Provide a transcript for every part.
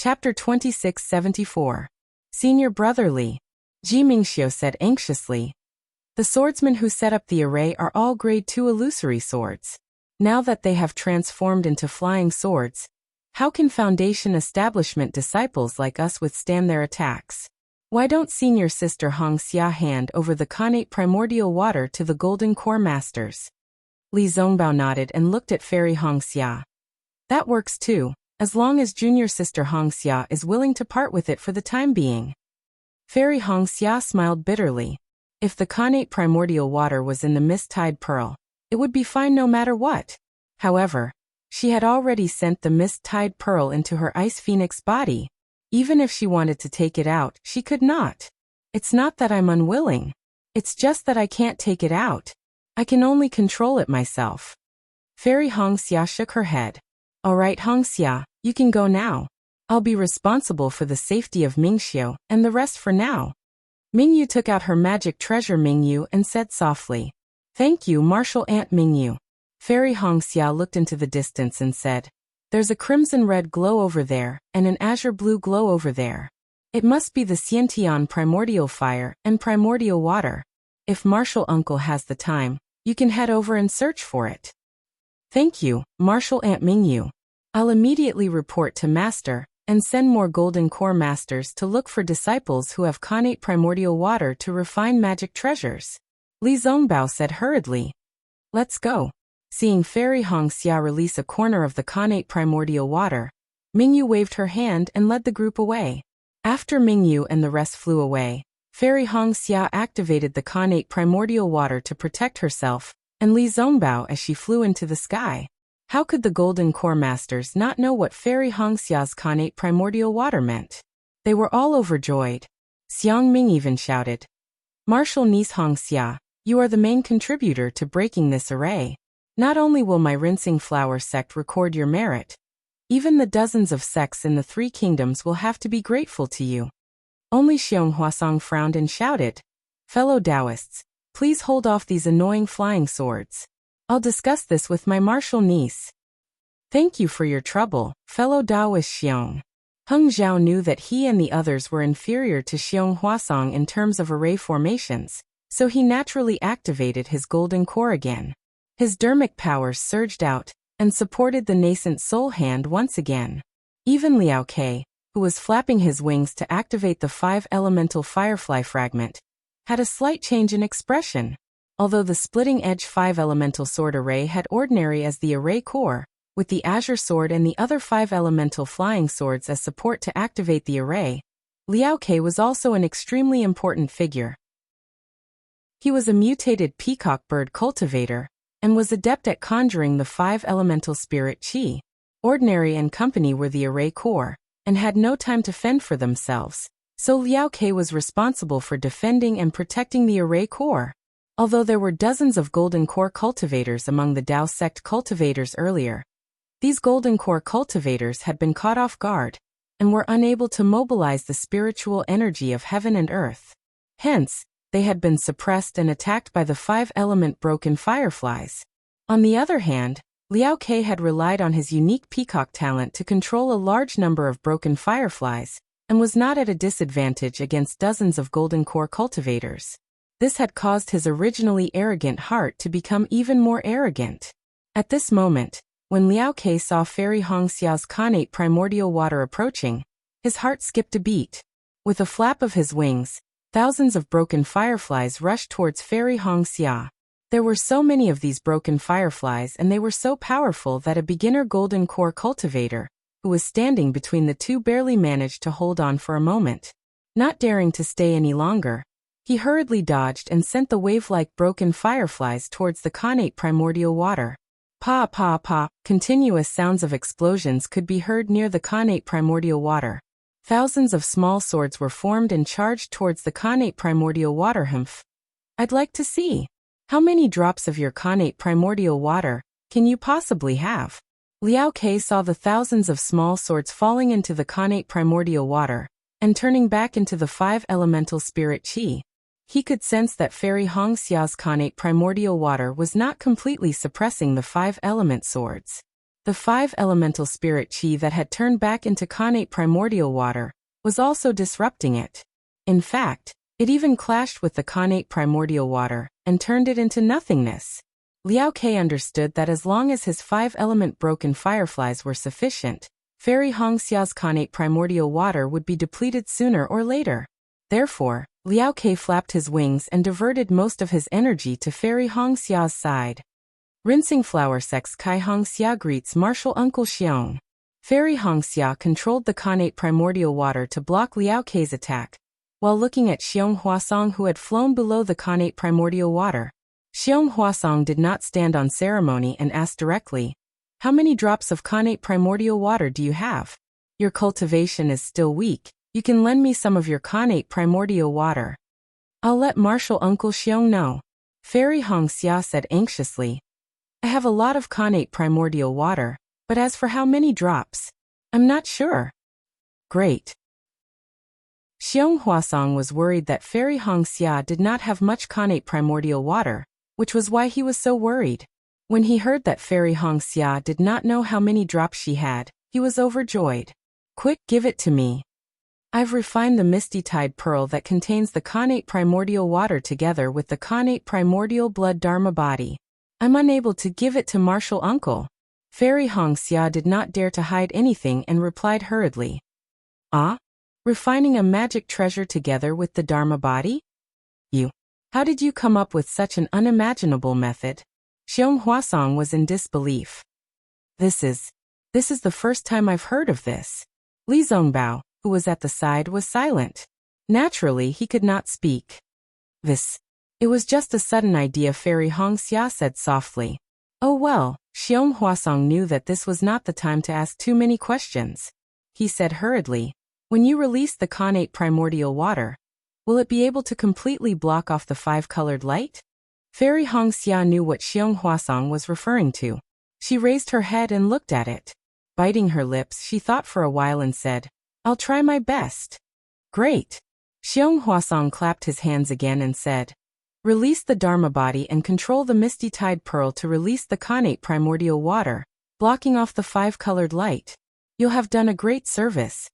Chapter 2674. Senior Brotherly. Ji Mingxiu said anxiously. The swordsmen who set up the array are all grade 2 illusory swords. Now that they have transformed into flying swords, how can Foundation establishment disciples like us withstand their attacks? Why don't senior sister Hongxia hand over the Khanate primordial water to the Golden Core Masters? Li Zongbao nodded and looked at Fairy Hongxia. That works too, as long as junior sister Hongxia is willing to part with it for the time being. Fairy Hongxia smiled bitterly. If the Khanate primordial water was in the mist-tide pearl, it would be fine no matter what. However, she had already sent the mist-tide pearl into her ice phoenix body. Even if she wanted to take it out, she could not. It's not that I'm unwilling. It's just that I can't take it out. I can only control it myself. Fairy Hongxia shook her head. All right, Hongxia, you can go now. I'll be responsible for the safety of Mingxiu and the rest for now. Mingyu took out her magic treasure Mingyu and said softly, Thank you, Martial Aunt Mingyu. Fairy Hongxia looked into the distance and said, There's a crimson-red glow over there and an azure-blue glow over there. It must be the Xiantian primordial fire and primordial water. If Martial Uncle has the time, you can head over and search for it. Thank you, Martial Aunt Mingyu. I'll immediately report to Master and send more Golden Core Masters to look for disciples who have Khanate primordial water to refine magic treasures. Li Zongbao said hurriedly. Let's go. Seeing Fairy Hongxia release a corner of the Khanate primordial water, Mingyu waved her hand and led the group away. After Mingyu and the rest flew away, Fairy Hongxia activated the Khanate primordial water to protect herself and Li Zongbao as she flew into the sky. How could the Golden Core Masters not know what Fairy Hongxia's Khanate primordial water meant? They were all overjoyed. Xiang Ming even shouted, Martial niece Hongxia, you are the main contributor to breaking this array. Not only will my rinsing flower sect record your merit, even the dozens of sects in the 3 kingdoms will have to be grateful to you. Only Xiong Huasong frowned and shouted, Fellow Taoists, please hold off these annoying flying swords. I'll discuss this with my martial niece. Thank you for your trouble, fellow Taoist Xiong. Heng Zhao knew that he and the others were inferior to Xiong Huasong in terms of array formations, so he naturally activated his golden core again. His dermic powers surged out and supported the nascent soul hand once again. Even Liao Ke, who was flapping his wings to activate the 5-elemental firefly fragment, had a slight change in expression. Although the splitting-edge 5-elemental sword array had ordinary as the array core, with the azure sword and the other 5-elemental flying swords as support to activate the array, Liao Ke was also an extremely important figure. He was a mutated peacock bird cultivator, and was adept at conjuring the 5-elemental spirit qi. Ordinary and company were the array core, and had no time to fend for themselves, so Liao Ke was responsible for defending and protecting the array core. Although there were dozens of Golden Core cultivators among the Dao sect cultivators earlier, these Golden Core cultivators had been caught off guard, and were unable to mobilize the spiritual energy of heaven and earth. Hence, they had been suppressed and attacked by the 5-element broken fireflies. On the other hand, Liao Ke had relied on his unique peacock talent to control a large number of broken fireflies, and was not at a disadvantage against dozens of Golden Core cultivators. This had caused his originally arrogant heart to become even more arrogant. At this moment, when Liao Ke saw Fairy Hongxia's Khanate primordial water approaching, his heart skipped a beat. With a flap of his wings, thousands of broken fireflies rushed towards Fairy Hongxia. There were so many of these broken fireflies and they were so powerful that a beginner Golden Core cultivator, who was standing between the two, barely managed to hold on for a moment. Not daring to stay any longer, he hurriedly dodged and sent the wave-like broken fireflies towards the Khanate primordial water. Pa pa pa, continuous sounds of explosions could be heard near the Khanate primordial water. Thousands of small swords were formed and charged towards the Khanate primordial water. Humph. I'd like to see. How many drops of your Khanate primordial water can you possibly have? Liao Ke saw the thousands of small swords falling into the Khanate primordial water, and turning back into the 5-elemental spirit qi. He could sense that Fairy Hongxia's Khanate primordial water was not completely suppressing the 5-element swords. The 5 elemental spirit chi that had turned back into Khanate primordial water was also disrupting it. In fact, it even clashed with the Khanate primordial water and turned it into nothingness. Liao Ke understood that as long as his 5-element broken fireflies were sufficient, Fairy Hongxia's Khanate primordial water would be depleted sooner or later. Therefore, Liao Ke flapped his wings and diverted most of his energy to Fairy Hongxia's side. Rinsing Flower Sex Kai Hongxia greets Martial Uncle Xiong. Fairy Hongxia controlled the Khanate primordial water to block Liao Ke's attack, while looking at Xiong Huasong who had flown below the Khanate primordial water. Xiong Huasong did not stand on ceremony and asked directly, "How many drops of Khanate primordial water do you have? Your cultivation is still weak. You can lend me some of your Khanate primordial water." "I'll let Martial Uncle Xiong know," Fairy Hongxia said anxiously. "I have a lot of Khanate primordial water, but as for how many drops, I'm not sure." "Great." Xiong Huasong was worried that Fairy Hongxia did not have much Khanate primordial water, which was why he was so worried. When he heard that Fairy Hongxia did not know how many drops she had, he was overjoyed. "Quick, give it to me. I've refined the Misty Tide Pearl that contains the Khanate primordial water together with the Khanate primordial blood Dharma body. I'm unable to give it to Martial Uncle." Fairy Hongxia did not dare to hide anything and replied hurriedly. "Ah? Refining a magic treasure together with the Dharma body? How did you come up with such an unimaginable method?" Xiong Huasong was in disbelief. This is the first time I've heard of this." Li Zongbao, who was at the side, was silent. Naturally, he could not speak. It was just a sudden idea," Fairy Hongxia said softly. "Oh well," Xiong Huasong knew that this was not the time to ask too many questions. He said hurriedly, "When you release the Khanate primordial water, will it be able to completely block off the 5-colored light?" Fairy Hongxia knew what Xiong Huasong was referring to. She raised her head and looked at it. Biting her lips, she thought for a while and said, "I'll try my best." "Great." Xiong Huasong clapped his hands again and said, "Release the Dharma body and control the Misty Tide Pearl to release the Khanate primordial water, blocking off the 5-colored light. You'll have done a great service."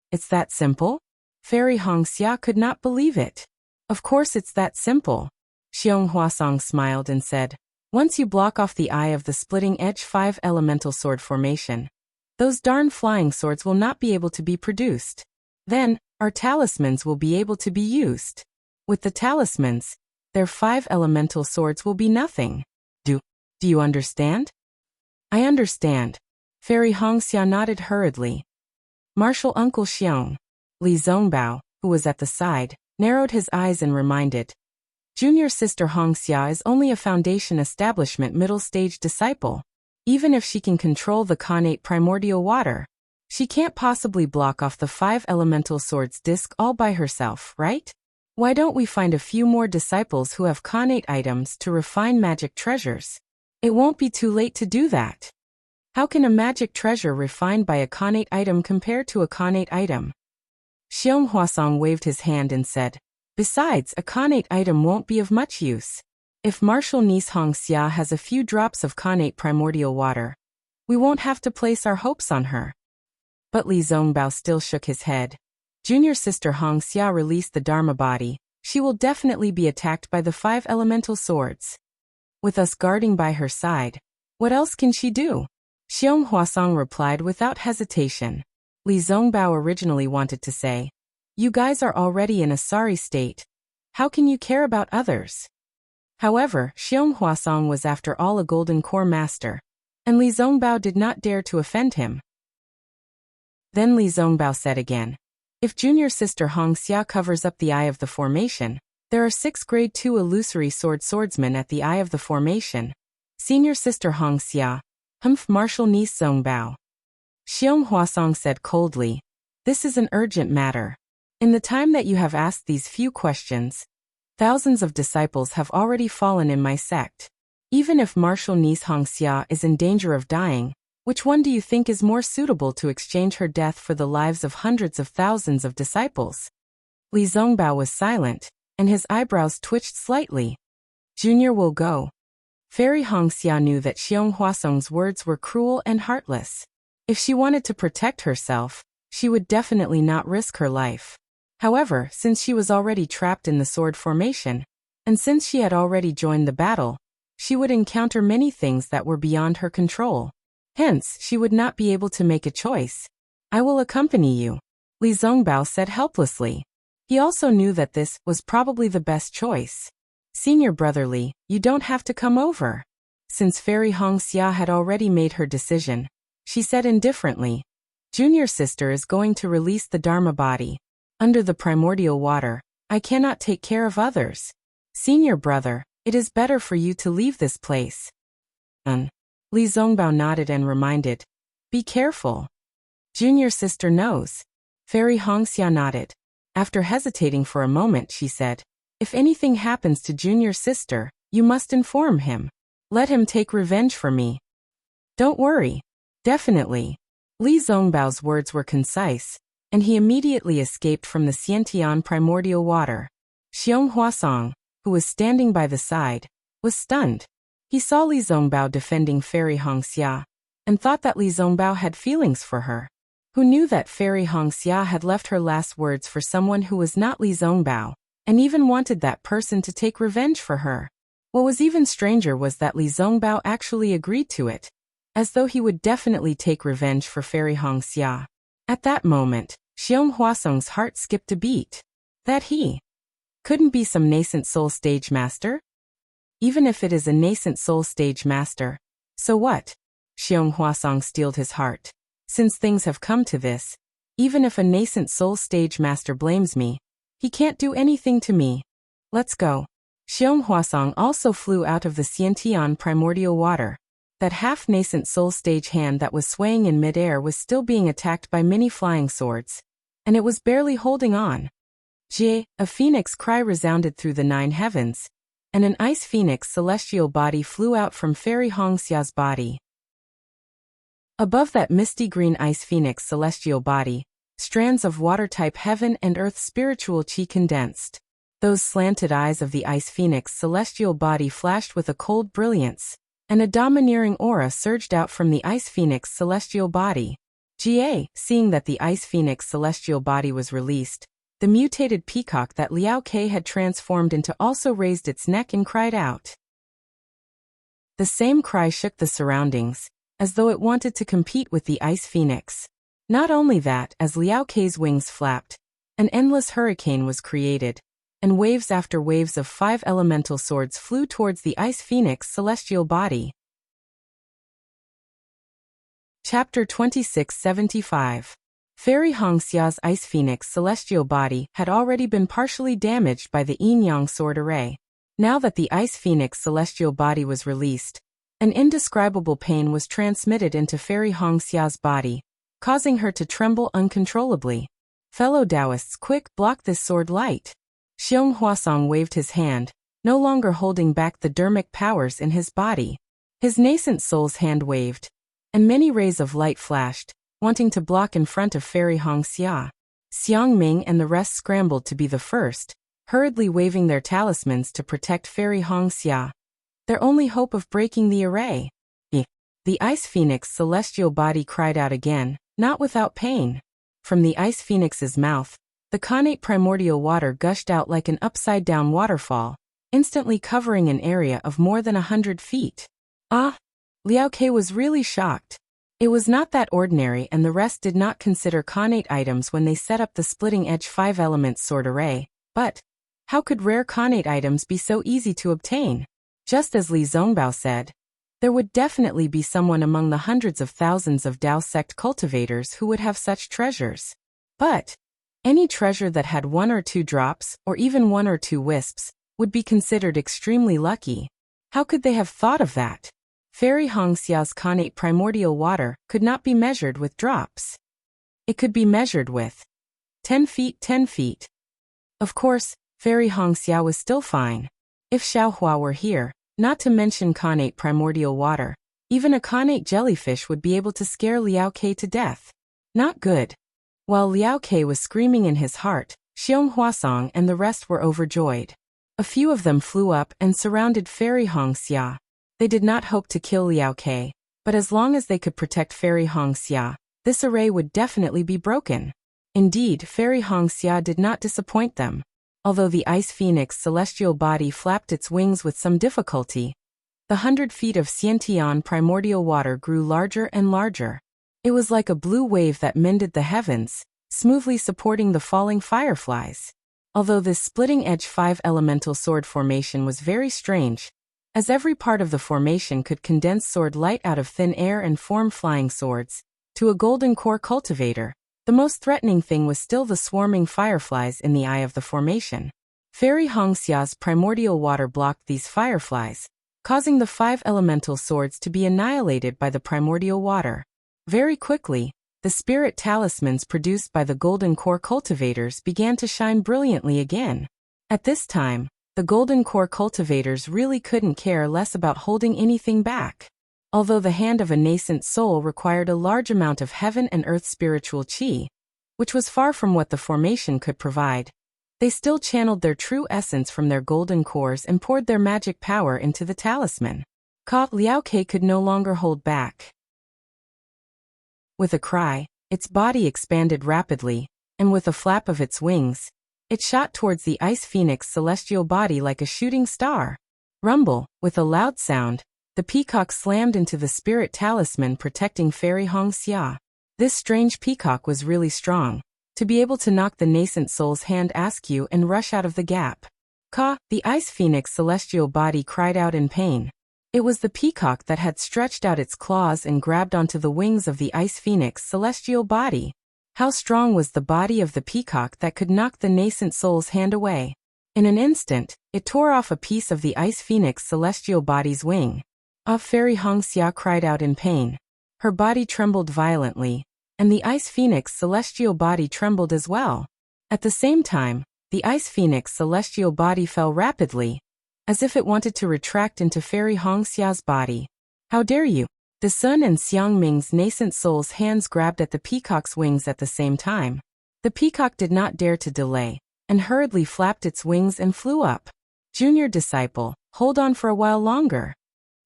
"It's that simple?" Fairy Hongxia could not believe it. "Of course it's that simple." Xiong Huasong smiled and said, "Once you block off the eye of the splitting-edge 5-elemental sword formation, those darn flying swords will not be able to be produced. Then, our talismans will be able to be used. With the talismans, their 5-elemental swords will be nothing. Do you understand?" "I understand." Fairy Hongxia nodded hurriedly. Martial Uncle Xiong. Li Zongbao, who was at the side, narrowed his eyes and reminded, "Junior sister Hongxia is only a foundation establishment middle-stage disciple. Even if she can control the Khanate primordial water, she can't possibly block off the 5-elemental sword's disc all by herself, right? Why don't we find a few more disciples who have Khanate items to refine magic treasures? It won't be too late to do that." "How can a magic treasure refined by a Khanate item compare to a Khanate item?" Xiong Huasong waved his hand and said, "Besides, a Khanate item won't be of much use. If Martial Niece Hongxia has a few drops of Khanate primordial water, we won't have to place our hopes on her." But Li Zongbao still shook his head. "Junior sister Hongxia released the Dharma body. She will definitely be attacked by the 5-elemental swords. With us guarding by her side, what else can she do?" Xiong Huasong replied without hesitation. Li Zongbao originally wanted to say, "You guys are already in a sorry state. How can you care about others?" However, Xiong Huasong was after all a golden core master, and Li Zongbao did not dare to offend him. Then Li Zongbao said again, "If junior sister Hongxia covers up the eye of the formation, there are 6 grade 2 illusory swordsmen at the eye of the formation. Senior sister Hongxia, Martial Niece Zongbao." Xiong Huasong said coldly, "This is an urgent matter. In the time that you have asked these few questions, thousands of disciples have already fallen in my sect. Even if Martial Niece Hongxia is in danger of dying, which one do you think is more suitable to exchange her death for the lives of hundreds of thousands of disciples?" Li Zongbao was silent, and his eyebrows twitched slightly. "Junior will go." Fairy Hongxia knew that Xiong Huasong's words were cruel and heartless. If she wanted to protect herself, she would definitely not risk her life. However, since she was already trapped in the sword formation, and since she had already joined the battle, she would encounter many things that were beyond her control. Hence, she would not be able to make a choice. I will accompany you, Li Zongbao said helplessly. He also knew that this was probably the best choice. Senior brother Li, you don't have to come over. Since Fairy Hongxia had already made her decision, she said indifferently, Junior sister is going to release the Dharma body. Under the primordial water, I cannot take care of others. Senior brother, it is better for you to leave this place. Li Zongbao nodded and reminded, be careful. Junior sister knows. Fairy Hongxia nodded. After hesitating for a moment, she said, if anything happens to Junior sister, you must inform him. Let him take revenge for me. Don't worry. Definitely. Li Zongbao's words were concise, and he immediately escaped from the Xiantian primordial water. Xiong Huasong, who was standing by the side, was stunned. He saw Li Zongbao defending Fairy Hongxia, and thought that Li Zongbao had feelings for her. Who knew that Fairy Hongxia had left her last words for someone who was not Li Zongbao, and even wanted that person to take revenge for her. What was even stranger was that Li Zongbao actually agreed to it, as though he would definitely take revenge for Fairy Hongxia. At that moment, Xiong Huasong's heart skipped a beat. That he couldn't be some nascent soul stage master? Even if it is a nascent soul stage master, so what? Xiong Huasong steeled his heart. Since things have come to this, even if a nascent soul stage master blames me, he can't do anything to me. Let's go. Xiong Huasong also flew out of the Xiantian primordial water. That half-nascent soul stage hand that was swaying in midair was still being attacked by many flying swords, and it was barely holding on. Jie, a phoenix cry resounded through the 9 heavens, and an ice phoenix celestial body flew out from Fairy Hongxia's body. Above that misty green ice phoenix celestial body, strands of water-type heaven and earth spiritual chi condensed. Those slanted eyes of the ice phoenix celestial body flashed with a cold brilliance, and a domineering aura surged out from the ice phoenix celestial body. Jie, seeing that the ice phoenix celestial body was released, the mutated peacock that Liao Ke had transformed into also raised its neck and cried out. The same cry shook the surroundings, as though it wanted to compete with the ice phoenix. Not only that, as Liao Ke's wings flapped, an endless hurricane was created, and waves after waves of 5 elemental swords flew towards the ice phoenix celestial body. Chapter 2675. Fairy Hongxia's ice phoenix celestial body had already been partially damaged by the yin-yang sword array. Now that the ice phoenix celestial body was released, an indescribable pain was transmitted into Fairy Hongxia's body, causing her to tremble uncontrollably. Fellow Taoists, quick, block this sword light. Xiong Huasong waved his hand, no longer holding back the dermic powers in his body. His nascent soul's hand waved, and many rays of light flashed, wanting to block in front of Fairy Hongxia. Xiang Ming and the rest scrambled to be the first, hurriedly waving their talismans to protect Fairy Hongxia. Their only hope of breaking the array. The ice phoenix celestial body cried out again, not without pain. From the ice phoenix's mouth, the connate primordial water gushed out like an upside-down waterfall, instantly covering an area of more than 100 feet. Ah! Liao Ke was really shocked. It was not that ordinary, and the rest did not consider connate items when they set up the splitting-edge 5-element sword array, but how could rare connate items be so easy to obtain? Just as Li Zongbao said, there would definitely be someone among the hundreds of thousands of Dao sect cultivators who would have such treasures. But any treasure that had 1 or 2 drops, or even 1 or 2 wisps, would be considered extremely lucky. How could they have thought of that? Fairy Hongxia's connate primordial water could not be measured with drops. It could be measured with 10 feet, 10 feet. Of course, Fairy Hongxia was still fine. If Xiaohua were here, not to mention connate primordial water, even a connate jellyfish would be able to scare Liao Ke to death. Not good. While Liao Ke was screaming in his heart, Xiong Huasong and the rest were overjoyed. A few of them flew up and surrounded Fairy Hongxia. They did not hope to kill Liao Ke, but as long as they could protect Fairy Hongxia, this array would definitely be broken. Indeed, Fairy Hongxia did not disappoint them. Although the Ice Phoenix celestial body flapped its wings with some difficulty, the 100 feet of Xiantian primordial water grew larger and larger. It was like a blue wave that mended the heavens, smoothly supporting the falling fireflies. Although this splitting-edge 5-elemental sword formation was very strange, as every part of the formation could condense sword light out of thin air and form flying swords, to a golden core cultivator, the most threatening thing was still the swarming fireflies in the eye of the formation. Fairy Hongxia's primordial water blocked these fireflies, causing the 5 elemental swords to be annihilated by the primordial water. Very quickly, the spirit talismans produced by the golden core cultivators began to shine brilliantly again. At this time, the golden core cultivators really couldn't care less about holding anything back. Although the hand of a nascent soul required a large amount of heaven and earth spiritual qi, which was far from what the formation could provide, they still channeled their true essence from their golden cores and poured their magic power into the talisman. Liao Ke could no longer hold back. With a cry, its body expanded rapidly, and with a flap of its wings, it shot towards the Ice Phoenix celestial body like a shooting star. Rumble, with a loud sound, the peacock slammed into the spirit talisman protecting Fairy Hongxia. This strange peacock was really strong, to be able to knock the nascent soul's hand askew and rush out of the gap. The Ice Phoenix celestial body cried out in pain. It was the peacock that had stretched out its claws and grabbed onto the wings of the Ice Phoenix celestial body. How strong was the body of the peacock that could knock the nascent soul's hand away? In an instant, it tore off a piece of the Ice Phoenix celestial body's wing. Fairy Hongxia cried out in pain. Her body trembled violently, and the Ice Phoenix celestial body trembled as well. At the same time, the Ice Phoenix celestial body fell rapidly, as if it wanted to retract into Fairy Hongxia's body. How dare you! The Sun and Xiangming's nascent soul's hands grabbed at the peacock's wings at the same time. The peacock did not dare to delay, and hurriedly flapped its wings and flew up. Junior disciple, hold on for a while longer.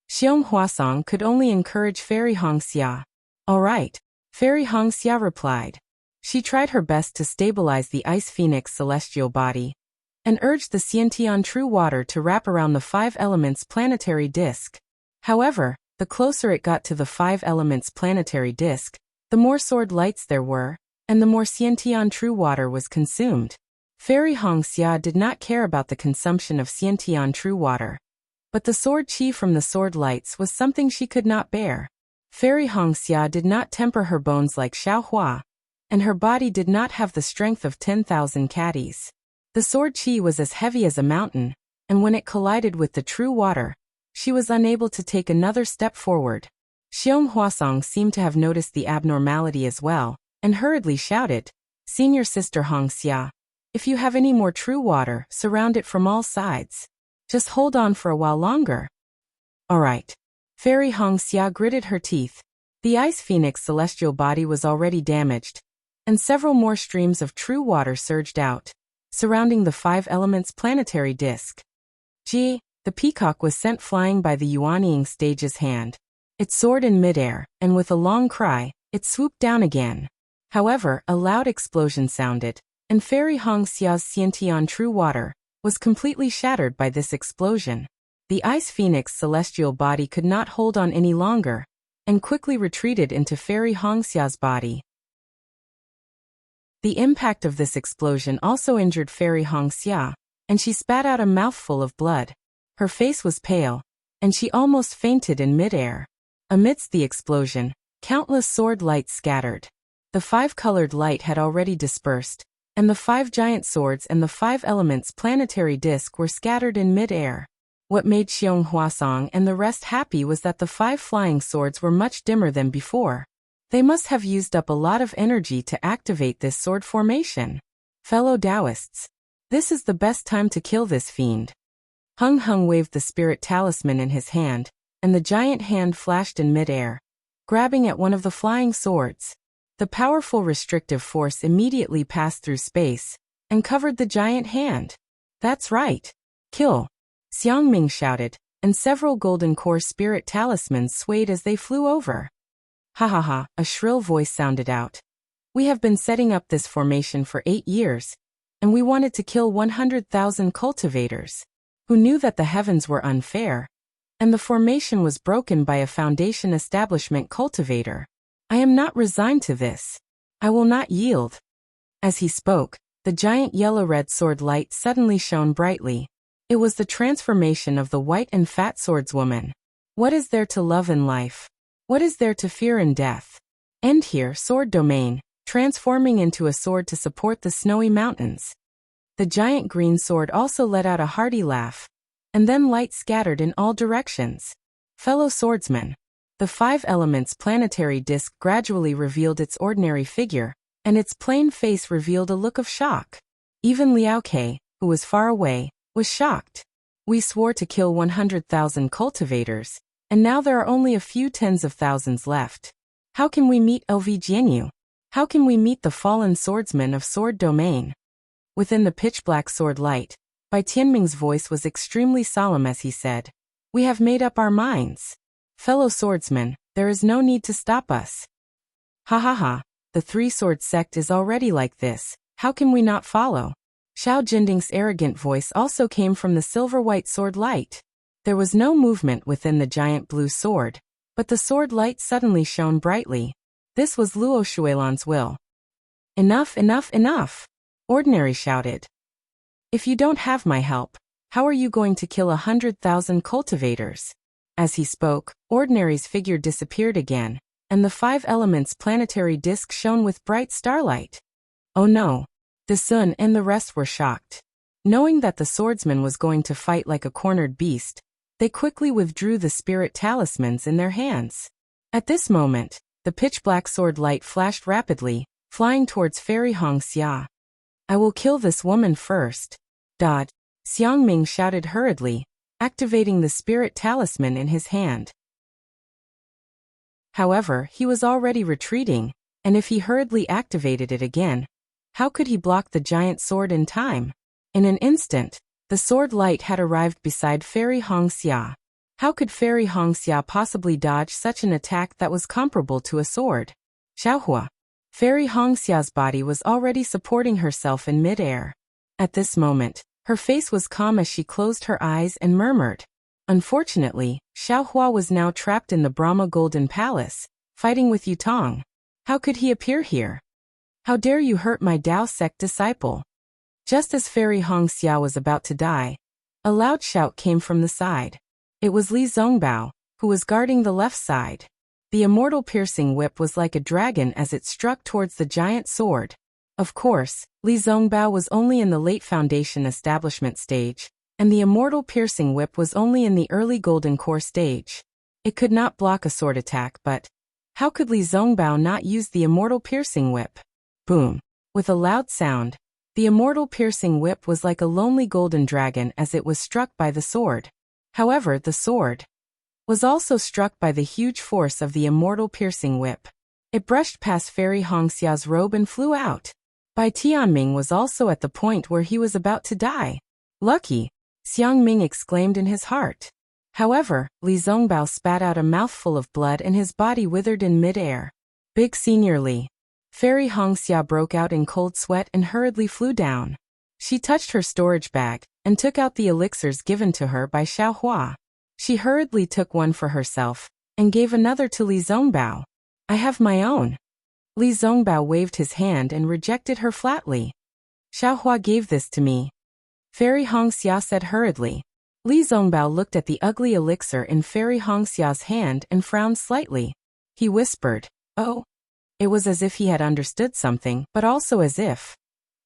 Xiong Huasong could only encourage Fairy Hongxia. All right, Fairy Hongxia replied. She tried her best to stabilize the Ice Phoenix celestial body, and urged the Xiantian true water to wrap around the 5 elements planetary disk. However, the closer it got to the 5 elements planetary disk, the more sword lights there were, and the more Xiantian true water was consumed. Fairy Hongxia did not care about the consumption of Xiantian true water, but the sword qi from the sword lights was something she could not bear. Fairy Hongxia did not temper her bones like Xiaohua, and her body did not have the strength of 10,000 caddies. The sword qi was as heavy as a mountain, and when it collided with the true water, she was unable to take another step forward. Xiong Huasong seemed to have noticed the abnormality as well, and hurriedly shouted, "Senior Sister Hongxia, if you have any more true water, surround it from all sides. Just hold on for a while longer." All right. Fairy Hongxia gritted her teeth. The Ice Phoenix celestial body was already damaged, and several more streams of true water surged out, surrounding the 5 elements planetary disk. The peacock was sent flying by the Yuanying stage's hand. It soared in midair, and with a long cry, it swooped down again. However, a loud explosion sounded, and Fairy Hongxia's Xiantian true water was completely shattered by this explosion. The Ice Phoenix celestial body could not hold on any longer, and quickly retreated into Fairy Hongxia's body. The impact of this explosion also injured Fairy Hongxia, and she spat out a mouthful of blood. Her face was pale, and she almost fainted in midair. Amidst the explosion, countless sword lights scattered. The 5-colored light had already dispersed, and the 5 giant swords and the 5 elements planetary disk were scattered in midair. What made Xiong Huasong and the rest happy was that the 5 flying swords were much dimmer than before. They must have used up a lot of energy to activate this sword formation. Fellow Taoists, this is the best time to kill this fiend. Hung Hung waved the spirit talisman in his hand, and the giant hand flashed in midair, grabbing at one of the flying swords. The powerful restrictive force immediately passed through space and covered the giant hand. That's right. Kill! Xiangming shouted, and several golden core spirit talismans swayed as they flew over. Ha ha ha, a shrill voice sounded out. We have been setting up this formation for 8 years, and we wanted to kill 100,000 cultivators, who knew that the heavens were unfair, and the formation was broken by a foundation establishment cultivator. I am not resigned to this. I will not yield. As he spoke, the giant yellow-red sword light suddenly shone brightly. It was the transformation of the white and fat swordswoman. What is there to love in life? What is there to fear in death? End here, sword domain, transforming into a sword to support the snowy mountains. The giant green sword also let out a hearty laugh, and then light scattered in all directions. Fellow swordsmen. The 5 elements planetary disc gradually revealed its ordinary figure, and its plain face revealed a look of shock. Even Liao Ke, who was far away, was shocked. We swore to kill 100,000 cultivators, and now there are only a few tens of thousands left. How can we meet LV Jianyu? How can we meet the fallen swordsman of sword domain? Within the pitch-black sword light, Bai Tianming's voice was extremely solemn as he said, "We have made up our minds. Fellow swordsmen, there is no need to stop us." Ha ha ha, the 3-sword sect is already like this, how can we not follow? Xiao Jinding's arrogant voice also came from the silver-white sword light. There was no movement within the giant blue sword, but the sword light suddenly shone brightly. This was Luo Shuilan's will. Enough, enough, enough! Ordinary shouted. If you don't have my help, how are you going to kill 100,000 cultivators? As he spoke, Ordinary's figure disappeared again, and the 5 elements planetary disc shone with bright starlight. Oh no! The Sun and the rest were shocked. Knowing that the swordsman was going to fight like a cornered beast, they quickly withdrew the spirit talismans in their hands. At this moment, the pitch-black sword light flashed rapidly, flying towards Fairy Hongxia. I will kill this woman first. Dot. Xiangming shouted hurriedly, activating the spirit talisman in his hand. However, he was already retreating, and if he hurriedly activated it again, how could he block the giant sword in time? In an instant, the sword light had arrived beside Fairy Hongxia. How could Fairy Hongxia possibly dodge such an attack that was comparable to a sword? Xiaohua. Fairy Hongxia's body was already supporting herself in mid-air. At this moment, her face was calm as she closed her eyes and murmured. Unfortunately, Xiaohua was now trapped in the Brahma Golden Palace, fighting with Yutong. How could he appear here? How dare you hurt my Dao sect disciple? Just as Fairy Hongxia was about to die, a loud shout came from the side. It was Li Zongbao, who was guarding the left side. The immortal piercing whip was like a dragon as it struck towards the giant sword. Of course, Li Zongbao was only in the late foundation establishment stage, and the immortal piercing whip was only in the early golden core stage. It could not block a sword attack, but how could Li Zongbao not use the immortal piercing whip? Boom! With a loud sound, the immortal piercing whip was like a lonely golden dragon as it was struck by the sword. However, the sword was also struck by the huge force of the immortal piercing whip. It brushed past Fairy Hongxia's robe and flew out. Bai Tianming was also at the point where he was about to die. Lucky! Xiangming exclaimed in his heart. However, Li Zongbao spat out a mouthful of blood and his body withered in mid-air. Big Senior Li. Fairy Hongxia broke out in cold sweat and hurriedly flew down. She touched her storage bag and took out the elixirs given to her by Xiaohua. She hurriedly took one for herself and gave another to Li Zongbao. I have my own. Li Zongbao waved his hand and rejected her flatly. Xiaohua gave this to me. Fairy Hongxia said hurriedly. Li Zongbao looked at the ugly elixir in Fairy Hongxia's hand and frowned slightly. He whispered, "Oh." It was as if he had understood something, but also as if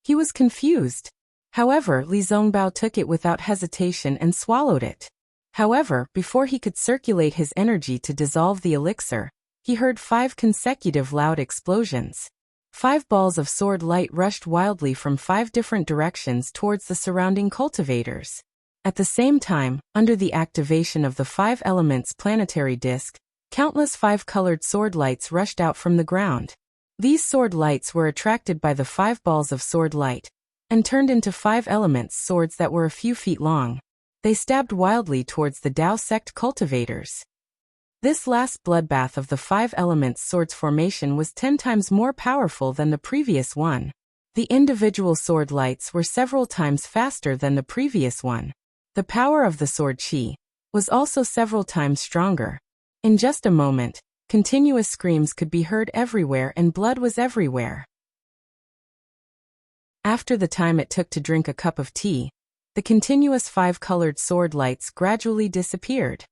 he was confused. However, Li Zongbao took it without hesitation and swallowed it. However, before he could circulate his energy to dissolve the elixir, he heard 5 consecutive loud explosions. 5 balls of sword light rushed wildly from 5 different directions towards the surrounding cultivators. At the same time, under the activation of the 5 elements planetary disc, countless 5-colored sword lights rushed out from the ground. These sword lights were attracted by the 5 balls of sword light, and turned into 5 elements swords that were a few feet long. They stabbed wildly towards the Dao sect cultivators. This last bloodbath of the 5 elements swords formation was 10 times more powerful than the previous one. The individual sword lights were several times faster than the previous one. The power of the sword qi was also several times stronger. In just a moment, continuous screams could be heard everywhere and blood was everywhere. After the time it took to drink a cup of tea, the continuous 5-colored sword lights gradually disappeared.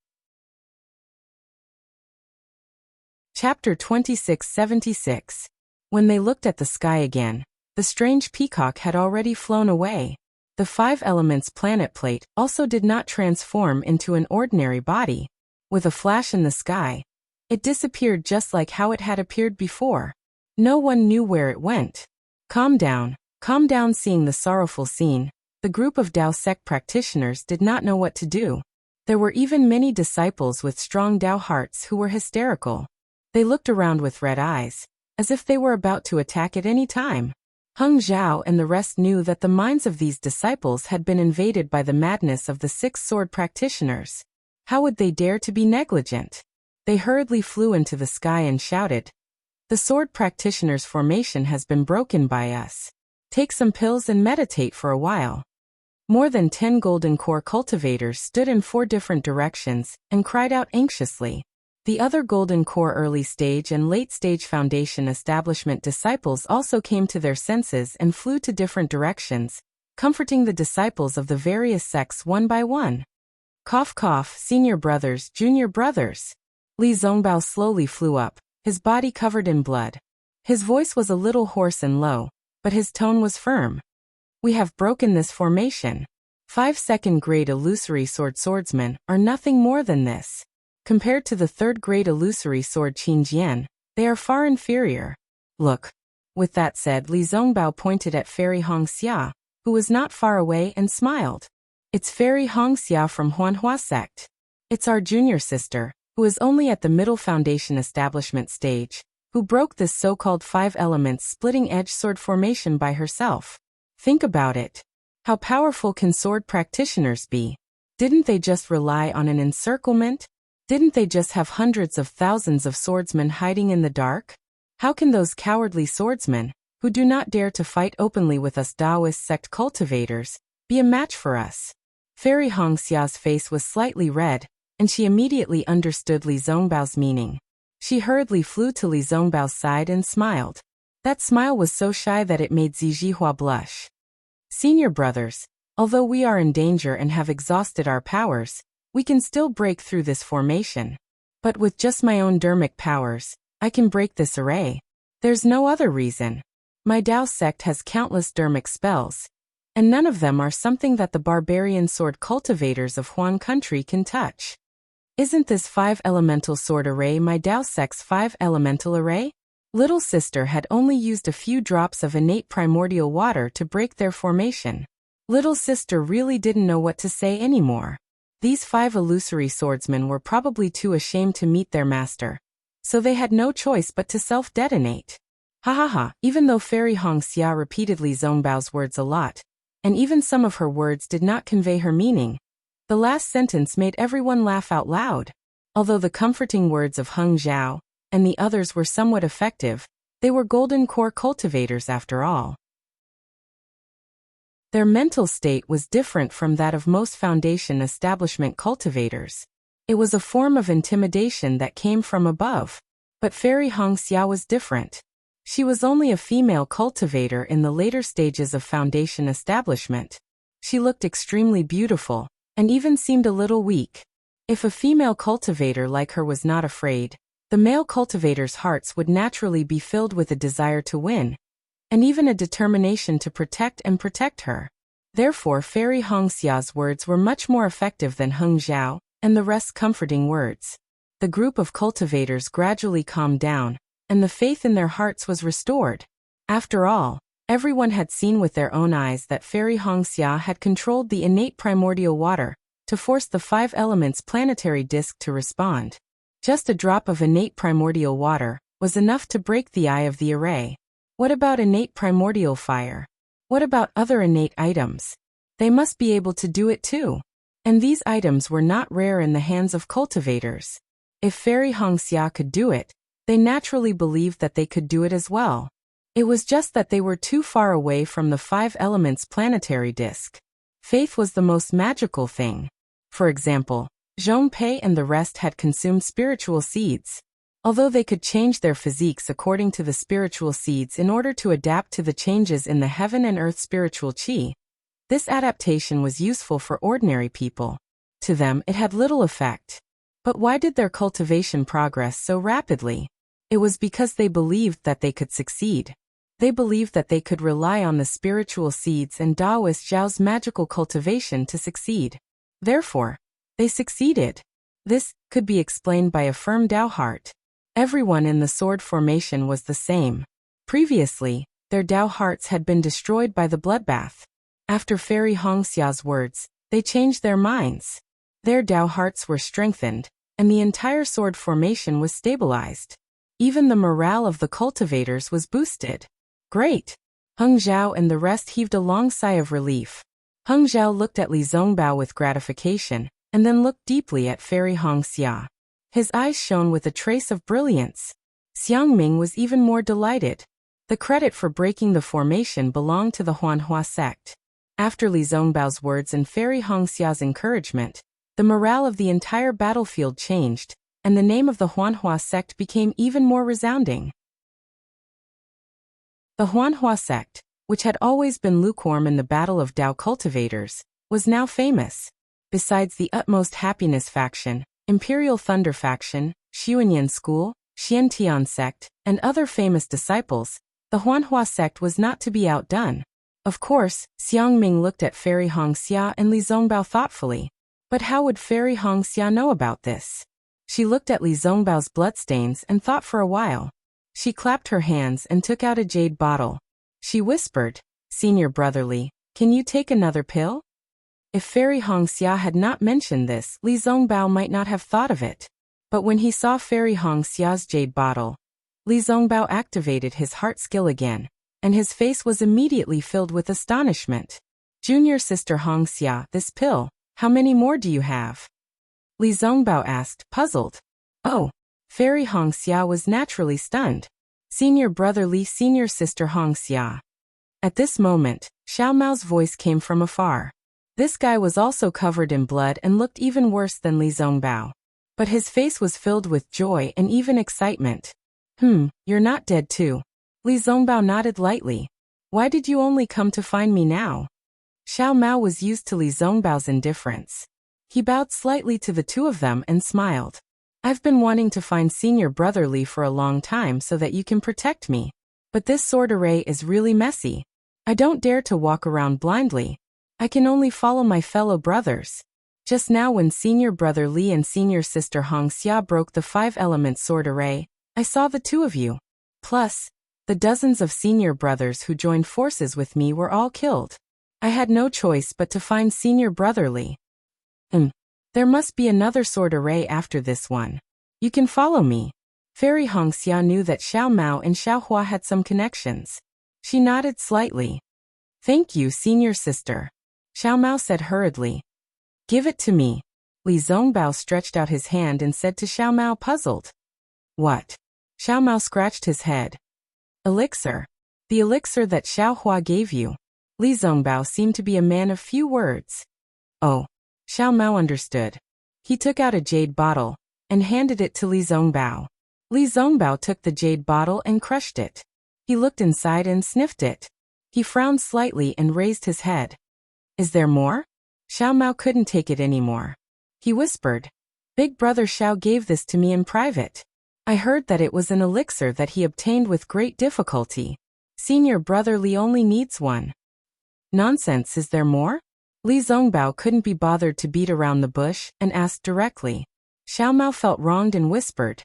Chapter 2676. When they looked at the sky again, the strange peacock had already flown away. The 5 elements planet plate also did not transform into an ordinary body. With a flash in the sky, it disappeared just like how it had appeared before. No one knew where it went. Calm down, seeing the sorrowful scene. The group of Dao sect practitioners did not know what to do. There were even many disciples with strong Dao hearts who were hysterical. They looked around with red eyes, as if they were about to attack at any time. Heng Zhao and the rest knew that the minds of these disciples had been invaded by the madness of the 6 sword practitioners. How would they dare to be negligent? They hurriedly flew into the sky and shouted, "The sword practitioners' formation has been broken by us. Take some pills and meditate for a while." More than 10 golden core cultivators stood in 4 different directions and cried out anxiously. The other golden core early stage and late stage foundation establishment disciples also came to their senses and flew to different directions, comforting the disciples of the various sects one by one. Cough cough, senior brothers, junior brothers. Li Zongbao slowly flew up, his body covered in blood. His voice was a little hoarse and low, but his tone was firm. "We have broken this formation. 5 second-grade illusory swordsmen are nothing more than this. Compared to the 3rd-grade illusory sword Qingjian, they are far inferior. Look." With that said, Li Zongbao pointed at Fairy Hongxia, who was not far away, and smiled. "It's Fairy Hongxia from Huanhua sect. It's our junior sister, who is only at the middle foundation establishment stage, who broke this so-called 5 elements splitting edge sword formation by herself. Think about it. How powerful can sword practitioners be? Didn't they just rely on an encirclement? Didn't they just have hundreds of thousands of swordsmen hiding in the dark? How can those cowardly swordsmen, who do not dare to fight openly with us Taoist sect cultivators, be a match for us?" Fairy Hongxia's face was slightly red, and she immediately understood Li Zongbao's meaning. She hurriedly flew to Li Zongbao's side and smiled. That smile was so shy that it made Zijihua blush. "Senior brothers, although we are in danger and have exhausted our powers, we can still break through this formation. But with just my own dermic powers, I can break this array. There's no other reason. My Dao sect has countless dermic spells, and none of them are something that the barbarian sword cultivators of Huan country can touch. Isn't this 5 elemental sword array my Dao sect's 5 elemental array?" Little sister had only used a few drops of innate primordial water to break their formation. Little sister really didn't know what to say anymore. These 5 illusory swordsmen were probably too ashamed to meet their master, so they had no choice but to self-detonate. Ha ha ha, even though Fairy Hongxia repeatedly Zongbao's words a lot, and even some of her words did not convey her meaning, the last sentence made everyone laugh out loud. Although the comforting words of Heng Zhao and the others were somewhat effective, they were golden core cultivators after all. Their mental state was different from that of most foundation establishment cultivators. It was a form of intimidation that came from above. But Fairy Hongxia was different. She was only a female cultivator in the later stages of foundation establishment. She looked extremely beautiful, and even seemed a little weak. If a female cultivator like her was not afraid, the male cultivators' hearts would naturally be filled with a desire to win, and even a determination to protect her. Therefore Fairy Hongxia's words were much more effective than Heng Zhao and the rest's comforting words. The group of cultivators gradually calmed down, and the faith in their hearts was restored. After all, everyone had seen with their own eyes that Fairy Hongxia had controlled the innate primordial water to force the 5 elements planetary disk to respond. Just a drop of innate primordial water was enough to break the eye of the array. What about innate primordial fire? What about other innate items? They must be able to do it too. And these items were not rare in the hands of cultivators. If Fairy Hongxia could do it, they naturally believed that they could do it as well. It was just that they were too far away from the five elements planetary disk. Faith was the most magical thing. For example, Zhongpei and the rest had consumed spiritual seeds. Although they could change their physiques according to the spiritual seeds in order to adapt to the changes in the heaven and earth spiritual qi, this adaptation was useful for ordinary people. To them, it had little effect. But why did their cultivation progress so rapidly? It was because they believed that they could succeed. They believed that they could rely on the spiritual seeds and Taoist Zhao's magical cultivation to succeed. Therefore, they succeeded. This could be explained by a firm Tao heart. Everyone in the sword formation was the same. Previously, their Tao hearts had been destroyed by the bloodbath. After Fairy Hongxia's words, they changed their minds. Their Tao hearts were strengthened, and the entire sword formation was stabilized. Even the morale of the cultivators was boosted. Great! Heng Zhao and the rest heaved a long sigh of relief. Heng Zhao looked at Li Zongbao with gratification, and then looked deeply at Fairy Hongxia. His eyes shone with a trace of brilliance. Xiangming was even more delighted. The credit for breaking the formation belonged to the Huanhua sect. After Li Zongbao's words and Fairy Hongxia's encouragement, the morale of the entire battlefield changed, and the name of the Huanhua sect became even more resounding. The Huanhua sect, which had always been lukewarm in the battle of Tao cultivators, was now famous. Besides the Utmost Happiness faction, Imperial Thunder faction, Xuanyan School, Xiantian sect, and other famous disciples, the Huanhua sect was not to be outdone. Of course, Xiangming looked at Fairy Hongxia and Li Zongbao thoughtfully. But how would Fairy Hongxia know about this? She looked at Li Zongbao's bloodstains and thought for a while. She clapped her hands and took out a jade bottle. She whispered, "Senior Brotherly, can you take another pill?" If Fairy Hongxia had not mentioned this, Li Zongbao might not have thought of it. But when he saw Fairy Hongxia's jade bottle, Li Zongbao activated his heart skill again, and his face was immediately filled with astonishment. "Junior Sister Hongxia, this pill, how many more do you have?" Li Zongbao asked, puzzled. "Oh." Fairy Hongxia was naturally stunned. "Senior Brotherly, Senior Sister Hongxia." At this moment, Xiao Mao's voice came from afar. This guy was also covered in blood and looked even worse than Li Zongbao. But his face was filled with joy and even excitement. You're not dead too." Li Zongbao nodded lightly. "Why did you only come to find me now?" Xiao Mao was used to Li Zongbao's indifference. He bowed slightly to the two of them and smiled. "I've been wanting to find Senior Brotherly for a long time so that you can protect me. But this sword array is really messy. I don't dare to walk around blindly. I can only follow my fellow brothers. Just now when Senior Brother Li and Senior Sister Hongxia broke the 5-element sword array, I saw the two of you. Plus, the dozens of senior brothers who joined forces with me were all killed. I had no choice but to find Senior Brotherly. There must be another sword array after this one. You can follow me." Fairy Hongxia knew that Xiao Mao and Xiao Hua had some connections. She nodded slightly. "Thank you, Senior Sister." Xiao Mao said hurriedly. "Give it to me." Li Zongbao stretched out his hand and said to Xiao Mao, puzzled. "What?" Xiao Mao scratched his head. "Elixir. The elixir that Xiao Hua gave you." Li Zongbao seemed to be a man of few words. "Oh." Xiao Mao understood. He took out a jade bottle and handed it to Li Zongbao. Li Zongbao took the jade bottle and crushed it. He looked inside and sniffed it. He frowned slightly and raised his head. "Is there more?" Xiao Mao couldn't take it anymore. He whispered, "Big brother Xiao gave this to me in private. I heard that it was an elixir that he obtained with great difficulty. Senior Brother Li only needs one." "Nonsense, is there more?" Li Zongbao couldn't be bothered to beat around the bush and asked directly. Xiao Mao felt wronged and whispered,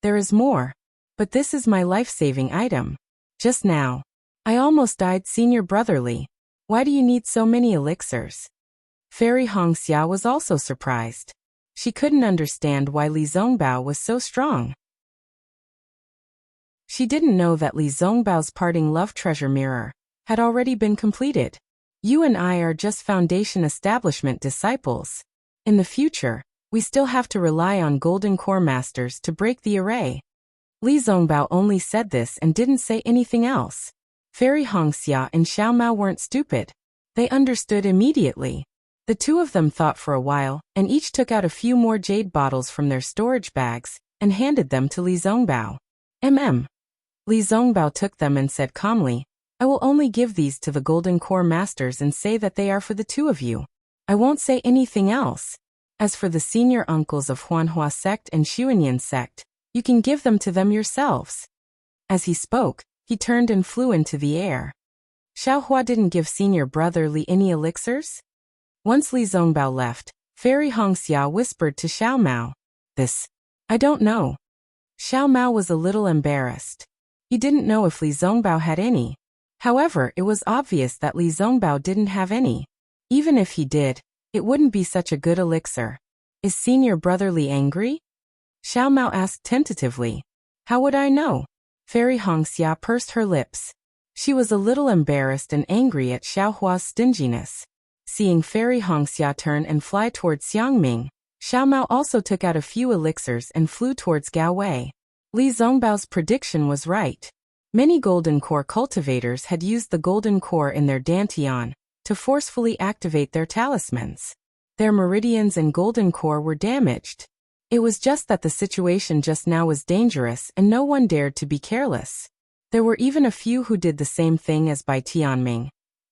"There is more. But this is my life-saving item. Just now, I almost died, Senior Brotherly. Why do you need so many elixirs?" Fairy Hongxia was also surprised. She couldn't understand why Li Zongbao was so strong. She didn't know that Li Zongbao's parting love treasure mirror had already been completed. "You and I are just foundation establishment disciples. In the future, we still have to rely on golden core masters to break the array. Li Zongbao only said this and didn't say anything else. Fairy Hongxia and Xiao Mao weren't stupid. They understood immediately. The two of them thought for a while, and each took out a few more jade bottles from their storage bags and handed them to Li Zongbao. Li Zongbao took them and said calmly, I will only give these to the golden core masters and say that they are for the two of you. I won't say anything else. As for the senior uncles of Huanhua sect and Xuanyan sect, you can give them to them yourselves. As he spoke, he turned and flew into the air. Xiaohua didn't give senior brother Li any elixirs? Once Li Zongbao left, Fairy Hongxia whispered to Xiao Mao, This, I don't know. Xiao Mao was a little embarrassed. He didn't know if Li Zongbao had any. However, it was obvious that Li Zongbao didn't have any. Even if he did, it wouldn't be such a good elixir. Is senior brother Li angry? Xiao Mao asked tentatively. How would I know? Fairy Hongxia pursed her lips. She was a little embarrassed and angry at Xiaohua's stinginess. Seeing Fairy Hongxia turn and fly towards Xiangming, Xiao Mao also took out a few elixirs and flew towards Gao Wei. Li Zongbao's prediction was right. Many golden core cultivators had used the golden core in their dantian to forcefully activate their talismans. Their meridians and golden core were damaged. It was just that the situation just now was dangerous and no one dared to be careless. There were even a few who did the same thing as Bai Tianming.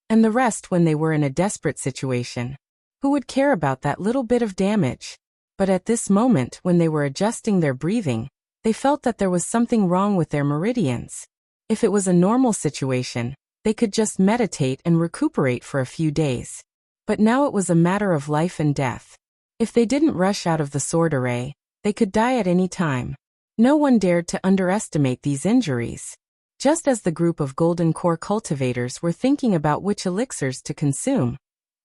And the rest when they were in a desperate situation. Who would care about that little bit of damage? But at this moment when they were adjusting their breathing, they felt that there was something wrong with their meridians. If it was a normal situation, they could just meditate and recuperate for a few days. But now it was a matter of life and death. If they didn't rush out of the sword array, they could die at any time. No one dared to underestimate these injuries. Just as the group of golden core cultivators were thinking about which elixirs to consume,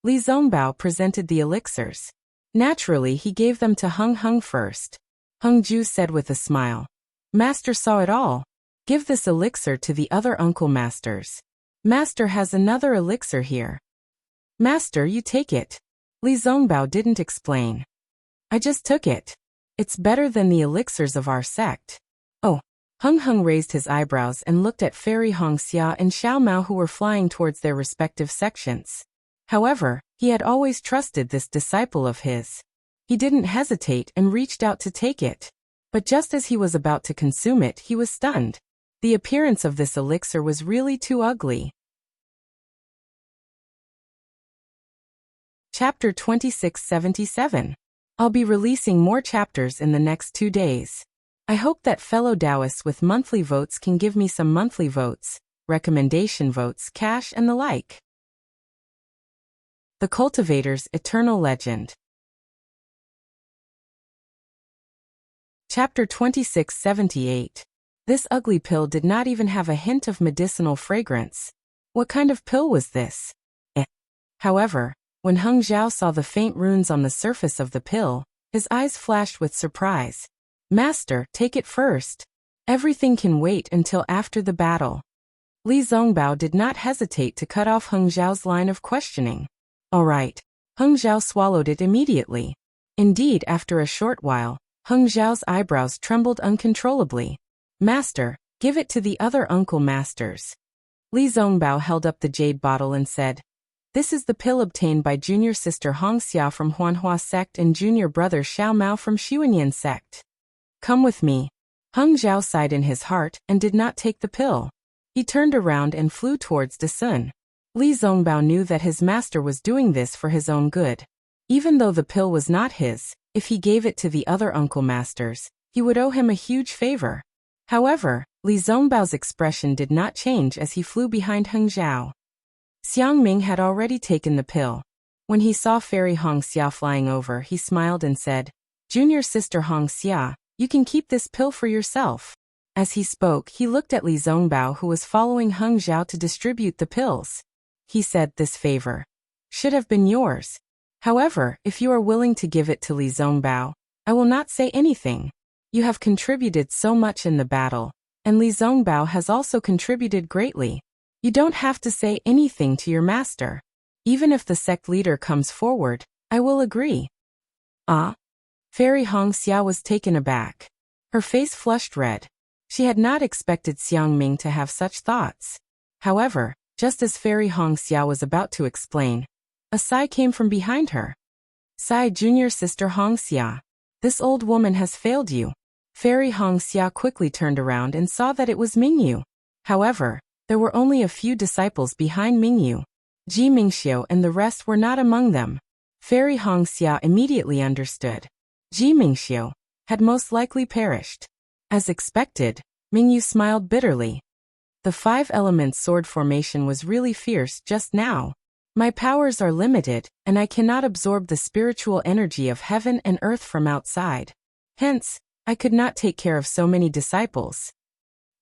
Li Zongbao presented the elixirs. Naturally, he gave them to Heng Heng first. Heng Ju said with a smile, Master saw it all. Give this elixir to the other uncle masters. Master has another elixir here. Master, you take it. Li Zongbao didn't explain. I just took it. It's better than the elixirs of our sect. Oh. Heng Heng raised his eyebrows and looked at Fairy Hongxia and Xiao Mao who were flying towards their respective sections. However, he had always trusted this disciple of his. He didn't hesitate and reached out to take it. But just as he was about to consume it, he was stunned. The appearance of this elixir was really too ugly. Chapter 2677. I'll be releasing more chapters in the next 2 days. I hope that fellow Taoists with monthly votes can give me some monthly votes, recommendation votes, cash and the like. The Cultivator's Eternal Legend. Chapter 2678. This ugly pill did not even have a hint of medicinal fragrance. What kind of pill was this? However, when Heng Zhao saw the faint runes on the surface of the pill, his eyes flashed with surprise. Master, take it first. Everything can wait until after the battle. Li Zongbao did not hesitate to cut off Heng Zhao's line of questioning. All right. Heng Zhao swallowed it immediately. Indeed, after a short while, Heng Zhao's eyebrows trembled uncontrollably. Master, give it to the other uncle masters. Li Zongbao held up the jade bottle and said, This is the pill obtained by junior sister Hongxia from Huanhua sect and junior brother Xiao Mao from Xuanyan sect. Come with me. Heng Zhao sighed in his heart and did not take the pill. He turned around and flew towards Desun. Li Zongbao knew that his master was doing this for his own good. Even though the pill was not his, if he gave it to the other uncle masters, he would owe him a huge favor. However, Li Zongbao's expression did not change as he flew behind Heng Zhao. Xiangming had already taken the pill. When he saw Fairy Hongxia flying over, he smiled and said, Junior sister Hongxia, you can keep this pill for yourself. As he spoke, he looked at Li Zongbao who was following Heng Zhao to distribute the pills. He said, This favor should have been yours. However, if you are willing to give it to Li Zongbao, I will not say anything. You have contributed so much in the battle, and Li Zongbao has also contributed greatly. You don't have to say anything to your master. Even if the sect leader comes forward, I will agree. Ah? Fairy Hongxia was taken aback. Her face flushed red. She had not expected Xiang Ming to have such thoughts. However, just as Fairy Hongxia was about to explain, a sigh came from behind her. Sigh, junior sister Hongxia. This old woman has failed you. Fairy Hongxia quickly turned around and saw that it was Mingyu. However, there were only a few disciples behind Mingyu. Ji Mingxiu and the rest were not among them. Fairy Hongxia immediately understood. Ji Mingxiu had most likely perished. As expected, Mingyu smiled bitterly. The 5 elements sword formation was really fierce just now. My powers are limited, and I cannot absorb the spiritual energy of heaven and earth from outside. Hence, I could not take care of so many disciples.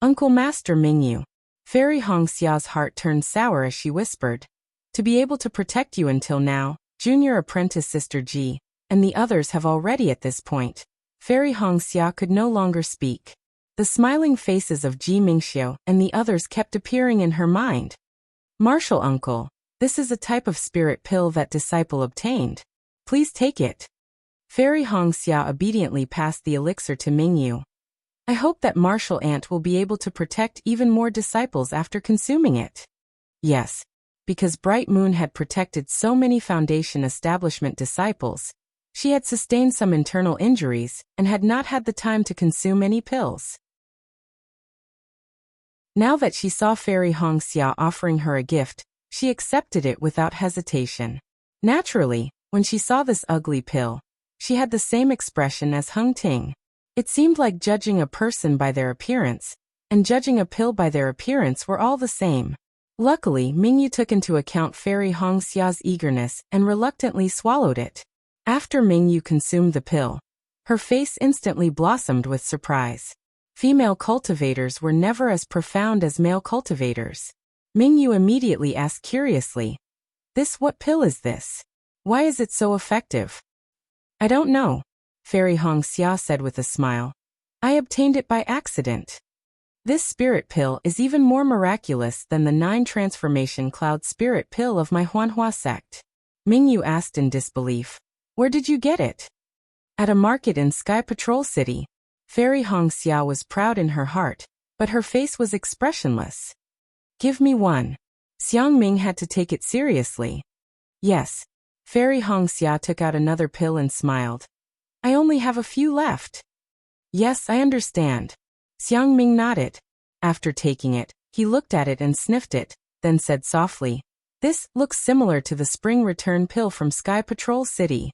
Uncle Master Mingyu. Fairy Hongxia's heart turned sour as she whispered. To be able to protect you until now, junior apprentice Sister Ji, and the others have already at this point. Fairy Hongxia could no longer speak. The smiling faces of Ji Mingxiu and the others kept appearing in her mind. Martial uncle, this is a type of spirit pill that disciple obtained. Please take it. Fairy Hongxia obediently passed the elixir to Mingyu. I hope that martial aunt will be able to protect even more disciples after consuming it. Yes, because Bright Moon had protected so many Foundation establishment disciples, she had sustained some internal injuries and had not had the time to consume any pills. Now that she saw Fairy Hongxia offering her a gift, she accepted it without hesitation. Naturally, when she saw this ugly pill, she had the same expression as Hung Ting. It seemed like judging a person by their appearance, and judging a pill by their appearance were all the same. Luckily, Mingyu took into account Fairy Hongxia's eagerness and reluctantly swallowed it. After Mingyu consumed the pill, her face instantly blossomed with surprise. Female cultivators were never as profound as male cultivators. Mingyu immediately asked curiously, What pill is this? Why is it so effective? I don't know, Fairy Hongxia said with a smile. I obtained it by accident. This spirit pill is even more miraculous than the 9 transformation cloud spirit pill of my Huanhua sect. Mingyu asked in disbelief. Where did you get it? At a market in Sky Patrol City. Fairy Hongxia was proud in her heart, but her face was expressionless. Give me one. Xiang Ming had to take it seriously. Yes. Fairy Hongxia took out another pill and smiled. I only have a few left. Yes, I understand. Xiang Ming nodded. After taking it, he looked at it and sniffed it, then said softly, This looks similar to the spring return pill from Sky Patrol City.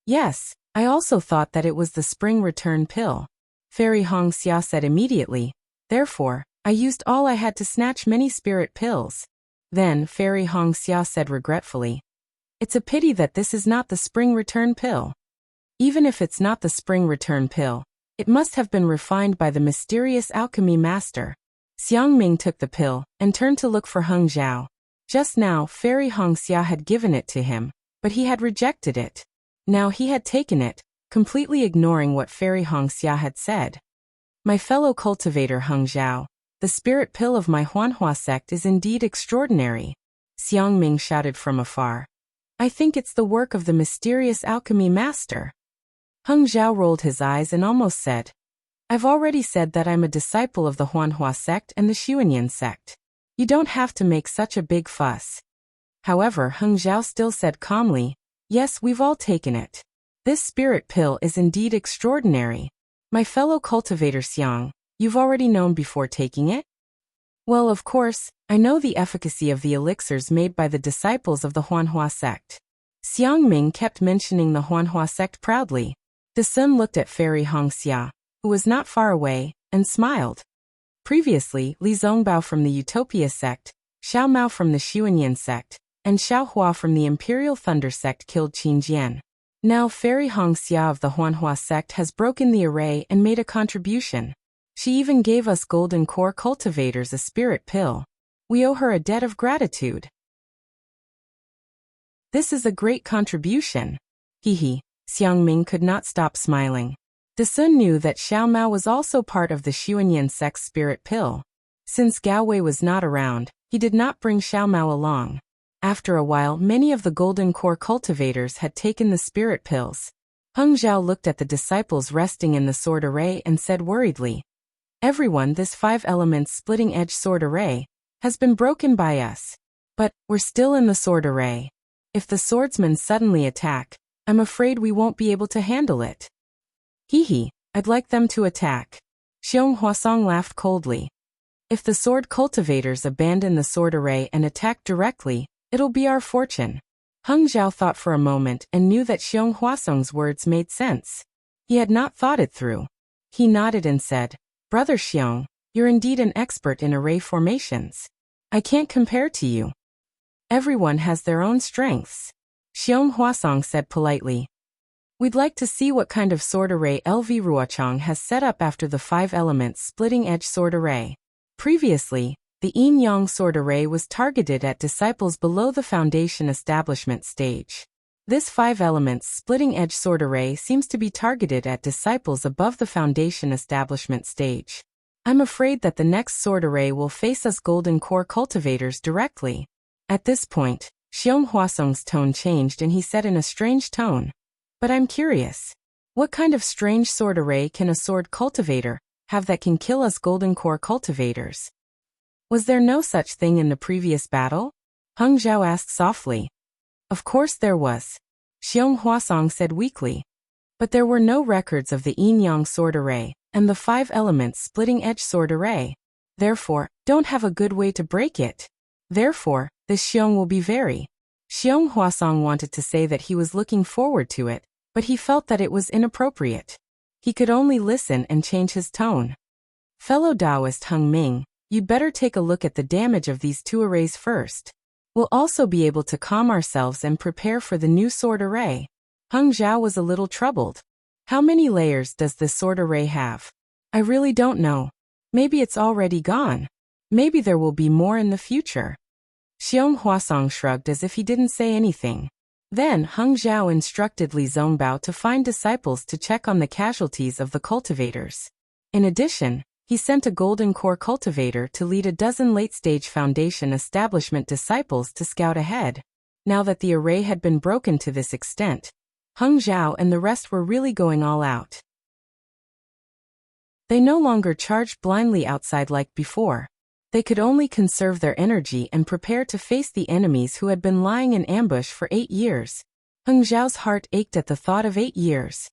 Yes, I also thought that it was the spring return pill. Fairy Hongxia said immediately. Therefore, I used all I had to snatch many spirit pills. Then Fairy Hongxia said regretfully. It's a pity that this is not the spring return pill. Even if it's not the spring return pill, it must have been refined by the mysterious alchemy master. Xiang Ming took the pill and turned to look for Heng Zhao. Just now, Fairy Hongxia had given it to him, but he had rejected it. Now he had taken it, completely ignoring what Fairy Hongxia had said. My fellow cultivator Heng Zhao, the spirit pill of my Huanhua sect is indeed extraordinary. Xiang Ming shouted from afar. I think it's the work of the mysterious alchemy master. Heng Zhao rolled his eyes and almost said, I've already said that I'm a disciple of the Huanhua sect and the Xuanyan sect. You don't have to make such a big fuss. However, Heng Zhao still said calmly, Yes, we've all taken it. This spirit pill is indeed extraordinary. My fellow cultivator Xiang, you've already known before taking it? Well, of course, I know the efficacy of the elixirs made by the disciples of the Huanhua sect. Xiang Ming kept mentioning the Huanhua sect proudly. The Sun looked at Fairy Hongxia, who was not far away, and smiled. Previously, Li Zongbao from the Utopia sect, Xiao Mao from the Xuanyan sect, and Xiao Hua from the Imperial Thunder sect killed Qin Jian. Now Fairy Hongxia of the Huanhua sect has broken the array and made a contribution. She even gave us golden core cultivators a spirit pill. We owe her a debt of gratitude. This is a great contribution. Hee. Xiang Ming could not stop smiling. De Sun knew that Xiao Mao was also part of the Xuanyan sect's spirit pill. Since Gao Wei was not around, he did not bring Xiao Mao along. After a while, many of the golden core cultivators had taken the spirit pills. Heng Zhao looked at the disciples resting in the sword array and said worriedly, "Everyone, this 5 elements splitting edge sword array has been broken by us. But we're still in the sword array. If the swordsmen suddenly attack, I'm afraid we won't be able to handle it." "Hee, I'd like them to attack." Xiong Huasong laughed coldly. "If the sword cultivators abandon the sword array and attack directly, it'll be our fortune." Heng Zhao thought for a moment and knew that Xiong Huasong's words made sense. He had not thought it through. He nodded and said, "Brother Xiong, you're indeed an expert in array formations. I can't compare to you. Everyone has their own strengths." Xiong Huasong said politely, "We'd like to see what kind of sword array LV Ruochang has set up after the 5 elements splitting edge sword array." Previously, the yin-yang sword array was targeted at disciples below the foundation establishment stage. This 5 elements splitting edge sword array seems to be targeted at disciples above the foundation establishment stage. I'm afraid that the next sword array will face us golden core cultivators directly. At this point, Xiong Huasong's tone changed and he said in a strange tone, "But I'm curious. What kind of strange sword array can a sword cultivator have that can kill us golden core cultivators? Was there no such thing in the previous battle?" Heng Zhao asked softly. "Of course there was," Xiong Huasong said weakly. "But there were no records of the yin-yang sword array and the 5 elements splitting edge sword array. Therefore, don't have a good way to break it. Therefore, this Xiong will be very..." Xiong Huasong wanted to say that he was looking forward to it, but he felt that it was inappropriate. He could only listen and change his tone. "Fellow Taoist Heng Ming, you'd better take a look at the damage of these 2 arrays first. We'll also be able to calm ourselves and prepare for the new sword array." Heng Zhao was a little troubled. "How many layers does this sword array have? I really don't know. Maybe it's already gone. Maybe there will be more in the future." Xiong Huasong shrugged as if he didn't say anything. Then Heng Zhao instructed Li Zongbao to find disciples to check on the casualties of the cultivators. In addition, he sent a golden core cultivator to lead a dozen late-stage foundation establishment disciples to scout ahead. Now that the array had been broken to this extent, Heng Zhao and the rest were really going all out. They no longer charged blindly outside like before. They could only conserve their energy and prepare to face the enemies who had been lying in ambush for 8 years. Heng Zhao's heart ached at the thought of 8 years.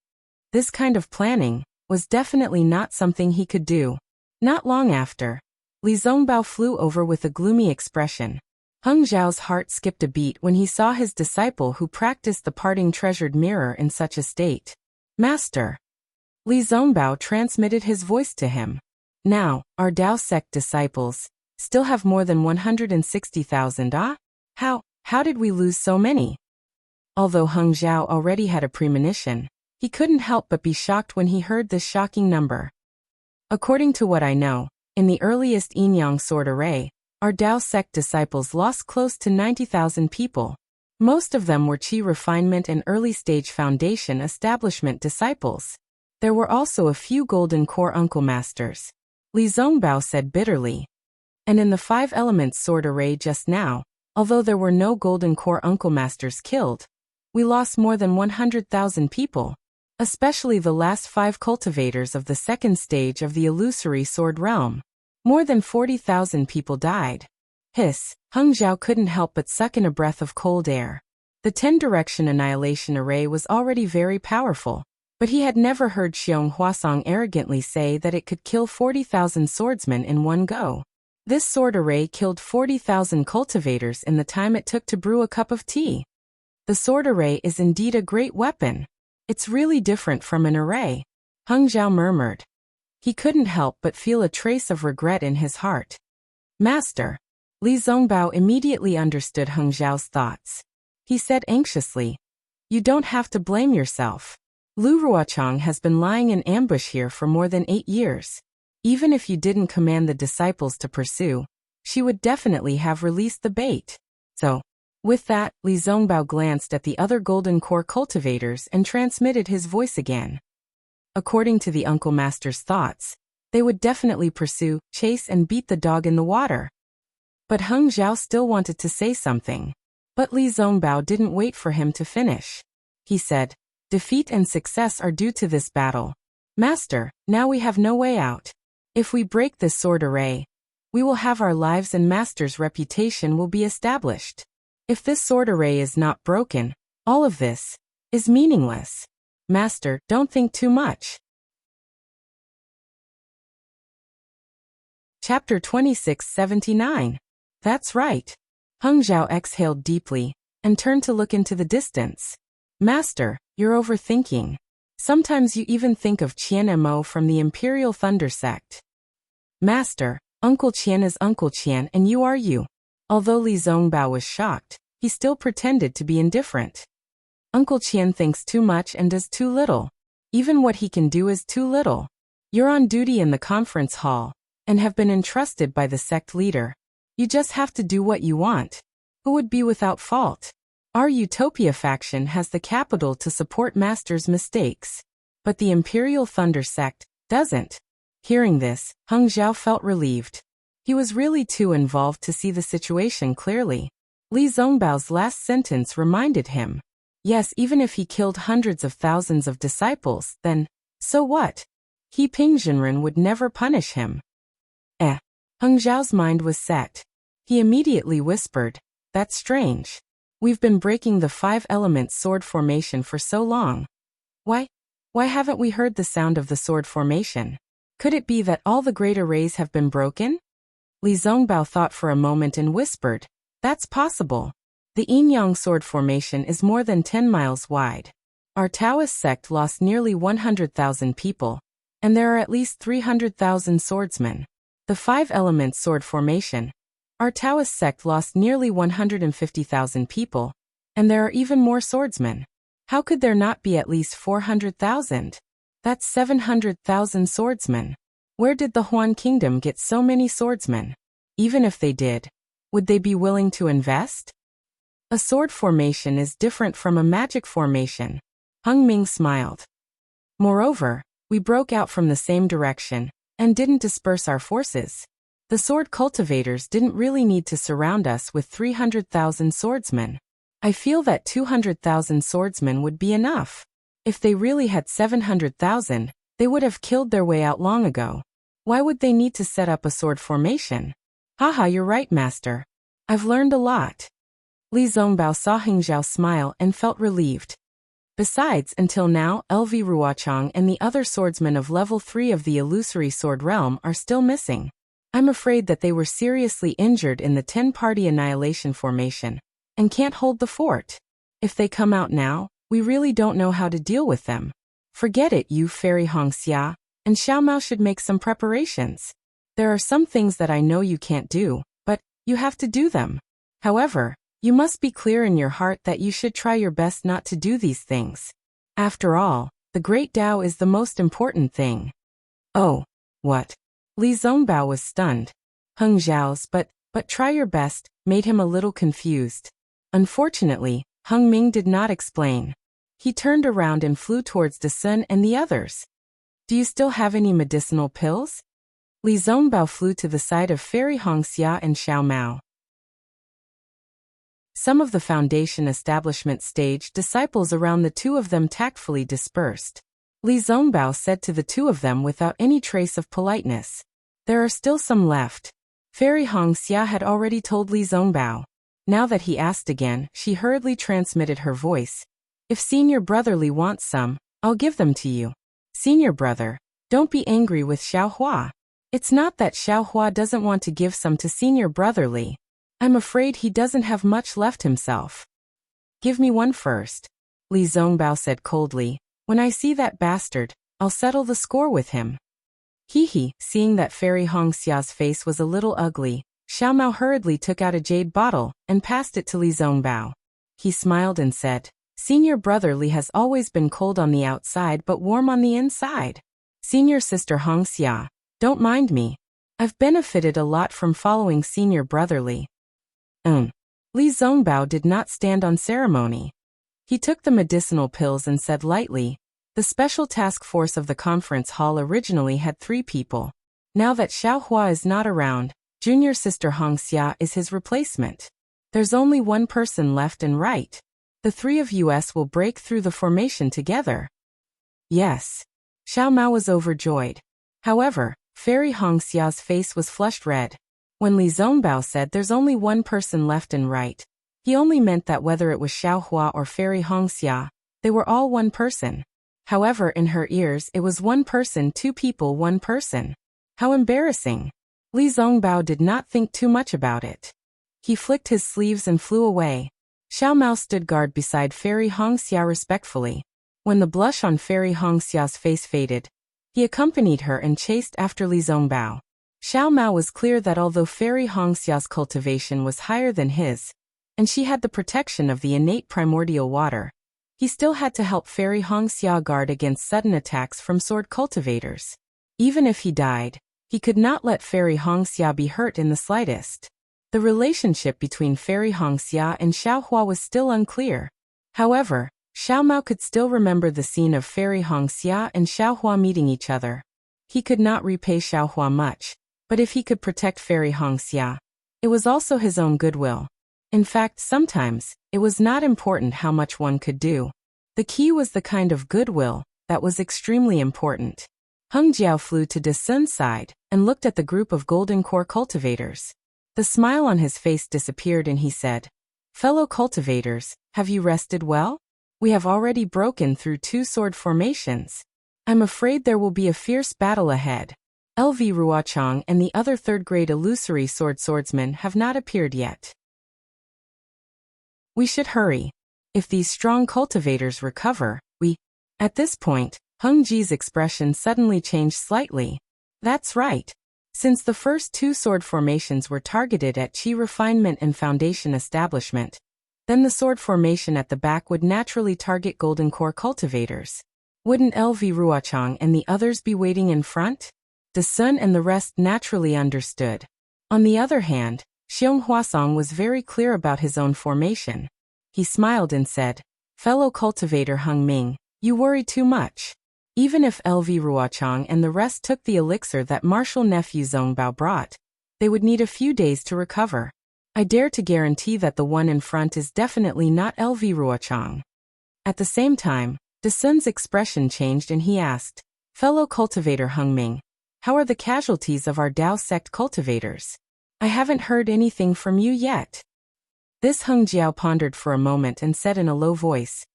This kind of planning was definitely not something he could do. Not long after, Li Zongbao flew over with a gloomy expression. Heng Zhao's heart skipped a beat when he saw his disciple who practiced the parting treasured mirror in such a state. "Master." Li Zongbao transmitted his voice to him. "Now, our Dao sect disciples still have more than 160,000, ah? How did we lose so many?" Although Heng Zhao already had a premonition, he couldn't help but be shocked when he heard this shocking number. "According to what I know, in the earliest yin-yang sword array, our Dao sect disciples lost close to 90,000 people. Most of them were Qi refinement and early-stage foundation establishment disciples. There were also a few golden core uncle masters," Li Zongbao said bitterly. "And in the 5 elements sword array just now, although there were no golden core uncle masters killed, we lost more than 100,000 people, especially the last 5 cultivators of the 2nd stage of the illusory sword realm. More than 40,000 people died." Hiss, Heng Zhao couldn't help but suck in a breath of cold air. The 10-direction annihilation array was already very powerful, but he had never heard Xiong Huasong arrogantly say that it could kill 40,000 swordsmen in one go. This sword array killed 40,000 cultivators in the time it took to brew a cup of tea. The sword array is indeed a great weapon. It's really different from an array, Heng Zhao murmured. He couldn't help but feel a trace of regret in his heart. "Master." Li Zongbao immediately understood Heng Zhao's thoughts. He said anxiously, "You don't have to blame yourself. Lu Ruochang has been lying in ambush here for more than 8 years. Even if you didn't command the disciples to pursue, she would definitely have released the bait. So," with that, Li Zongbao glanced at the other golden core cultivators and transmitted his voice again. According to the Uncle Master's thoughts, they would definitely pursue, chase and beat the dog in the water. But Heng Zhao still wanted to say something. But Li Zongbao didn't wait for him to finish. He said, Defeat and success are due to this battle. Master, now we have no way out. If we break this sword array, we will have our lives and Master's reputation will be established. If this sword array is not broken, all of this is meaningless. Master, don't think too much. Chapter 2679. That's right. Heng Zhao exhaled deeply and turned to look into the distance. Master, you're overthinking. Sometimes you even think of Qian Mo from the Imperial Thunder Sect. Master, Uncle Qian is Uncle Qian and you are you. Although Li Zongbao was shocked, he still pretended to be indifferent. Uncle Qian thinks too much and does too little. Even what he can do is too little. You're on duty in the conference hall and have been entrusted by the sect leader. You just have to do what you want. Who would be without fault? Our Utopia faction has the capital to support Master's mistakes, but the Imperial Thunder Sect doesn't. Hearing this, Heng Zhao felt relieved. He was really too involved to see the situation clearly. Li Zongbao's last sentence reminded him. Yes, even if he killed hundreds of thousands of disciples, then, so what? He Ping Jinren would never punish him. Heng Zhao's mind was set. He immediately whispered, that's strange. We've been breaking the 5-element sword formation for so long. Why haven't we heard the sound of the sword formation? Could it be that all the great arrays have been broken? Li Zongbao thought for a moment and whispered, that's possible. The Yin-Yang sword formation is more than 10 miles wide. Our Taoist sect lost nearly 100,000 people, and there are at least 300,000 swordsmen. The 5-element sword formation. Our Taoist sect lost nearly 150,000 people, and there are even more swordsmen. How could there not be at least 400,000? That's 700,000 swordsmen. Where did the Huan Kingdom get so many swordsmen? Even if they did, would they be willing to invest? A sword formation is different from a magic formation. Heng Ming smiled. Moreover, we broke out from the same direction and didn't disperse our forces. The sword cultivators didn't really need to surround us with 300,000 swordsmen. I feel that 200,000 swordsmen would be enough. If they really had 700,000, they would have killed their way out long ago. Why would they need to set up a sword formation? Haha, you're right, Master. I've learned a lot. Li Zongbao saw Heng Zhao smile and felt relieved. Besides, until now, LV Ruochang and the other swordsmen of level 3 of the illusory sword realm are still missing. I'm afraid that they were seriously injured in the 10-party annihilation formation and can't hold the fort. If they come out now, we really don't know how to deal with them. Forget it, you Fairy Hongxia, and Xiao Mao should make some preparations. There are some things that I know you can't do, but you have to do them. However, you must be clear in your heart that you should try your best not to do these things. After all, the Great Tao is the most important thing. Oh, what? Li Zongbao was stunned. Heng Zhao's but try your best made him a little confused. Unfortunately, Heng Ming did not explain. He turned around and flew towards De Sun and the others. Do you still have any medicinal pills? Li Zongbao flew to the side of Fairy Hongxia and Xiao Mao. Some of the Foundation establishment stage disciples around the two of them tactfully dispersed. Li Zongbao said to the two of them without any trace of politeness. There are still some left. Fairy Hongxia had already told Li Zongbao. Now that he asked again, she hurriedly transmitted her voice. If Senior Brother Li wants some, I'll give them to you. Senior Brother, don't be angry with Xiao Hua. It's not that Xiao Hua doesn't want to give some to Senior Brother Li. I'm afraid he doesn't have much left himself. Give me one first, Li Zongbao said coldly. When I see that bastard, I'll settle the score with him. Hee. Seeing that Fairy Hongxia's face was a little ugly, Xiao Mao hurriedly took out a jade bottle and passed it to Li Zongbao. He smiled and said, Senior Brother Li has always been cold on the outside but warm on the inside. Senior Sister Hongxia, don't mind me. I've benefited a lot from following Senior Brother Li. Li Zongbao did not stand on ceremony. He took the medicinal pills and said lightly, the special task force of the conference hall originally had 3 people. Now that Xiao Hua is not around, Junior Sister Hongxia is his replacement. There's only one person left and right. The three of us will break through the formation together. Yes. Xiao Mao was overjoyed. However, Fairy Hongxia's face was flushed red. When Li Zongbao said there's only one person left and right, he only meant that whether it was Xiao Hua or Fairy Hongxia, they were all one person. However, in her ears it was one person, two people, one person. How embarrassing. Li Zongbao did not think too much about it. He flicked his sleeves and flew away. Xiao Mao stood guard beside Fairy Hongxia respectfully. When the blush on Fairy Hongxia's face faded, he accompanied her and chased after Li Zongbao. Xiao Mao was clear that although Fairy Hongxia's cultivation was higher than his, and she had the protection of the innate primordial water, he still had to help Fairy Hongxia guard against sudden attacks from sword cultivators. Even if he died, he could not let Fairy Hongxia be hurt in the slightest. The relationship between Fairy Hongxia and Xiao Hua was still unclear. However, Xiao Mao could still remember the scene of Fairy Hongxia and Xiao Hua meeting each other. He could not repay Xiao Hua much, but if he could protect Fairy Hongxia, it was also his own goodwill. In fact, sometimes, it was not important how much one could do. The key was the kind of goodwill that was extremely important. Heng Jiao flew to De Sun's side and looked at the group of golden core cultivators. The smile on his face disappeared and he said, "Fellow cultivators, have you rested well? We have already broken through 2 sword formations. I'm afraid there will be a fierce battle ahead. LV Ruochang and the other third-grade illusory swordsmen have not appeared yet. We should hurry. If these strong cultivators recover, we..." At this point, Heng Ji's expression suddenly changed slightly. That's right. Since the first 2 sword formations were targeted at Qi refinement and foundation establishment, then the sword formation at the back would naturally target golden core cultivators. Wouldn't LV Ruochang and the others be waiting in front? De Sun and the rest naturally understood. On the other hand, Xiong Huasong was very clear about his own formation. He smiled and said, "Fellow cultivator Heng Ming, you worry too much. Even if LV Ruochang and the rest took the elixir that martial nephew Zongbao brought, they would need a few days to recover. I dare to guarantee that the one in front is definitely not LV Ruochang." At the same time, De Sun's expression changed and he asked, "Fellow cultivator Heng Ming, how are the casualties of our Dao sect cultivators? I haven't heard anything from you yet." This Heng Jiao pondered for a moment and said in a low voice,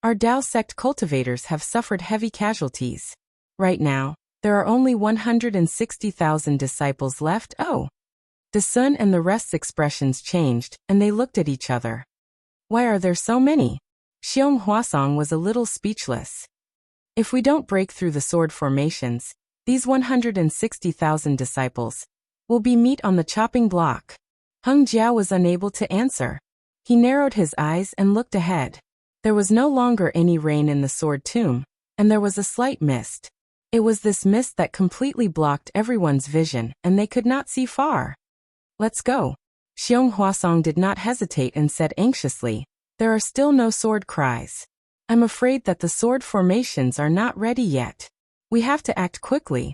"Our Dao sect cultivators have suffered heavy casualties. Right now, there are only 160,000 disciples left." Oh! De Sun and the rest's expressions changed, and they looked at each other. Why are there so many? Xiong Huasong was a little speechless. If we don't break through the sword formations, these 160,000 disciples will be meat on the chopping block. Heng Jiao was unable to answer. He narrowed his eyes and looked ahead. There was no longer any rain in the sword tomb, and there was a slight mist. It was this mist that completely blocked everyone's vision, and they could not see far. "Let's go." Xiong Huasong did not hesitate and said anxiously, "There are still no sword cries. I'm afraid that the sword formations are not ready yet. We have to act quickly."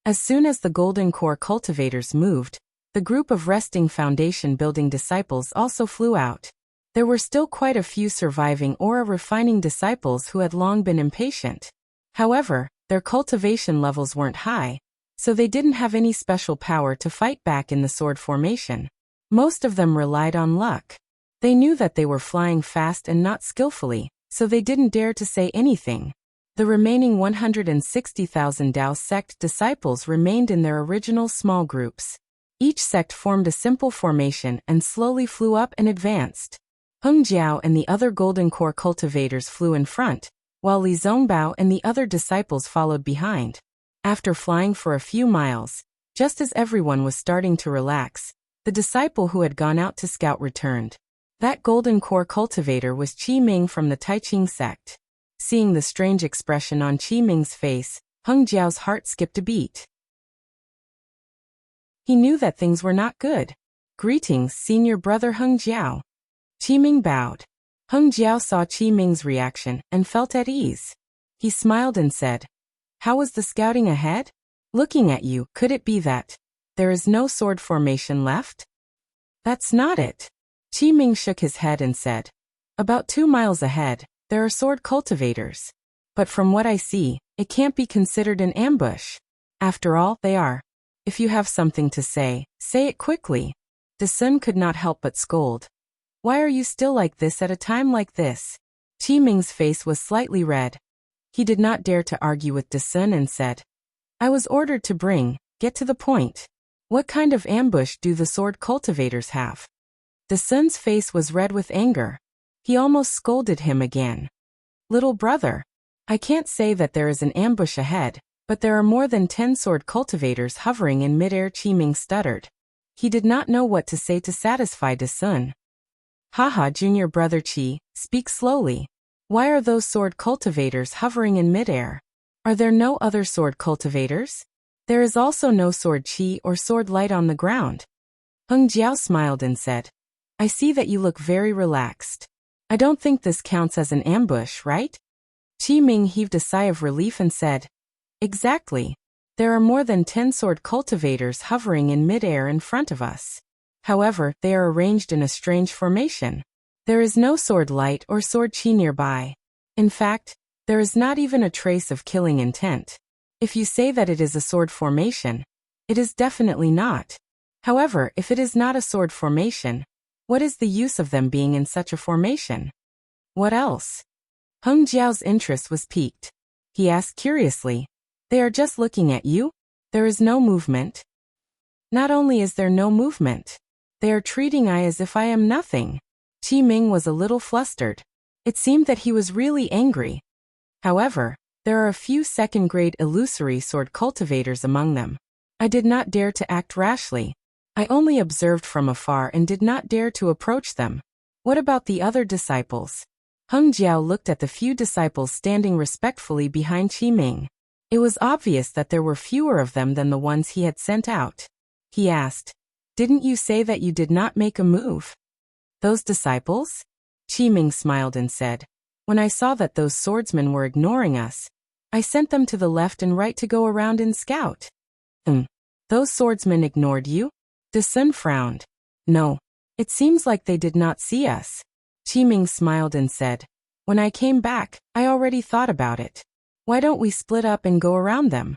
As soon as the golden core cultivators moved, the group of resting foundation building disciples also flew out. There were still quite a few surviving aura refining disciples who had long been impatient. However, their cultivation levels weren't high, so they didn't have any special power to fight back in the sword formation. Most of them relied on luck. They knew that they were flying fast and not skillfully, so they didn't dare to say anything. The remaining 160,000 Dao sect disciples remained in their original small groups. Each sect formed a simple formation and slowly flew up and advanced. Heng Jiao and the other golden core cultivators flew in front, while Li Zongbao and the other disciples followed behind. After flying for a few miles, just as everyone was starting to relax, the disciple who had gone out to scout returned. That golden core cultivator was Qi Ming from the Taiqing sect. Seeing the strange expression on Qi Ming's face, Heng Jiao's heart skipped a beat. He knew that things were not good. "Greetings, senior brother Heng Jiao." Qi Ming bowed. Heng Jiao saw Qi Ming's reaction and felt at ease. He smiled and said, "How was the scouting ahead? Looking at you, could it be that there is no sword formation left?" "That's not it." Qi Ming shook his head and said, About 2 miles ahead, there are sword cultivators. But from what I see, it can't be considered an ambush. After all, they are. If you have something to say it quickly. The Sun could not help but scold. Why are you still like this at a time like this? Qi Ming's face was slightly red. He did not dare to argue with the Sun and said, I was ordered to get to the point. What kind of ambush do the sword cultivators have? The Sun's face was red with anger. He almost scolded him again. Little brother, I can't say that there is an ambush ahead, but there are more than 10 sword cultivators hovering in midair. Qi Ming stuttered. He did not know what to say to satisfy the Sun. Haha, junior brother Qi, speak slowly. Why are those sword cultivators hovering in midair? Are there no other sword cultivators? There is also no sword qi or sword light on the ground. Heng Jiao smiled and said, I see that you look very relaxed. I don't think this counts as an ambush, right? Qi Ming heaved a sigh of relief and said, Exactly. There are more than 10 sword cultivators hovering in midair in front of us. However, they are arranged in a strange formation. There is no sword light or sword qi nearby. In fact, there is not even a trace of killing intent. If you say that it is a sword formation, it is definitely not. However, if it is not a sword formation, what is the use of them being in such a formation? What else? Heng Jiao's interest was piqued. He asked curiously, They are just looking at you? There is no movement. Not only is there no movement, they are treating I as if I am nothing. Qi Ming was a little flustered. It seemed that he was really angry. However, there are a few second-grade illusory sword cultivators among them. I did not dare to act rashly. I only observed from afar and did not dare to approach them. What about the other disciples? Heng Jiao looked at the few disciples standing respectfully behind Qi Ming. It was obvious that there were fewer of them than the ones he had sent out. He asked, Didn't you say that you did not make a move? Those disciples? Qi Ming smiled and said, When I saw that those swordsmen were ignoring us, I sent them to the left and right to go around and scout. Those swordsmen ignored you? The Sun frowned. No. It seems like they did not see us. Qi Ming smiled and said, When I came back, I already thought about it. Why don't we split up and go around them?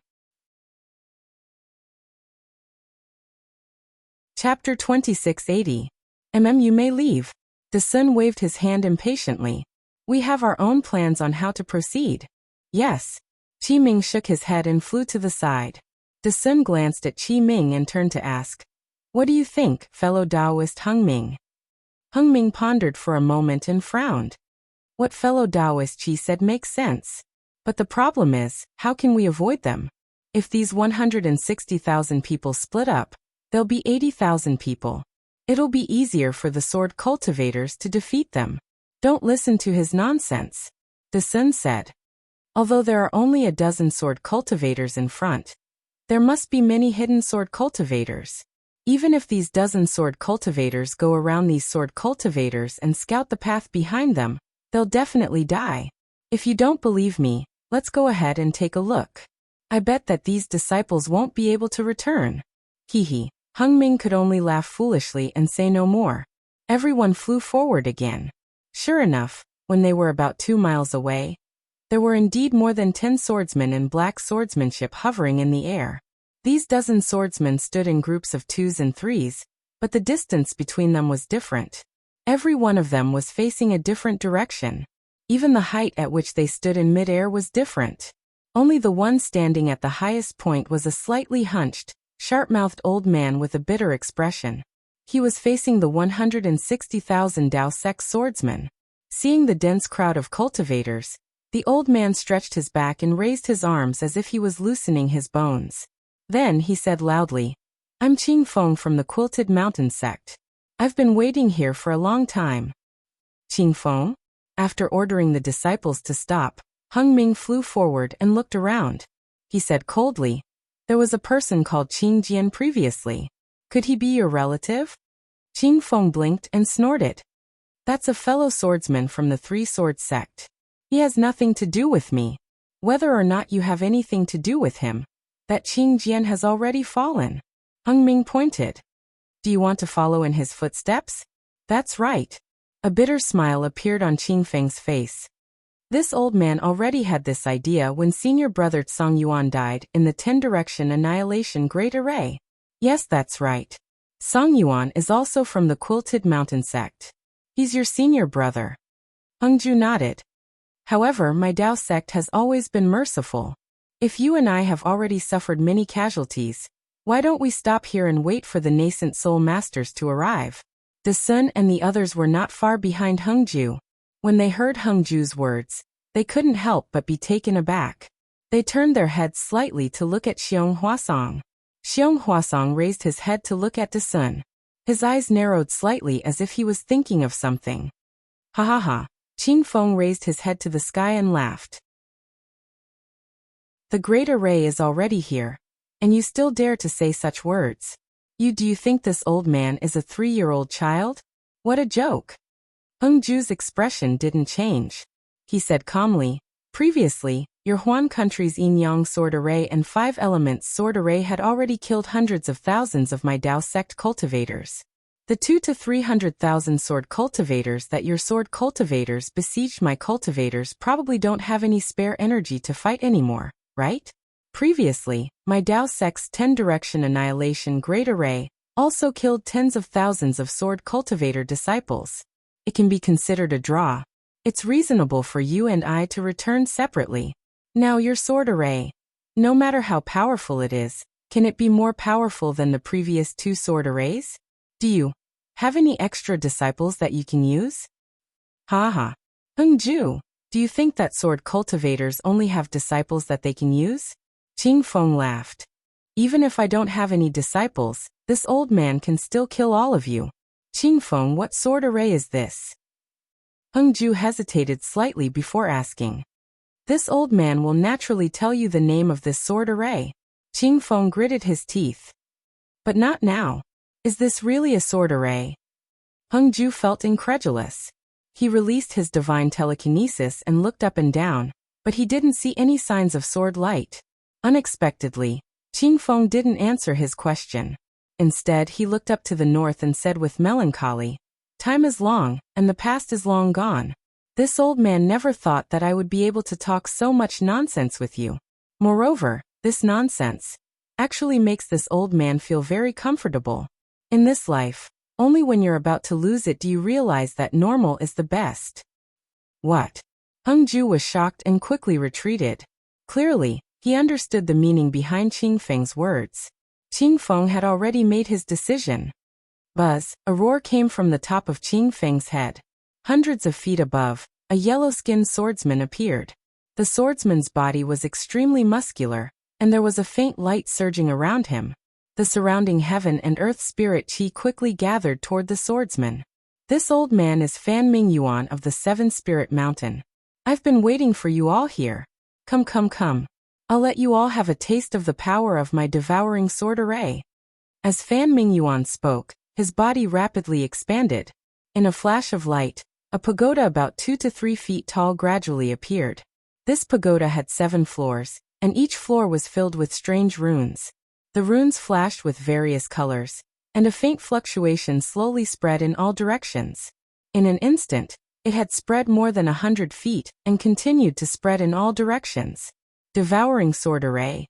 Chapter 2680. You may leave. The Sun waved his hand impatiently. We have our own plans on how to proceed. Yes. Qi Ming shook his head and flew to the side. The Sun glanced at Qi Ming and turned to ask, What do you think, fellow Taoist Heng Ming? Heng Ming pondered for a moment and frowned. What fellow Taoist Qi said makes sense. But the problem is, how can we avoid them? If these 160,000 people split up, there'll be 80,000 people. It'll be easier for the sword cultivators to defeat them. Don't listen to his nonsense. The Sun said. Although there are only a dozen sword cultivators in front, there must be many hidden sword cultivators. Even if these dozen sword cultivators go around these sword cultivators and scout the path behind them, they'll definitely die. If you don't believe me, let's go ahead and take a look. I bet that these disciples won't be able to return. Hee. Heng Ming could only laugh foolishly and say no more. Everyone flew forward again. Sure enough, when they were about 2 miles away, there were indeed more than 10 swordsmen in black swordsmanship hovering in the air. These dozen swordsmen stood in groups of 2s and 3s, but the distance between them was different. Every one of them was facing a different direction. Even the height at which they stood in midair was different. Only the one standing at the highest point was a slightly hunched, sharp-mouthed old man with a bitter expression. He was facing the 160,000 Dao sect swordsmen. Seeing the dense crowd of cultivators, the old man stretched his back and raised his arms as if he was loosening his bones. Then he said loudly, I'm Qing Feng from the Quilted Mountain sect. I've been waiting here for a long time. Qing Feng? After ordering the disciples to stop, Heng Ming flew forward and looked around. He said coldly, There was a person called Qing Jian previously. Could he be your relative? Qing Feng blinked and snorted. That's a fellow swordsman from the Three Swords sect. He has nothing to do with me. Whether or not you have anything to do with him, that Qing Jian has already fallen. Heng Ming pointed. Do you want to follow in his footsteps? That's right. A bitter smile appeared on Qingfeng's face. This old man already had this idea when senior brother Tsang Yuan died in the 10-direction annihilation Great Array. Yes, that's right. Song Yuan is also from the Quilted Mountain sect. He's your senior brother. Hengju nodded. However, my Dao sect has always been merciful. If you and I have already suffered many casualties, why don't we stop here and wait for the nascent soul masters to arrive? De Sun and the others were not far behind Hengju. When they heard Hengju's words, they couldn't help but be taken aback. They turned their heads slightly to look at Xiong Huasong. Xiong Huasong raised his head to look at De Sun. His eyes narrowed slightly as if he was thinking of something. Ha ha ha. Qingfeng raised his head to the sky and laughed. The Great Array is already here, and you still dare to say such words. Do you think this old man is a 3-year-old child? What a joke. Hengju's expression didn't change. He said calmly, previously, your Huan country's Yin-Yang Sword Array and 5 Elements Sword Array had already killed hundreds of thousands of my Dao sect cultivators. The 200,000 to 300,000 sword cultivators that your sword cultivators besieged my cultivators probably don't have any spare energy to fight anymore, right? Previously, my Dao sect's 10-direction annihilation Great Array also killed tens of thousands of sword cultivator disciples. It can be considered a draw. It's reasonable for you and I to return separately. Now your sword array, no matter how powerful it is, can it be more powerful than the previous 2 sword arrays? Do you have any extra disciples that you can use? Ha ha. Hengju, do you think that sword cultivators only have disciples that they can use? Qingfeng laughed. Even if I don't have any disciples, this old man can still kill all of you. Qingfeng, what sword array is this? Hengju hesitated slightly before asking. This old man will naturally tell you the name of this sword array. Qingfeng gritted his teeth. But not now. Is this really a sword array? Hengju felt incredulous. He released his divine telekinesis and looked up and down, but he didn't see any signs of sword light. Unexpectedly, Qingfeng didn't answer his question. Instead, he looked up to the north and said with melancholy, time is long, and the past is long gone. This old man never thought that I would be able to talk so much nonsense with you. Moreover, this nonsense actually makes this old man feel very comfortable. In this life, only when you're about to lose it do you realize that normal is the best. What? Hengju was shocked and quickly retreated. Clearly, he understood the meaning behind Qingfeng's words. Qingfeng had already made his decision. Buzz, a roar came from the top of Qingfeng's head. Hundreds of feet above, a yellow-skinned swordsman appeared. The swordsman's body was extremely muscular, and there was a faint light surging around him. The surrounding heaven and earth spirit qi quickly gathered toward the swordsman. This old man is Fan Mingyuan of the 7 Spirit Mountain. I've been waiting for you all here. Come come come. I'll let you all have a taste of the power of my devouring sword array. As Fan Mingyuan spoke, his body rapidly expanded. In a flash of light, a pagoda about 2 to 3 feet tall gradually appeared. This pagoda had 7 floors, and each floor was filled with strange runes. The runes flashed with various colors, and a faint fluctuation slowly spread in all directions. In an instant, it had spread more than 100 feet and continued to spread in all directions. Devouring sword array.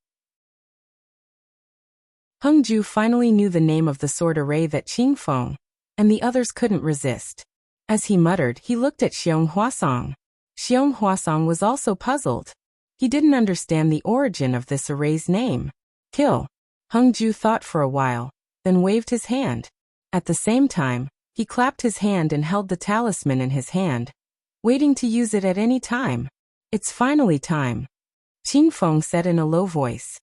Hengju finally knew the name of the sword array that Qingfeng and the others couldn't resist. As he muttered, he looked at Xiong Huasong. Xiong Huasong was also puzzled. He didn't understand the origin of this array's name. Kill. Hengju thought for a while, then waved his hand. At the same time, he clapped his hand and held the talisman in his hand, waiting to use it at any time. It's finally time. Qingfeng said in a low voice.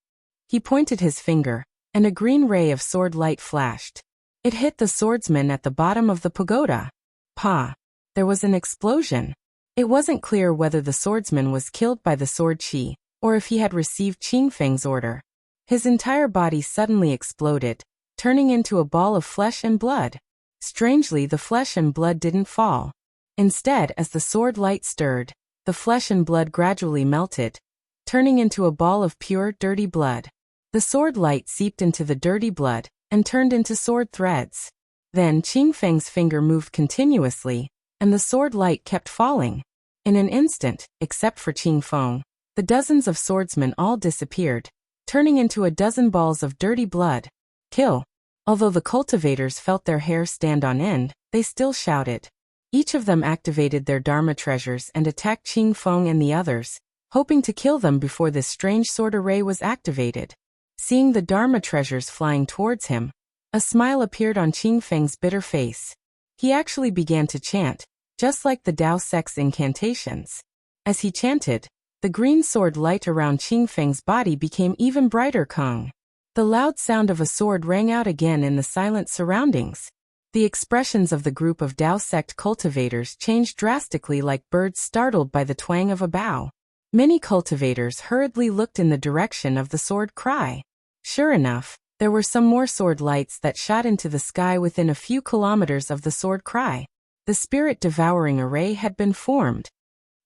He pointed his finger, and a green ray of sword light flashed. It hit the swordsman at the bottom of the pagoda. Pa! There was an explosion. It wasn't clear whether the swordsman was killed by the sword qi, or if he had received Qingfeng's order. His entire body suddenly exploded, turning into a ball of flesh and blood. Strangely, the flesh and blood didn't fall. Instead, as the sword light stirred, the flesh and blood gradually melted, turning into a ball of pure, dirty blood. The sword light seeped into the dirty blood and turned into sword threads. Then Qingfeng's finger moved continuously, and the sword light kept falling. In an instant, except for Qing Feng, the dozens of swordsmen all disappeared, turning into a dozen balls of dirty blood. Kill! Although the cultivators felt their hair stand on end, they still shouted. Each of them activated their Dharma treasures and attacked Qing Feng and the others, hoping to kill them before this strange sword array was activated. Seeing the Dharma treasures flying towards him, a smile appeared on Qing Feng's bitter face. He actually began to chant, just like the Tao sect's incantations. As he chanted, the green sword light around Qing Feng's body became even brighter. Kung. The loud sound of a sword rang out again in the silent surroundings. The expressions of the group of Tao sect cultivators changed drastically like birds startled by the twang of a bow. Many cultivators hurriedly looked in the direction of the sword cry. Sure enough, there were some more sword lights that shot into the sky within a few kilometers of the sword cry. The spirit-devouring array had been formed.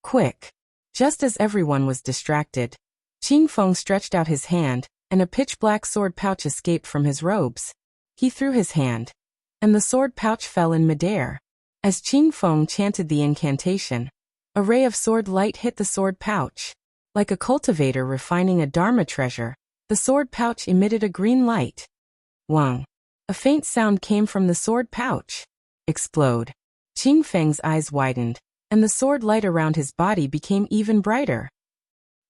Quick! Just as everyone was distracted, Qing Feng stretched out his hand, and a pitch-black sword pouch escaped from his robes. He threw his hand, and the sword pouch fell in midair. As Qing Feng chanted the incantation, a ray of sword light hit the sword pouch. Like a cultivator refining a Dharma treasure, the sword pouch emitted a green light. Wang! A faint sound came from the sword pouch. Explode! Qing Feng's eyes widened, and the sword light around his body became even brighter.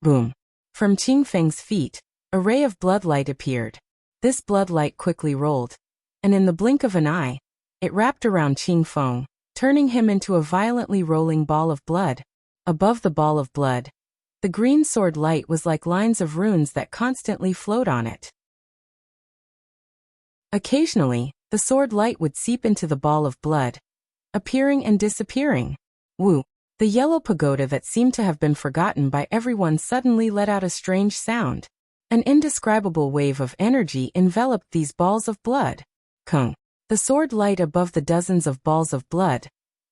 Boom! From Qing Feng's feet, a ray of blood light appeared. This blood light quickly rolled, and in the blink of an eye, it wrapped around Qing Feng, turning him into a violently rolling ball of blood. Above the ball of blood, the green sword light was like lines of runes that constantly flowed on it. Occasionally, the sword light would seep into the ball of blood, appearing and disappearing. Wu! The yellow pagoda that seemed to have been forgotten by everyone suddenly let out a strange sound. An indescribable wave of energy enveloped these balls of blood. Kung! The sword light above the dozens of balls of blood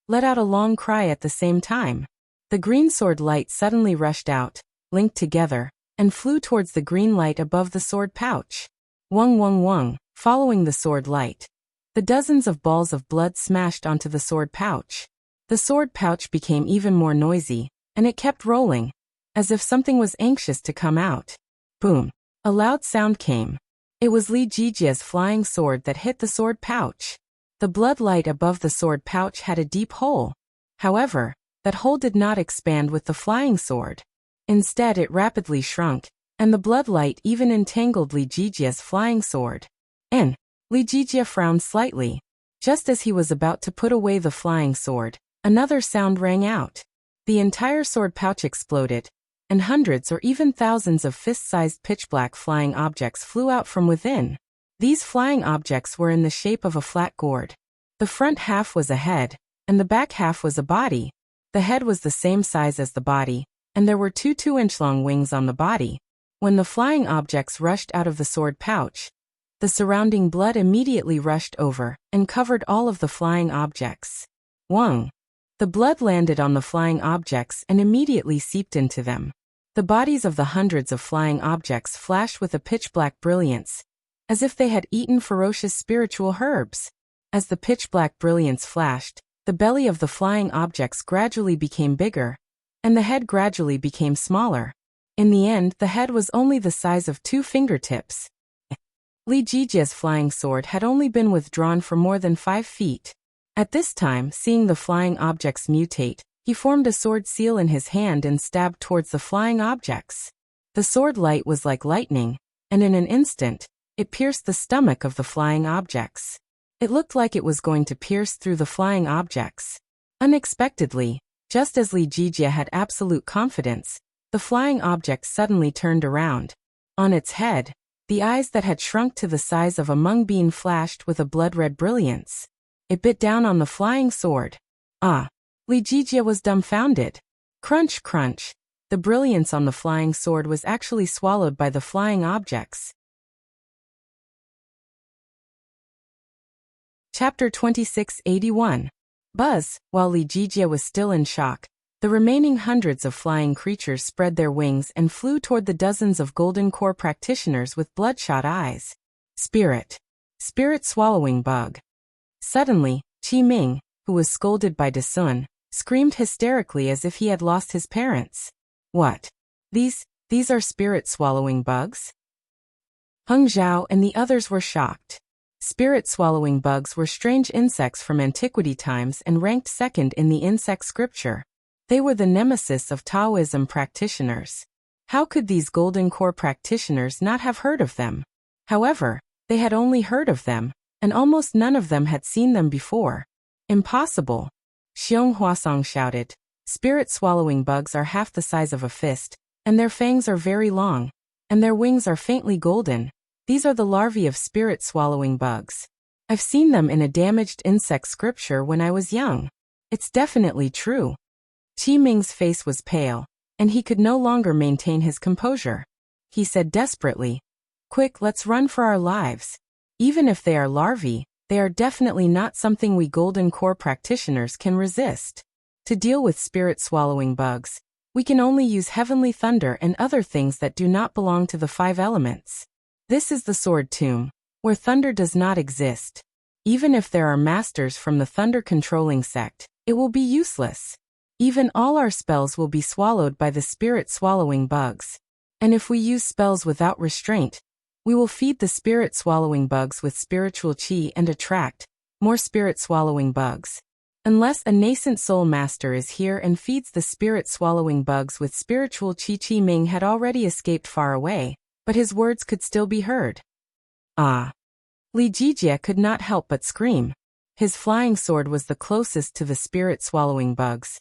let out a long cry at the same time. The green sword light suddenly rushed out, linked together, and flew towards the green light above the sword pouch. Wung wung wung, following the sword light. The dozens of balls of blood smashed onto the sword pouch. The sword pouch became even more noisy, and it kept rolling, as if something was anxious to come out. Boom! A loud sound came. It was Li Jijia's flying sword that hit the sword pouch. The blood light above the sword pouch had a deep hole. However, that hole did not expand with the flying sword. Instead, it rapidly shrunk, and the blood light even entangled Li Jijia's flying sword. Li Jijia frowned slightly. Just as he was about to put away the flying sword, another sound rang out. The entire sword pouch exploded, and hundreds or even thousands of fist-sized pitch-black flying objects flew out from within. These flying objects were in the shape of a flat gourd. The front half was a head, and the back half was a body. The head was the same size as the body, and there were two 2-inch-long wings on the body. When the flying objects rushed out of the sword pouch, the surrounding blood immediately rushed over and covered all of the flying objects. Wang! The blood landed on the flying objects and immediately seeped into them. The bodies of the hundreds of flying objects flashed with a pitch-black brilliance, as if they had eaten ferocious spiritual herbs. As the pitch-black brilliance flashed, the belly of the flying objects gradually became bigger, and the head gradually became smaller. In the end, the head was only the size of 2 fingertips. Li Jijia's flying sword had only been withdrawn for more than 5 feet. At this time, seeing the flying objects mutate, he formed a sword seal in his hand and stabbed towards the flying objects. The sword light was like lightning, and in an instant, it pierced the stomach of the flying objects. It looked like it was going to pierce through the flying objects. Unexpectedly, just as Li Jijia had absolute confidence, the flying object suddenly turned around. On its head, the eyes that had shrunk to the size of a mung bean flashed with a blood-red brilliance. It bit down on the flying sword. Ah! Li Jijia was dumbfounded. Crunch, crunch! The brilliance on the flying sword was actually swallowed by the flying objects. Chapter 2681. Buzz! While Li Jijia was still in shock, the remaining hundreds of flying creatures spread their wings and flew toward the dozens of golden core practitioners with bloodshot eyes. Spirit! Spirit swallowing bug! Suddenly, Qi Ming, who was scolded by Dasun, screamed hysterically as if he had lost his parents. What? These are spirit-swallowing bugs? Heng Zhao and the others were shocked. Spirit-swallowing bugs were strange insects from antiquity times and ranked second in the insect scripture. They were the nemesis of Taoism practitioners. How could these golden core practitioners not have heard of them? However, they had only heard of them, and almost none of them had seen them before. Impossible! Xiong Huasong shouted. Spirit-swallowing bugs are half the size of a fist, and their fangs are very long, and their wings are faintly golden. These are the larvae of spirit-swallowing bugs. I've seen them in a damaged insect scripture when I was young. It's definitely true. Qi Ming's face was pale, and he could no longer maintain his composure. He said desperately, "Quick, let's run for our lives. Even if they are larvae, they are definitely not something we golden core practitioners can resist. To deal with spirit-swallowing bugs, we can only use heavenly thunder and other things that do not belong to the 5 elements. This is the sword tomb, where thunder does not exist. Even if there are masters from the thunder-controlling sect, it will be useless. Even all our spells will be swallowed by the spirit-swallowing bugs. And if we use spells without restraint, we will feed the spirit-swallowing bugs with spiritual qi and attract more spirit-swallowing bugs. Unless a nascent soul master is here and feeds the spirit-swallowing bugs with spiritual qi." Qi Ming had already escaped far away, but his words could still be heard. Ah! Li Jijie could not help but scream. His flying sword was the closest to the spirit-swallowing bugs,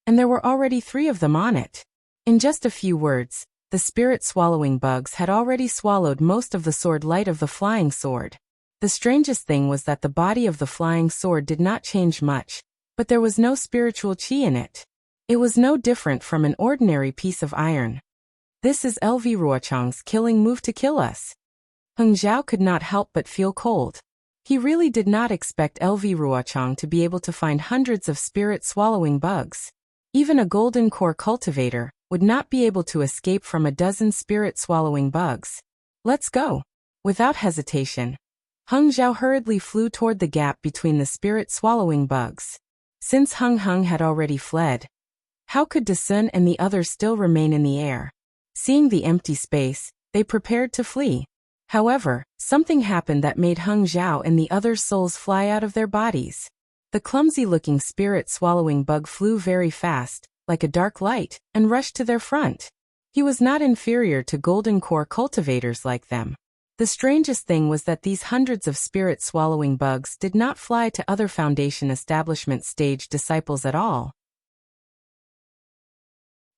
and there were already 3 of them on it. In just a few words, the spirit-swallowing bugs had already swallowed most of the sword light of the flying sword. The strangest thing was that the body of the flying sword did not change much, but there was no spiritual qi in it. It was no different from an ordinary piece of iron. This is LV Ruochang's killing move to kill us. Heng Zhao could not help but feel cold. He really did not expect LV Ruochang to be able to find hundreds of spirit-swallowing bugs. Even a golden core cultivator would not be able to escape from a dozen spirit-swallowing bugs. Let's go. Without hesitation, Heng Zhao hurriedly flew toward the gap between the spirit-swallowing bugs. Since Heng had already fled, how could Dasun and the others still remain in the air? Seeing the empty space, they prepared to flee. However, something happened that made Heng Zhao and the others' souls fly out of their bodies. The clumsy-looking spirit-swallowing bug flew very fast, like a dark light, and rushed to their front. He was not inferior to golden core cultivators like them. The strangest thing was that these hundreds of spirit-swallowing bugs did not fly to other Foundation establishment stage disciples at all.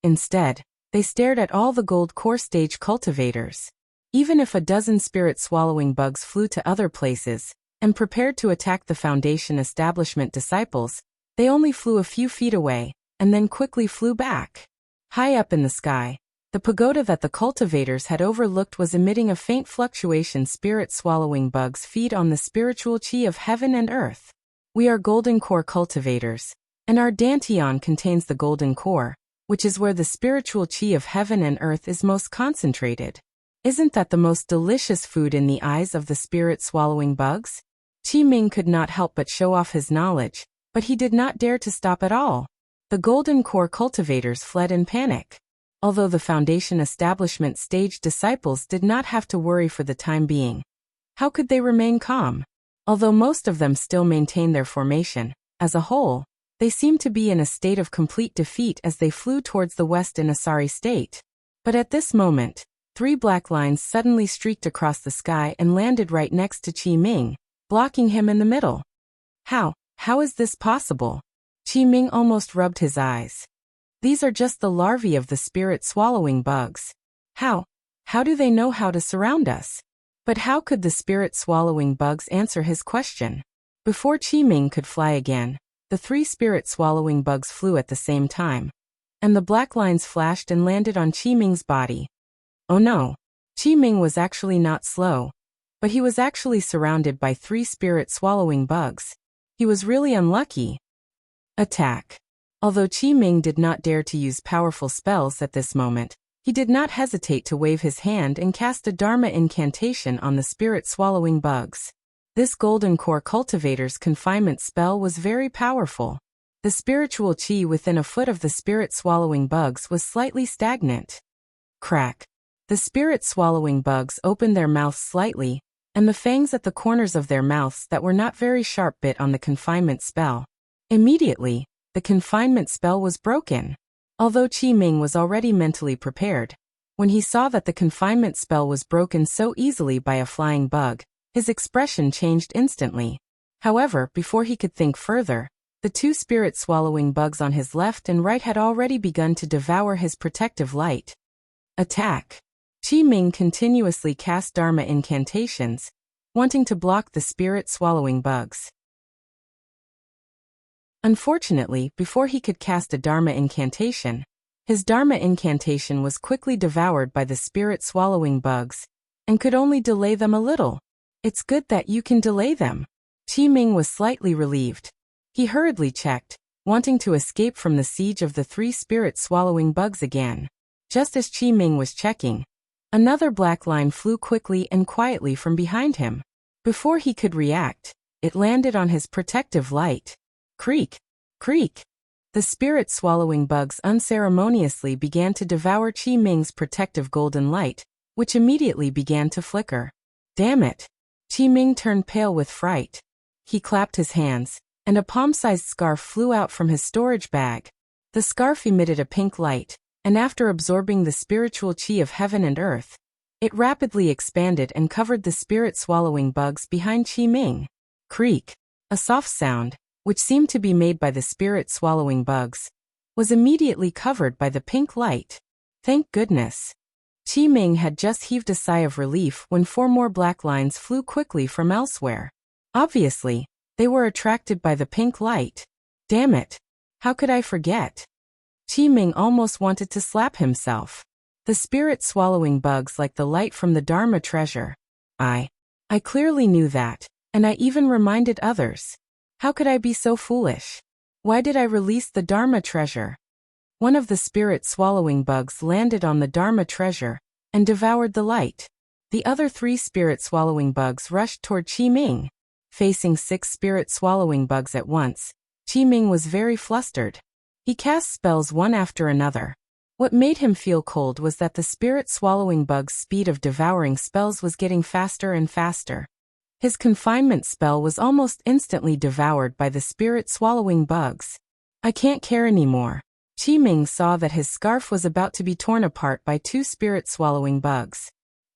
Instead, they stared at all the gold core stage cultivators. Even if a dozen spirit-swallowing bugs flew to other places and prepared to attack the Foundation establishment disciples, they only flew a few feet away and then quickly flew back. High up in the sky, the pagoda that the cultivators had overlooked was emitting a faint fluctuation. Spirit-swallowing bugs feed on the spiritual qi of heaven and earth. We are golden core cultivators, and our dantian contains the golden core, which is where the spiritual qi of heaven and earth is most concentrated. Isn't that the most delicious food in the eyes of the spirit-swallowing bugs? Qi Ming could not help but show off his knowledge, but he did not dare to stop at all. The golden core cultivators fled in panic. Although the Foundation establishment stage disciples did not have to worry for the time being, how could they remain calm? Although most of them still maintained their formation, as a whole, they seemed to be in a state of complete defeat as they flew towards the west in a sorry state. But at this moment, 3 black lines suddenly streaked across the sky and landed right next to Qi Ming, blocking him in the middle. How is this possible? Qi Ming almost rubbed his eyes. These are just the larvae of the spirit-swallowing bugs. How do they know how to surround us? But how could the spirit-swallowing bugs answer his question? Before Qi Ming could fly again, the 3 spirit-swallowing bugs flew at the same time, and the black lines flashed and landed on Qi Ming's body. Oh no! Qi Ming was actually not slow, but he was actually surrounded by 3 spirit-swallowing bugs. He was really unlucky. Attack! Although Qi Ming did not dare to use powerful spells at this moment, he did not hesitate to wave his hand and cast a Dharma incantation on the spirit-swallowing bugs. This golden core cultivator's confinement spell was very powerful. The spiritual chi within a foot of the spirit-swallowing bugs was slightly stagnant. Crack. The spirit-swallowing bugs opened their mouths slightly, and the fangs at the corners of their mouths that were not very sharp bit on the confinement spell. Immediately, the confinement spell was broken. Although Qi Ming was already mentally prepared, when he saw that the confinement spell was broken so easily by a flying bug, his expression changed instantly. However, before he could think further, the two spirit-swallowing bugs on his left and right had already begun to devour his protective light. Attack. Qi Ming continuously cast Dharma incantations, wanting to block the spirit-swallowing bugs. Unfortunately, before he could cast a Dharma incantation, his Dharma incantation was quickly devoured by the spirit-swallowing bugs, and could only delay them a little. It's good that you can delay them. Qi Ming was slightly relieved. He hurriedly checked, wanting to escape from the siege of the three spirit-swallowing bugs again. Just as Qi Ming was checking, another black line flew quickly and quietly from behind him. Before he could react, it landed on his protective light. Creak! Creak! The spirit-swallowing bugs unceremoniously began to devour Qi Ming's protective golden light, which immediately began to flicker. Damn it! Qi Ming turned pale with fright. He clapped his hands, and a palm-sized scarf flew out from his storage bag. The scarf emitted a pink light, and after absorbing the spiritual qi of heaven and earth, it rapidly expanded and covered the spirit-swallowing bugs behind Qi Ming. Creak! A soft sound, which seemed to be made by the spirit-swallowing bugs, was immediately covered by the pink light. Thank goodness! Qi Ming had just heaved a sigh of relief when 4 more black lines flew quickly from elsewhere. Obviously, they were attracted by the pink light. Damn it! How could I forget? Qi Ming almost wanted to slap himself. The spirit-swallowing bugs like the light from the Dharma treasure. I clearly knew that, and I even reminded others. How could I be so foolish? Why did I release the Dharma treasure? One of the spirit-swallowing bugs landed on the Dharma treasure and devoured the light. The other 3 spirit-swallowing bugs rushed toward Qi Ming. Facing 6 spirit-swallowing bugs at once, Qi Ming was very flustered. He cast spells one after another. What made him feel cold was that the spirit-swallowing bug's speed of devouring spells was getting faster and faster. His confinement spell was almost instantly devoured by the spirit-swallowing bugs. I can't care anymore. Qi Ming saw that his scarf was about to be torn apart by 2 spirit-swallowing bugs.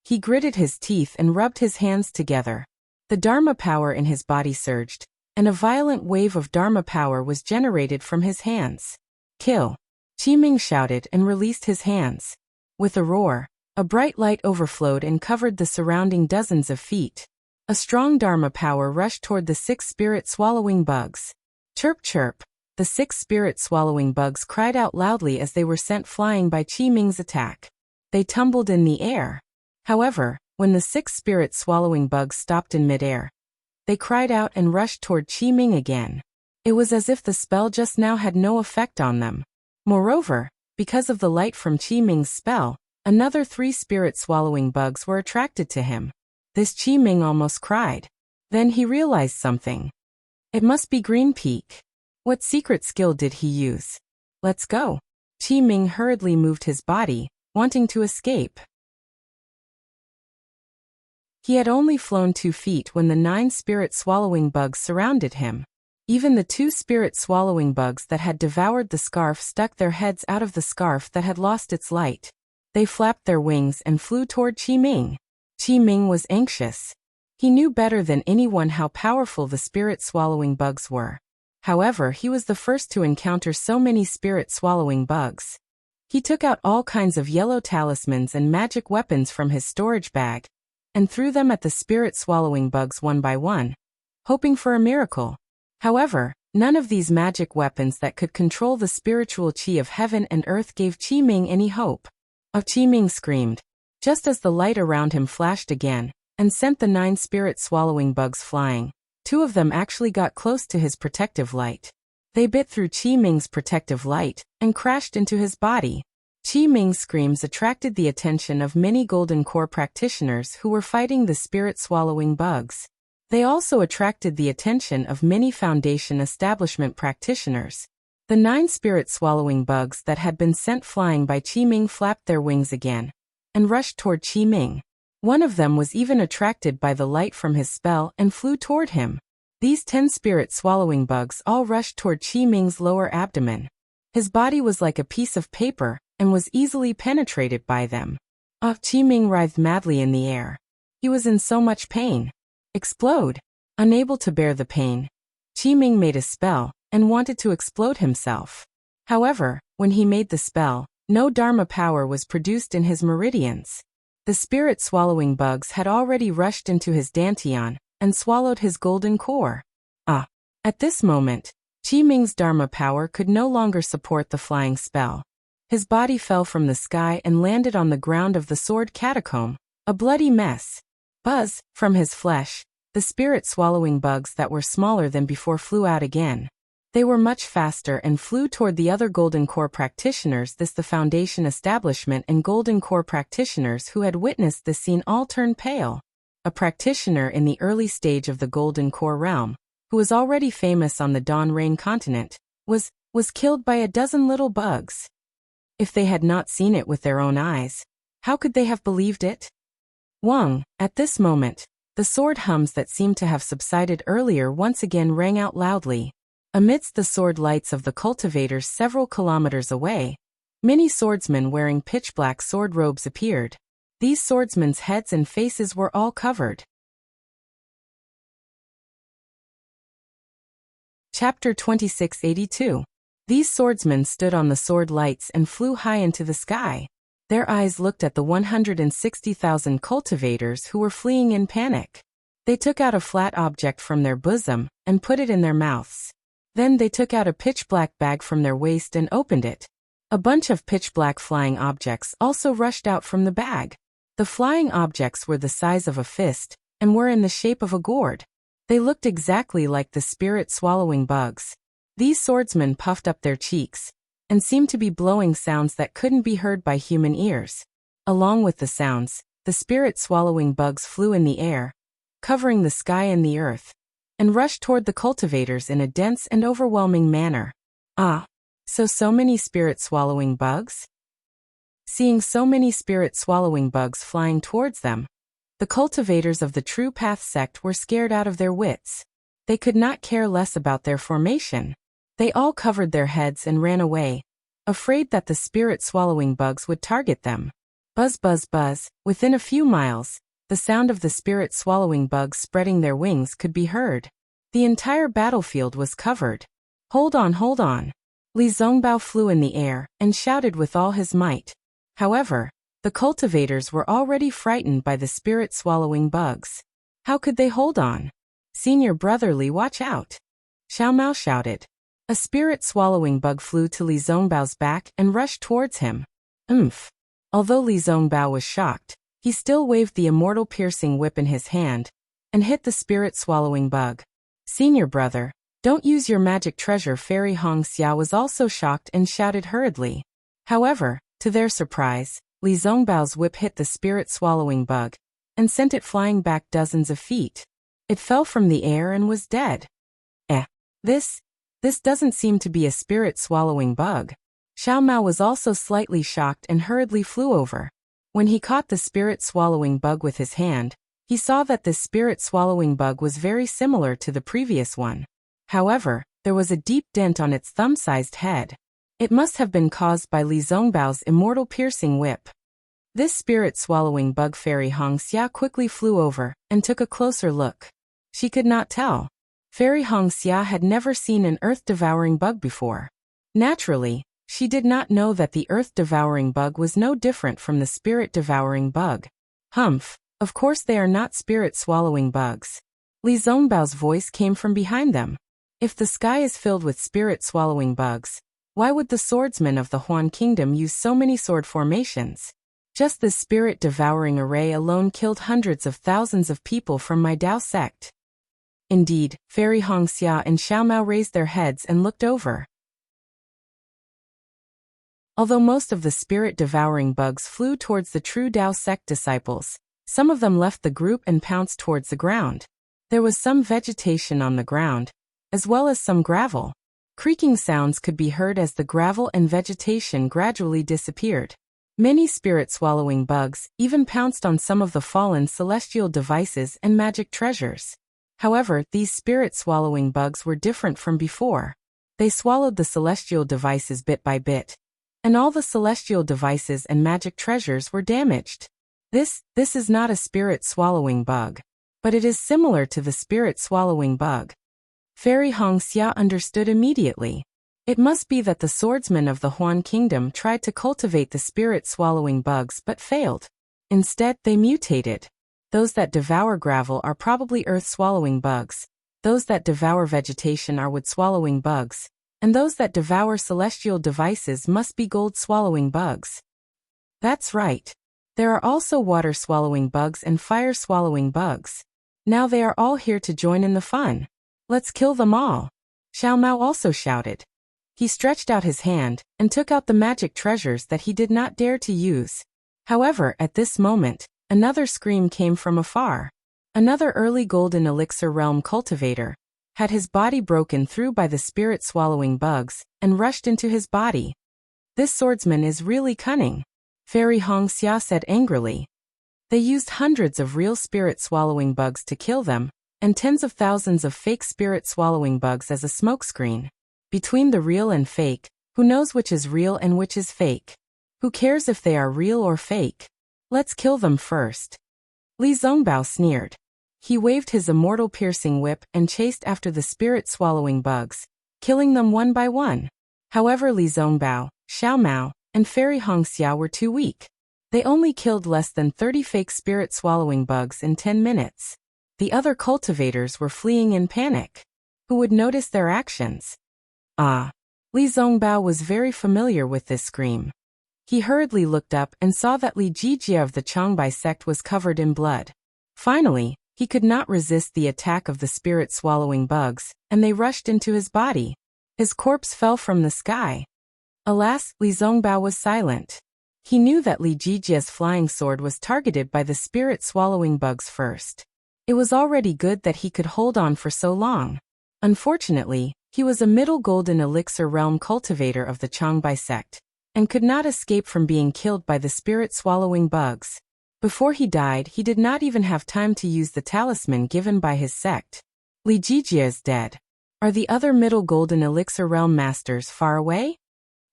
He gritted his teeth and rubbed his hands together. The Dharma power in his body surged, and a violent wave of Dharma power was generated from his hands. Kill! Qi Ming shouted and released his hands. With a roar, a bright light overflowed and covered the surrounding dozens of feet. A strong Dharma power rushed toward the 6 spirit-swallowing bugs. Chirp chirp! The 6 spirit-swallowing bugs cried out loudly as they were sent flying by Qi Ming's attack. They tumbled in the air. However, when the 6 spirit-swallowing bugs stopped in midair, they cried out and rushed toward Qi Ming again. It was as if the spell just now had no effect on them. Moreover, because of the light from Qi Ming's spell, another 3 spirit-swallowing bugs were attracted to him. This Qi Ming almost cried. Then he realized something. It must be Green Peak. What secret skill did he use? Let's go. Qi Ming hurriedly moved his body, wanting to escape. He had only flown 2 feet when the 9 spirit-swallowing bugs surrounded him. Even the 2 spirit-swallowing bugs that had devoured the scarf stuck their heads out of the scarf that had lost its light. They flapped their wings and flew toward Qi Ming. Qi Ming was anxious. He knew better than anyone how powerful the spirit-swallowing bugs were. However, he was the first to encounter so many spirit-swallowing bugs. He took out all kinds of yellow talismans and magic weapons from his storage bag, and threw them at the spirit-swallowing bugs one by one, hoping for a miracle. However, none of these magic weapons that could control the spiritual qi of heaven and earth gave Qi Ming any hope. Qi Ming screamed, just as the light around him flashed again, and sent the 9 spirit-swallowing bugs flying. 2 of them actually got close to his protective light. They bit through Qi Ming's protective light, and crashed into his body. Qi Ming's screams attracted the attention of many Golden Core practitioners who were fighting the spirit-swallowing bugs. They also attracted the attention of many Foundation establishment practitioners. The 9 spirit-swallowing bugs that had been sent flying by Qiming flapped their wings again and rushed toward Qiming. One of them was even attracted by the light from his spell and flew toward him. These 10 spirit-swallowing bugs all rushed toward Qiming's lower abdomen. His body was like a piece of paper and was easily penetrated by them. Qiming writhed madly in the air. He was in so much pain. Explode! Unable to bear the pain, Qiming made a spell and wanted to explode himself. However, when he made the spell, no Dharma power was produced in his meridians. The spirit-swallowing bugs had already rushed into his dantian and swallowed his golden core. At this moment, Qiming's Dharma power could no longer support the flying spell. His body fell from the sky and landed on the ground of the sword catacomb, a bloody mess. Buzz, from his flesh, the spirit-swallowing bugs that were smaller than before flew out again. They were much faster and flew toward the other Golden Core practitioners. The Foundation establishment and Golden Core practitioners who had witnessed this scene all turned pale. A practitioner in the early stage of the Golden Core realm, who was already famous on the Dawn Rain continent, was killed by a dozen little bugs. If they had not seen it with their own eyes, how could they have believed it? Wang, at this moment, the sword hums that seemed to have subsided earlier once again rang out loudly. Amidst the sword lights of the cultivators several kilometers away, many swordsmen wearing pitch-black sword robes appeared. These swordsmen's heads and faces were all covered. Chapter 2682. These swordsmen stood on the sword lights and flew high into the sky. Their eyes looked at the 160,000 cultivators who were fleeing in panic. They took out a flat object from their bosom and put it in their mouths. Then they took out a pitch-black bag from their waist and opened it. A bunch of pitch-black flying objects also rushed out from the bag. The flying objects were the size of a fist and were in the shape of a gourd. They looked exactly like the spirit-swallowing bugs. These swordsmen puffed up their cheeks and seemed to be blowing sounds that couldn't be heard by human ears. Along with the sounds, the spirit-swallowing bugs flew in the air, covering the sky and the earth, and rushed toward the cultivators in a dense and overwhelming manner. So many spirit-swallowing bugs? Seeing so many spirit-swallowing bugs flying towards them, the cultivators of the True Path sect were scared out of their wits. They could not care less about their formation. They all covered their heads and ran away, afraid that the spirit-swallowing bugs would target them. Buzz, buzz, buzz. Within a few miles, the sound of the spirit-swallowing bugs spreading their wings could be heard. The entire battlefield was covered. Hold on, hold on. Li Zongbao flew in the air and shouted with all his might. However, the cultivators were already frightened by the spirit-swallowing bugs. How could they hold on? Senior Brother Li, watch out! Xiao Mao shouted. A spirit-swallowing bug flew to Li Zongbao's back and rushed towards him. Although Li Zongbao was shocked, he still waved the immortal piercing whip in his hand and hit the spirit-swallowing bug. Senior brother, don't use your magic treasure. Fairy Hong Xia was also shocked and shouted hurriedly. However, to their surprise, Li Zongbao's whip hit the spirit-swallowing bug and sent it flying back dozens of feet. It fell from the air and was dead. This doesn't seem to be a spirit-swallowing bug. Xiao Mao was also slightly shocked and hurriedly flew over. When he caught the spirit-swallowing bug with his hand, he saw that this spirit-swallowing bug was very similar to the previous one. However, there was a deep dent on its thumb-sized head. It must have been caused by Li Zongbao's immortal piercing whip. This spirit-swallowing bug. Fairy Hong Xia quickly flew over and took a closer look. She could not tell. Fairy Hong Xia had never seen an earth-devouring bug before. Naturally, she did not know that the earth-devouring bug was no different from the spirit-devouring bug. Of course they are not spirit-swallowing bugs. Li Zongbao's voice came from behind them. If the sky is filled with spirit-swallowing bugs, why would the swordsmen of the Huan Kingdom use so many sword formations? Just the spirit-devouring array alone killed hundreds of thousands of people from my Dao sect. Indeed, Fairy Hong Xia and Xiao Mao raised their heads and looked over. Although most of the spirit-devouring bugs flew towards the true Dao sect disciples, some of them left the group and pounced towards the ground. There was some vegetation on the ground, as well as some gravel. Creaking sounds could be heard as the gravel and vegetation gradually disappeared. Many spirit-swallowing bugs even pounced on some of the fallen celestial devices and magic treasures. However, these spirit-swallowing bugs were different from before. They swallowed the celestial devices bit by bit, and all the celestial devices and magic treasures were damaged. This is not a spirit-swallowing bug, but it is similar to the spirit-swallowing bug. Fairy Hongxia understood immediately. It must be that the swordsmen of the Huan Kingdom tried to cultivate the spirit-swallowing bugs but failed. Instead, they mutated. Those that devour gravel are probably earth-swallowing bugs. Those that devour vegetation are wood-swallowing bugs. And those that devour celestial devices must be gold-swallowing bugs. That's right. There are also water-swallowing bugs and fire-swallowing bugs. Now they are all here to join in the fun. Let's kill them all. Xiao Mao also shouted. He stretched out his hand and took out the magic treasures that he did not dare to use. However, at this moment, another scream came from afar. Another early golden elixir realm cultivator had his body broken through by the spirit-swallowing bugs and rushed into his body. This swordsman is really cunning, Fairy Hongxia said angrily. They used hundreds of real spirit-swallowing bugs to kill them, and tens of thousands of fake spirit-swallowing bugs as a smokescreen. Between the real and fake, who knows which is real and which is fake? Who cares if they are real or fake? Let's kill them first. Li Zongbao sneered. He waved his immortal piercing whip and chased after the spirit-swallowing bugs, killing them one by one. However, Li Zongbao, Xiao Mao, and Fairy Hongxia were too weak. They only killed less than 30 fake spirit-swallowing bugs in 10 minutes. The other cultivators were fleeing in panic. Who would notice their actions? Ah! Li Zongbao was very familiar with this scream. He hurriedly looked up and saw that Li Jijia of the Changbai sect was covered in blood. Finally, he could not resist the attack of the spirit-swallowing bugs, and they rushed into his body. His corpse fell from the sky. Alas, Li Zongbao was silent. He knew that Li Jijia's flying sword was targeted by the spirit-swallowing bugs first. It was already good that he could hold on for so long. Unfortunately, he was a middle golden elixir realm cultivator of the Changbai sect, and could not escape from being killed by the spirit-swallowing bugs. Before he died, he did not even have time to use the talisman given by his sect. Li Jijia is dead. Are the other middle golden elixir realm masters far away?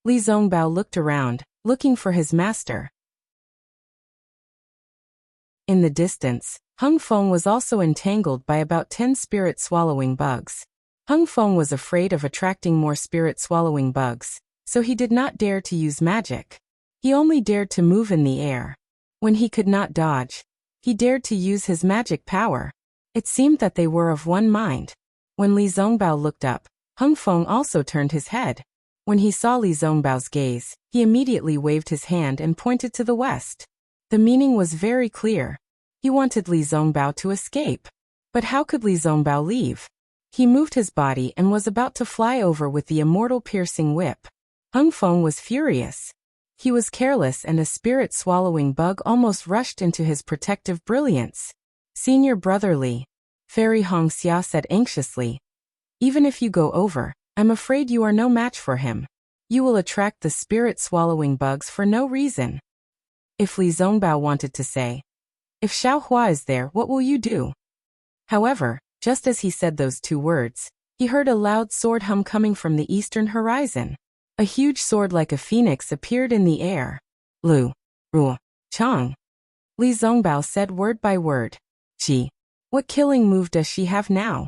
Li Zongbao looked around, looking for his master. In the distance, Hung Feng was also entangled by about 10 spirit-swallowing bugs. Hung Feng was afraid of attracting more spirit-swallowing bugs, so he did not dare to use magic. He only dared to move in the air. When he could not dodge, he dared to use his magic power. It seemed that they were of one mind. When Li Zongbao looked up, Hung Feng also turned his head. When he saw Li Zongbao's gaze, he immediately waved his hand and pointed to the west. The meaning was very clear. He wanted Li Zongbao to escape. But how could Li Zongbao leave? He moved his body and was about to fly over with the immortal piercing whip. Hung Feng was furious. He was careless and a spirit-swallowing bug almost rushed into his protective brilliance. Senior brother Li, Fairy Hongxia said anxiously. Even if you go over, I'm afraid you are no match for him. You will attract the spirit-swallowing bugs for no reason. If Li Zongbao wanted to say, if Xiao Hua is there, what will you do? However, just as he said those two words, he heard a loud sword hum coming from the eastern horizon. A huge sword like a phoenix appeared in the air. Lu, Ruo, Chang. Li Zongbao said word by word. Gee, what killing move does she have now?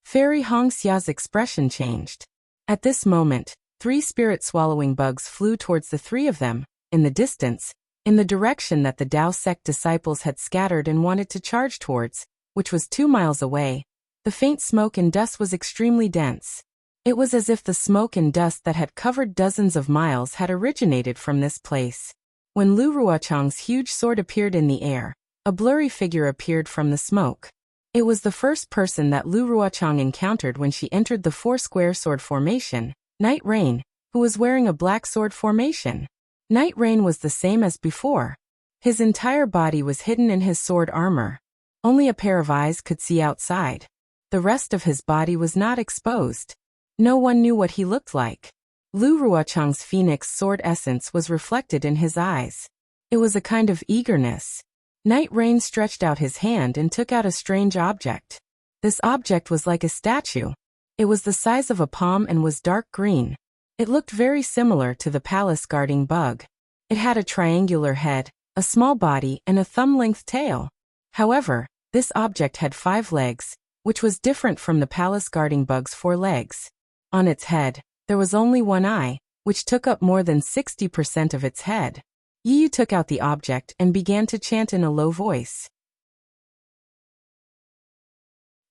Fairy Hongxia's expression changed. At this moment, 3 spirit-swallowing bugs flew towards the 3 of them, in the distance, in the direction that the Dao sect disciples had scattered and wanted to charge towards, which was 2 miles away. The faint smoke and dust was extremely dense. It was as if the smoke and dust that had covered dozens of miles had originated from this place. When Lu Ruochang's huge sword appeared in the air, a blurry figure appeared from the smoke. It was the first person that Lu Ruochang encountered when she entered the 4-square sword formation, Night Rain, who was wearing a black sword formation. Night Rain was the same as before. His entire body was hidden in his sword armor. Only a pair of eyes could see outside. The rest of his body was not exposed. No one knew what he looked like. Lu Ruochang's phoenix sword essence was reflected in his eyes. It was a kind of eagerness. Night Rain stretched out his hand and took out a strange object. This object was like a statue. It was the size of a palm and was dark green. It looked very similar to the palace-guarding bug. It had a triangular head, a small body, and a thumb-length tail. However, this object had 5 legs, which was different from the palace-guarding bug's 4 legs. On its head, there was only one eye, which took up more than 60% of its head. Yiyu took out the object and began to chant in a low voice.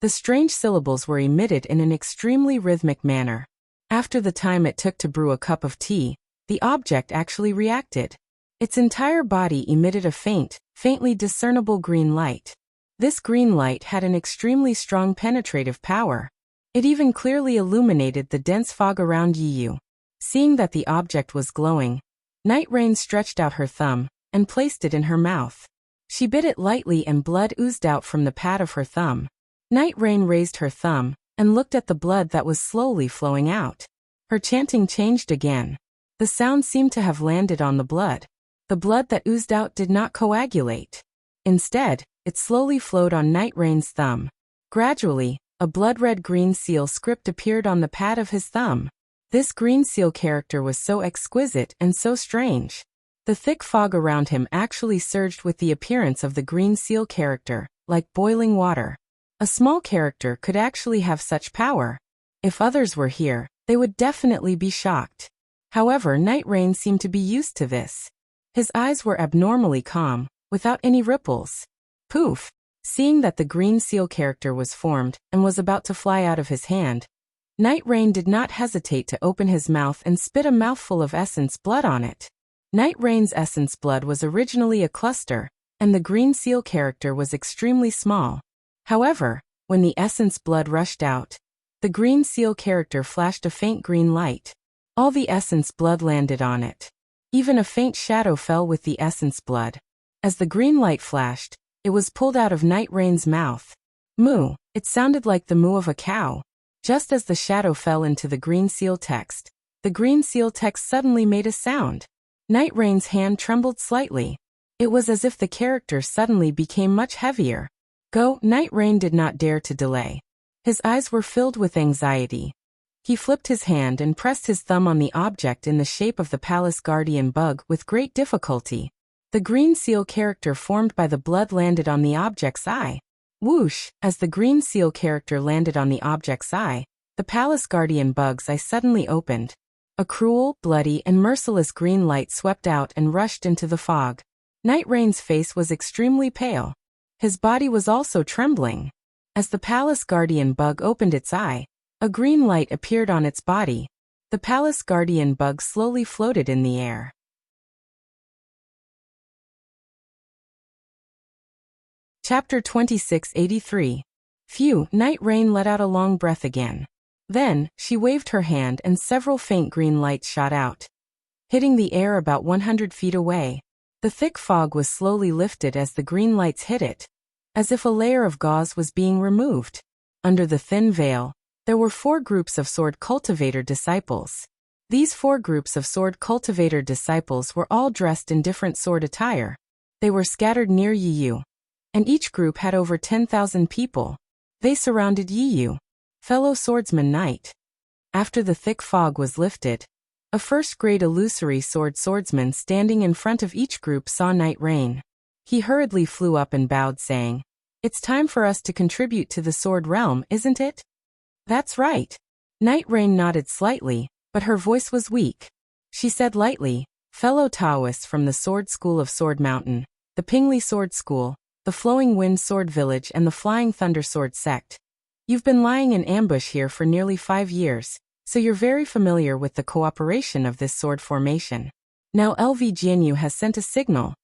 The strange syllables were emitted in an extremely rhythmic manner. After the time it took to brew a cup of tea, the object actually reacted. Its entire body emitted a faintly discernible green light. This green light had an extremely strong penetrative power. It even clearly illuminated the dense fog around Yiyu. Seeing that the object was glowing, Night Rain stretched out her thumb and placed it in her mouth. She bit it lightly and blood oozed out from the pad of her thumb. Night Rain raised her thumb and looked at the blood that was slowly flowing out. Her chanting changed again. The sound seemed to have landed on the blood. The blood that oozed out did not coagulate. Instead, it slowly flowed on Night Rain's thumb. Gradually, a blood-red green seal script appeared on the pad of his thumb. This green seal character was so exquisite and so strange. The thick fog around him actually surged with the appearance of the green seal character, like boiling water. A small character could actually have such power. If others were here, they would definitely be shocked. However, Night Rain seemed to be used to this. His eyes were abnormally calm, without any ripples. Poof! Seeing that the green seal character was formed and was about to fly out of his hand, Night Rain did not hesitate to open his mouth and spit a mouthful of essence blood on it. Night Rain's essence blood was originally a cluster, and the green seal character was extremely small. However, when the essence blood rushed out, the green seal character flashed a faint green light. All the essence blood landed on it. Even a faint shadow fell with the essence blood. As the green light flashed, it was pulled out of Night Rain's mouth. Moo! It sounded like the moo of a cow. Just as the shadow fell into the green seal text, the green seal text suddenly made a sound. Night Rain's hand trembled slightly. It was as if the character suddenly became much heavier. Go! Night Rain did not dare to delay. His eyes were filled with anxiety. He flipped his hand and pressed his thumb on the object in the shape of the palace guardian bug with great difficulty. The green seal character formed by the blood landed on the object's eye. Whoosh! As the green seal character landed on the object's eye, the palace guardian bug's eye suddenly opened. A cruel, bloody, and merciless green light swept out and rushed into the fog. Night Rain's face was extremely pale. His body was also trembling. As the palace guardian bug opened its eye, a green light appeared on its body. The palace guardian bug slowly floated in the air. Chapter 2683. Phew! Night Rain let out a long breath again. Then, she waved her hand and several faint green lights shot out, hitting the air about 100 feet away. The thick fog was slowly lifted as the green lights hit it, as if a layer of gauze was being removed. Under the thin veil, there were 4 groups of Sword Cultivator disciples. These 4 groups of Sword Cultivator disciples were all dressed in different sword attire. They were scattered near Yiyu, and each group had over 10,000 people. They surrounded Yiyu, fellow swordsman knight. After the thick fog was lifted, a first-grade illusory swordsman standing in front of each group saw Night Rain. He hurriedly flew up and bowed, saying, "It's time for us to contribute to the sword realm, isn't it?" "That's right." Night Rain nodded slightly, but her voice was weak. She said lightly, "Fellow Taoists from the Sword School of Sword Mountain, the Pingli Sword School, the Flowing Wind Sword Village and the Flying Thunder Sword Sect. You've been lying in ambush here for nearly 5 years, so you're very familiar with the cooperation of this sword formation. Now LV Jianyu has sent a signal,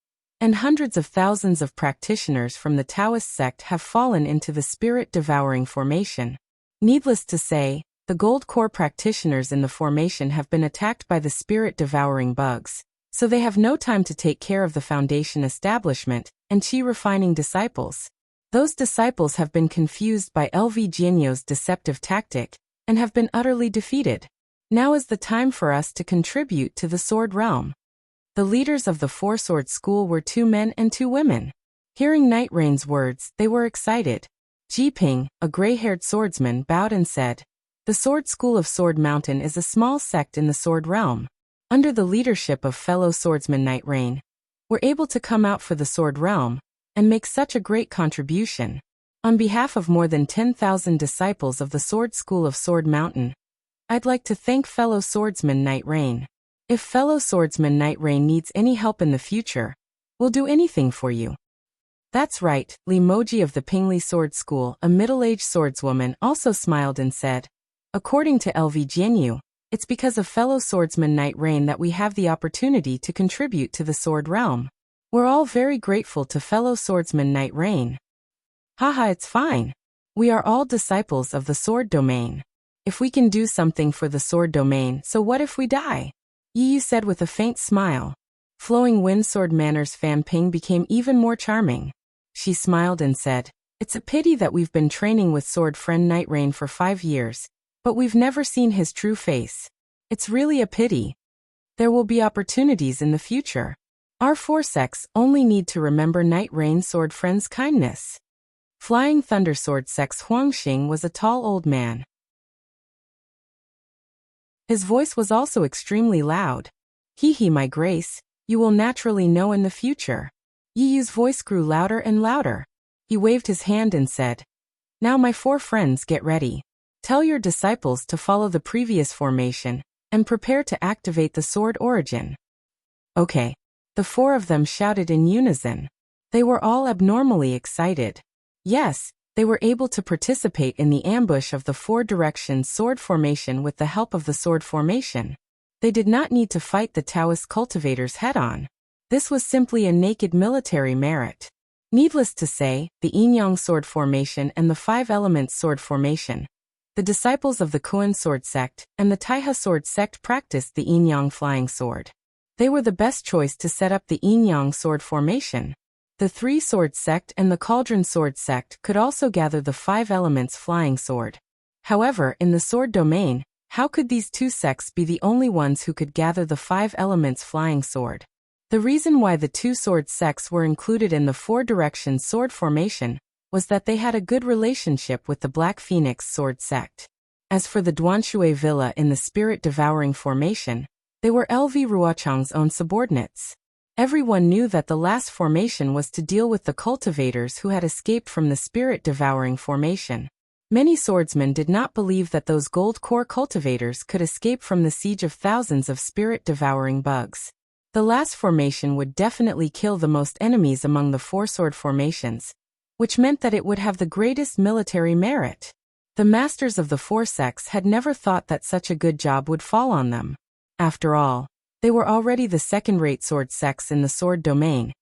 and hundreds of thousands of practitioners from the Taoist sect have fallen into the spirit-devouring formation. Needless to say, the gold core practitioners in the formation have been attacked by the spirit-devouring bugs, so they have no time to take care of the foundation establishment and chi refining disciples. Those disciples have been confused by LV Jianyo's deceptive tactic, and have been utterly defeated. Now is the time for us to contribute to the sword realm. The leaders of the Four-Sword School were 2 men and 2 women. Hearing Night Rain's words, they were excited. Ji Ping, a gray-haired swordsman, bowed and said, "The Sword School of Sword Mountain is a small sect in the sword realm. Under the leadership of fellow swordsman Night Rain, we're able to come out for the sword realm and make such a great contribution. On behalf of more than 10,000 disciples of the Sword School of Sword Mountain, I'd like to thank fellow swordsman Night Rain. If fellow swordsman Night Rain needs any help in the future, we'll do anything for you." "That's right," Li Moji of the Pingli Sword School, a middle-aged swordswoman, also smiled and said, "According to LV Jianyu, it's because of fellow swordsman Night Rain that we have the opportunity to contribute to the sword realm. We're all very grateful to fellow swordsman Night Rain." "Haha, it's fine. We are all disciples of the sword domain. If we can do something for the sword domain, so what if we die?" Yi said with a faint smile. Flowing Wind Sword Manner's Fan Ping became even more charming. She smiled and said, "It's a pity that we've been training with sword friend Night Rain for 5 years, but we've never seen his true face. It's really a pity. There will be opportunities in the future. Our 4 sects only need to remember Night Rain's sword friend's kindness." Flying Thunder Sword Sect's Huangxing was a tall old man. His voice was also extremely loud. "Hee, my grace, you will naturally know in the future." Yiyu's voice grew louder and louder. He waved his hand and said, "Now my 4 friends, get ready. Tell your disciples to follow the previous formation, and prepare to activate the sword origin." "Okay." The 4 of them shouted in unison. They were all abnormally excited. Yes, they were able to participate in the ambush of the 4-direction sword formation with the help of the sword formation. They did not need to fight the Taoist cultivators head-on. This was simply a naked military merit. Needless to say, the Yin-Yang sword formation and the 5 elements sword formation, the disciples of the Kuan sword sect and the Taiha sword sect practiced the Yin-Yang flying sword. They were the best choice to set up the Yin-Yang sword formation. The 3 sword sect and the Cauldron sword sect could also gather the 5 elements flying sword. However, in the sword domain, how could these 2 sects be the only ones who could gather the 5 elements flying sword? The reason why the 2 sword sects were included in the 4-direction sword formation was that they had a good relationship with the Black Phoenix sword sect. As for the Duanshui Villa in the Spirit Devouring formation, they were LV Ruochang's own subordinates. Everyone knew that the last formation was to deal with the cultivators who had escaped from the Spirit Devouring formation. Many swordsmen did not believe that those gold core cultivators could escape from the siege of thousands of spirit-devouring bugs. The last formation would definitely kill the most enemies among the 4 sword formations, which meant that it would have the greatest military merit. The masters of the 4 sects had never thought that such a good job would fall on them. After all, they were already the second-rate sword sects in the sword domain,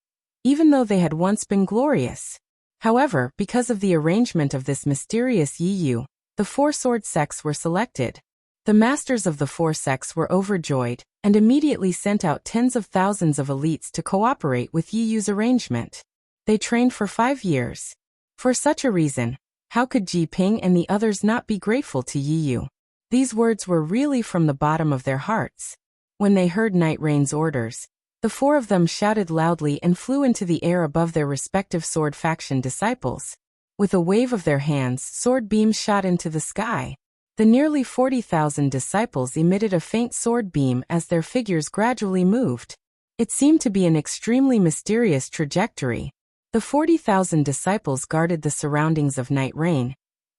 even though they had once been glorious. However, because of the arrangement of this mysterious Yiyu, the 4 sword sects were selected. The masters of the 4 sects were overjoyed, and immediately sent out tens of thousands of elites to cooperate with Yiyu's arrangement. They trained for 5 years. For such a reason, how could Ji Ping and the others not be grateful to Yiyu? These words were really from the bottom of their hearts. When they heard Night Rain's orders, the 4 of them shouted loudly and flew into the air above their respective sword faction disciples. With a wave of their hands, sword beams shot into the sky. The nearly 40,000 disciples emitted a faint sword beam as their figures gradually moved. It seemed to be an extremely mysterious trajectory. The 40,000 disciples guarded the surroundings of Night Rain,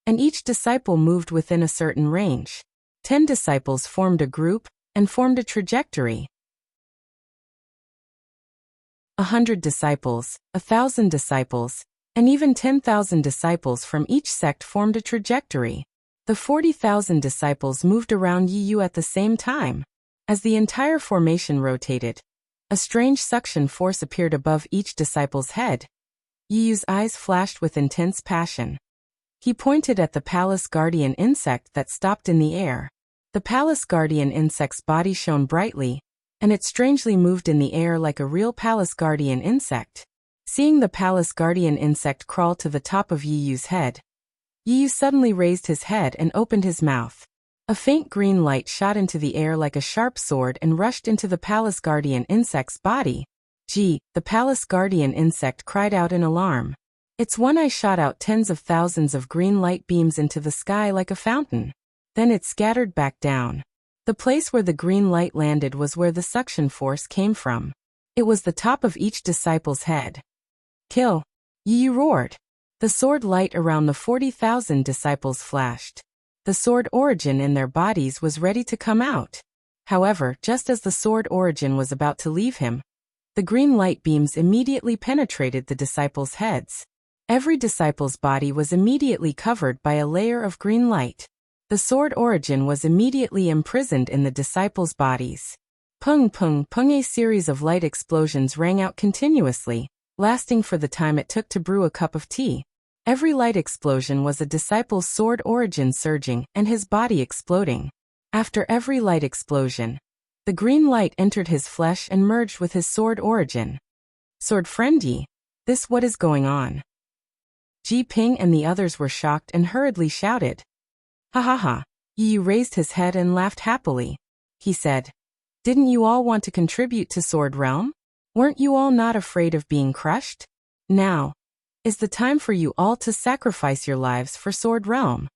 and each disciple moved within a certain range. 10 disciples formed a group and formed a trajectory. 100 disciples, 1,000 disciples, and even 10,000 disciples from each sect formed a trajectory. The 40,000 disciples moved around Yiyu at the same time. As the entire formation rotated, a strange suction force appeared above each disciple's head. Yiyu's eyes flashed with intense passion. He pointed at the palace guardian insect that stopped in the air. The palace guardian insect's body shone brightly, and it strangely moved in the air like a real palace guardian insect. Seeing the palace guardian insect crawl to the top of Yi Yu's head, Yi Yu suddenly raised his head and opened his mouth. A faint green light shot into the air like a sharp sword and rushed into the palace guardian insect's body. Gee, the palace guardian insect cried out in alarm. Its one eye shot out tens of thousands of green light beams into the sky like a fountain. Then it scattered back down. The place where the green light landed was where the suction force came from. It was the top of each disciple's head. Kill! Yi Yu roared. The sword light around the 40,000 disciples flashed. The sword origin in their bodies was ready to come out. However, just as the sword origin was about to leave him, the green light beams immediately penetrated the disciples' heads. Every disciple's body was immediately covered by a layer of green light. The sword origin was immediately imprisoned in the disciples' bodies. Pung pung pung, a series of light explosions rang out continuously, lasting for the time it took to brew a cup of tea. Every light explosion was a disciple's sword origin surging and his body exploding. After every light explosion, the green light entered his flesh and merged with his sword origin. Sword friend Yi, this what is going on? Ji Ping and the others were shocked and hurriedly shouted. Ha ha ha, Yi Yu raised his head and laughed happily. He said, didn't you all want to contribute to Sword Realm? Weren't you all not afraid of being crushed? Now is the time for you all to sacrifice your lives for Sword Realm.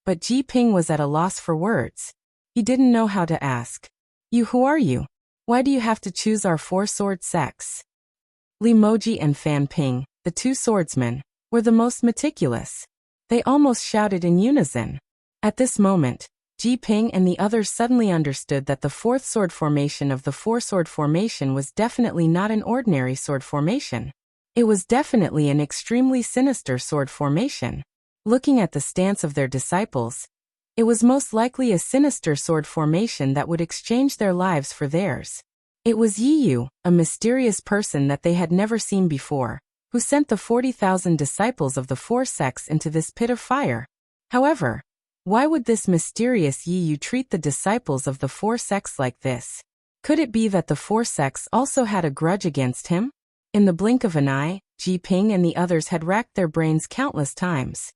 But Ji Ping was at a loss for words. He didn't know how to ask. You, who are you? Why do you have to choose our four sword sects? Li Moji and Fan Ping, the two swordsmen, were the most meticulous. They almost shouted in unison. At this moment, Ji Ping and the others suddenly understood that the fourth sword formation of the four-sword formation was definitely not an ordinary sword formation. It was definitely an extremely sinister sword formation. Looking at the stance of their disciples, it was most likely a sinister sword formation that would exchange their lives for theirs. It was Yi Yu, a mysterious person that they had never seen before, who sent the 40,000 disciples of the four sects into this pit of fire. However, why would this mysterious Yi Yu treat the disciples of the four sects like this? Could it be that the four sects also had a grudge against him? In the blink of an eye, Ji Ping and the others had racked their brains countless times.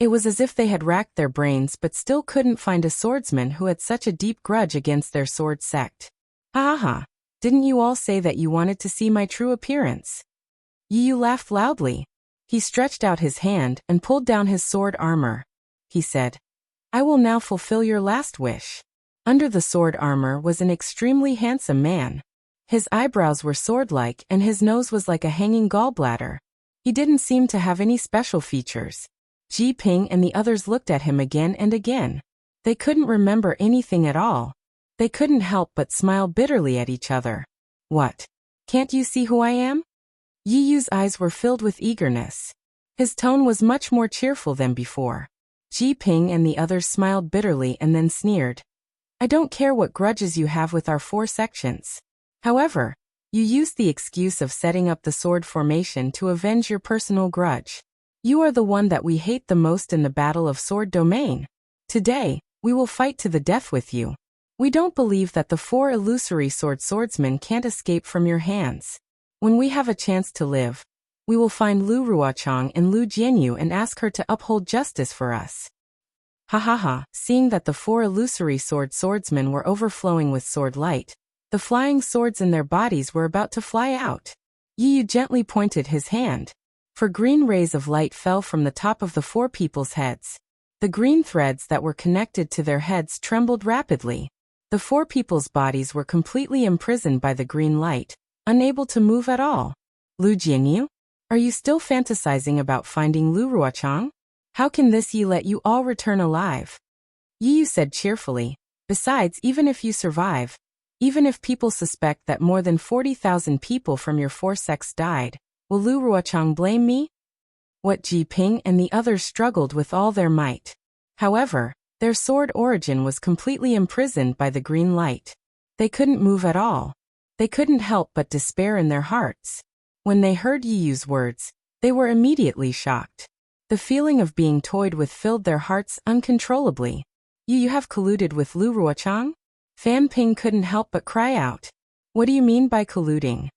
It was as if they had racked their brains but still couldn't find a swordsman who had such a deep grudge against their sword sect. Ha ha ha, didn't you all say that you wanted to see my true appearance? Yi Yu laughed loudly. He stretched out his hand and pulled down his sword armor. He said, I will now fulfill your last wish. Under the sword armor was an extremely handsome man. His eyebrows were sword-like and his nose was like a hanging gallbladder. He didn't seem to have any special features. Ji Ping and the others looked at him again and again. They couldn't remember anything at all. They couldn't help but smile bitterly at each other. What? Can't you see who I am? Yi Yu's eyes were filled with eagerness. His tone was much more cheerful than before. Ji Ping and the others smiled bitterly and then sneered. I don't care what grudges you have with our four sections. However, you used the excuse of setting up the sword formation to avenge your personal grudge. You are the one that we hate the most in the Battle of Sword Domain. Today, we will fight to the death with you. We don't believe that the four illusory swordsmen can't escape from your hands. When we have a chance to live, we will find Lu Ruochang and Lu Jianyu and ask her to uphold justice for us. Ha ha ha, seeing that the four illusory swordsmen were overflowing with sword light, the flying swords in their bodies were about to fly out. Yi Yu gently pointed his hand. For green rays of light fell from the top of the four people's heads. The green threads that were connected to their heads trembled rapidly. The four people's bodies were completely imprisoned by the green light, unable to move at all. Lu Jianyu? Are you still fantasizing about finding Lu Ruochang? How can this Yi let you all return alive? Yi Yu said cheerfully. Besides, even if you survive, even if people suspect that more than 40,000 people from your four sects died, will Lu Ruochang blame me? What Ji Ping and the others struggled with all their might. However, their sword origin was completely imprisoned by the green light. They couldn't move at all. They couldn't help but despair in their hearts. When they heard Yi Yu's words, they were immediately shocked. The feeling of being toyed with filled their hearts uncontrollably. You have colluded with Lu Ruochang? Fan Ping couldn't help but cry out. What do you mean by colluding?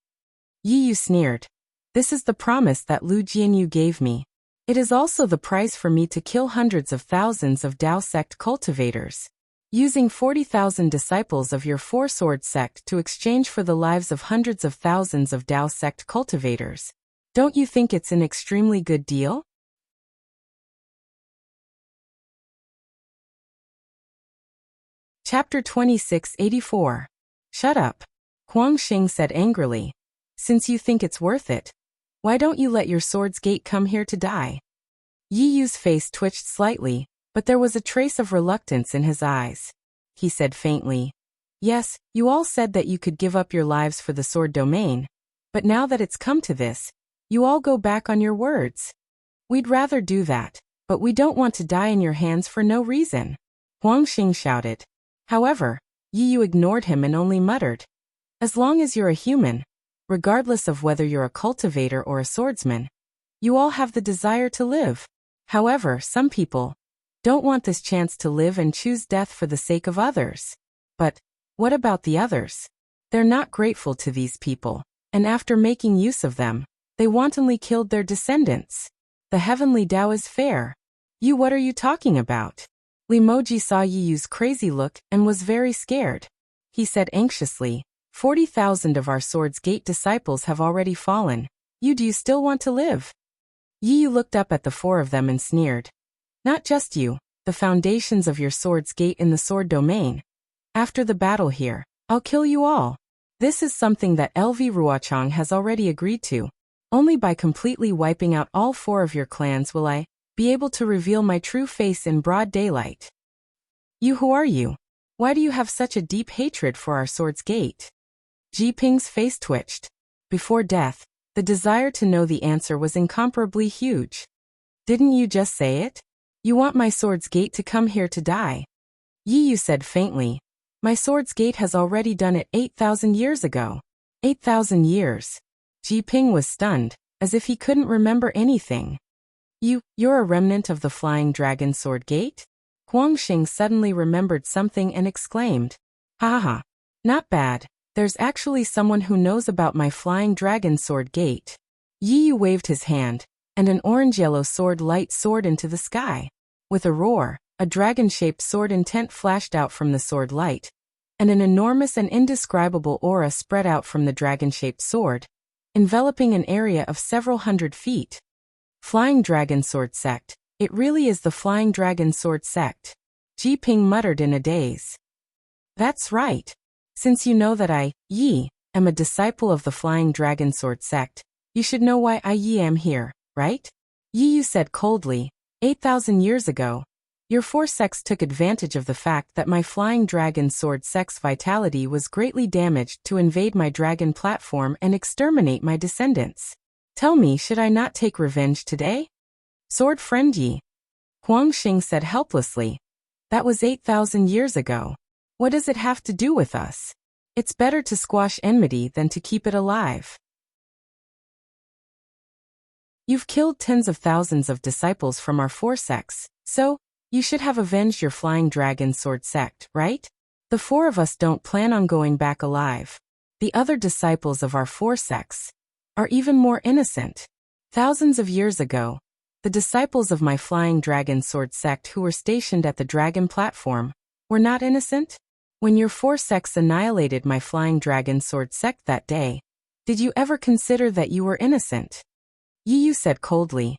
Yi Yu sneered. This is the promise that Lu Jianyu gave me. It is also the price for me to kill hundreds of thousands of Dao sect cultivators, using 40,000 disciples of your four-sword sect to exchange for the lives of hundreds of thousands of Dao sect cultivators. Don't you think it's an extremely good deal? Chapter 2684. Shut up. Huang Xing said angrily. Since you think it's worth it, why don't you let your sword's gate come here to die? Yi Yu's face twitched slightly, but there was a trace of reluctance in his eyes. He said faintly, yes, you all said that you could give up your lives for the sword domain, but now that it's come to this, you all go back on your words. We'd rather do that, but we don't want to die in your hands for no reason. Huang Xing shouted. However, Yi Yu ignored him and only muttered, as long as you're a human, regardless of whether you're a cultivator or a swordsman, you all have the desire to live. However, some people don't want this chance to live and choose death for the sake of others. But what about the others? They're not grateful to these people, and after making use of them, they wantonly killed their descendants. The heavenly Tao is fair. You, what are you talking about? Limoji saw Yi Yu's crazy look and was very scared. He said anxiously, 40,000 of our Sword's Gate disciples have already fallen. Do you still want to live? Yi Yu looked up at the four of them and sneered. Not just you, the foundations of your Sword's Gate in the sword domain. After the battle here, I'll kill you all. This is something that LV Ruochang has already agreed to. Only by completely wiping out all four of your clans will I be able to reveal my true face in broad daylight. You, who are you? Why do you have such a deep hatred for our Sword's Gate? Ji Ping's face twitched. Before death, the desire to know the answer was incomparably huge. Didn't you just say it? You want my Sword's Gate to come here to die. Yi Yu said faintly, my Sword's Gate has already done it 8,000 years ago. 8,000 years. Ji Ping was stunned, as if he couldn't remember anything. You're a remnant of the Flying Dragon Sword Gate? Huang Xing suddenly remembered something and exclaimed, ha ha, not bad. There's actually someone who knows about my Flying Dragon Sword Gate. Yi Yu waved his hand, and an orange-yellow sword light soared into the sky. With a roar, a dragon-shaped sword intent flashed out from the sword light, and an enormous and indescribable aura spread out from the dragon-shaped sword, enveloping an area of several hundred feet. Flying Dragon Sword Sect. It really is the Flying Dragon Sword Sect. Ji Ping muttered in a daze. That's right. Since you know that I, Yi, am a disciple of the Flying Dragon Sword Sect, you should know why I, Yi, am here, right? Yi Yu said coldly, 8,000 years ago, your four sects took advantage of the fact that my Flying Dragon Sword Sect's vitality was greatly damaged to invade my dragon platform and exterminate my descendants. Tell me, should I not take revenge today? Sword friend Yi. Huang Xing said helplessly. That was 8,000 years ago. What does it have to do with us? It's better to squash enmity than to keep it alive. You've killed tens of thousands of disciples from our four sects, so you should have avenged your Flying Dragon Sword Sect, right? The four of us don't plan on going back alive. The other disciples of our four sects are even more innocent. Thousands of years ago, the disciples of my Flying Dragon Sword Sect who were stationed at the dragon platform were not innocent? When your four sects annihilated my Flying Dragon Sword Sect that day, did you ever consider that you were innocent? Yi Yu said coldly.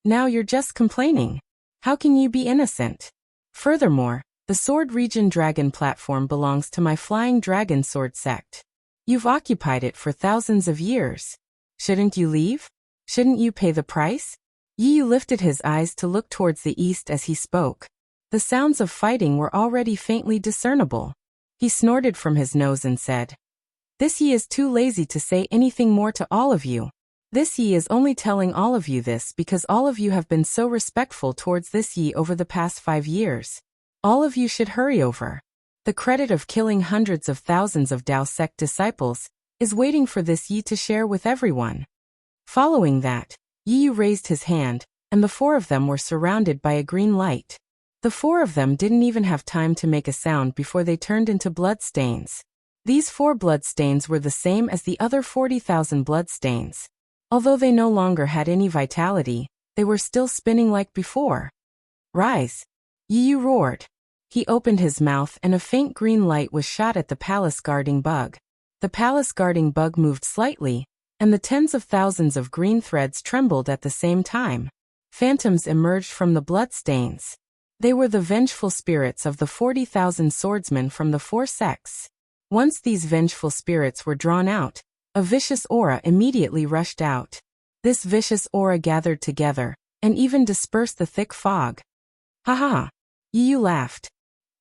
Now you're just complaining. How can you be innocent? Furthermore, the Sword Region Dragon platform belongs to my Flying Dragon Sword Sect. You've occupied it for thousands of years. Shouldn't you leave? Shouldn't you pay the price? Yi Yu lifted his eyes to look towards the east as he spoke. The sounds of fighting were already faintly discernible. He snorted from his nose and said, This Yi is too lazy to say anything more to all of you. This Yi is only telling all of you this because all of you have been so respectful towards this Yi over the past 5 years. All of you should hurry over. The credit of killing hundreds of thousands of Dao sect disciples is waiting for this Yi to share with everyone. Following that, Yi Yu raised his hand, and the four of them were surrounded by a green light. The four of them didn't even have time to make a sound before they turned into bloodstains. These 4 bloodstains were the same as the other 40,000 bloodstains. Although they no longer had any vitality, they were still spinning like before. Rise! Yu roared. He opened his mouth and a faint green light was shot at the palace guarding bug. The palace guarding bug moved slightly, and the tens of thousands of green threads trembled at the same time. Phantoms emerged from the bloodstains. They were the vengeful spirits of the 40,000 swordsmen from the 4 sects. Once these vengeful spirits were drawn out, a vicious aura immediately rushed out. This vicious aura gathered together, and even dispersed the thick fog. Ha ha! Yu laughed.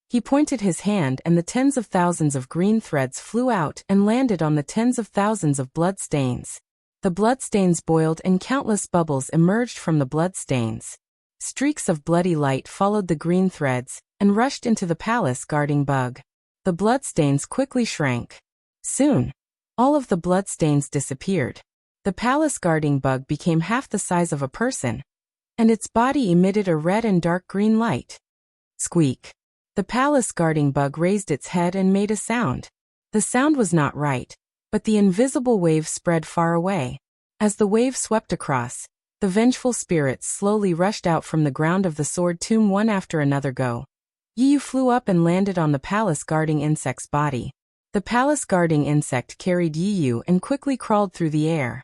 He pointed his hand and the tens of thousands of green threads flew out and landed on the tens of thousands of bloodstains. The bloodstains boiled and countless bubbles emerged from the bloodstains. Streaks of bloody light followed the green threads and rushed into the palace guarding bug. The bloodstains quickly shrank. Soon, all of the bloodstains disappeared. The palace guarding bug became half the size of a person, and its body emitted a red and dark green light. Squeak! The palace guarding bug raised its head and made a sound. The sound was not right, but the invisible wave spread far away. As the wave swept across, the vengeful spirits slowly rushed out from the ground of the sword tomb one after another. Yu flew up and landed on the palace guarding insect's body. The palace guarding insect carried Yu and quickly crawled through the air.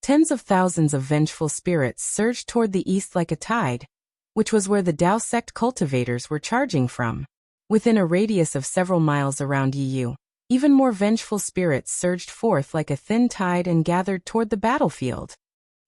Tens of thousands of vengeful spirits surged toward the east like a tide, which was where the Dao sect cultivators were charging from. Within a radius of several miles around Yu, even more vengeful spirits surged forth like a thin tide and gathered toward the battlefield.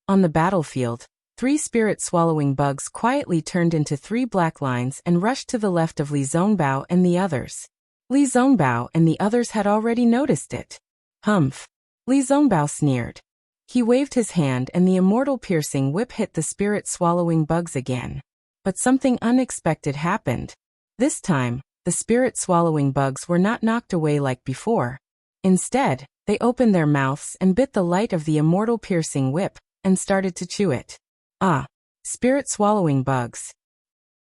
On the battlefield, 3 spirit-swallowing bugs quietly turned into 3 black lines and rushed to the left of Li Zongbao and the others. Li Zongbao and the others had already noticed it. Humph! Li Zongbao sneered. He waved his hand and the immortal piercing whip hit the spirit-swallowing bugs again. But something unexpected happened. This time, the spirit-swallowing bugs were not knocked away like before. Instead, they opened their mouths and bit the light of the immortal piercing whip, and started to chew it. Ah! Spirit-swallowing bugs.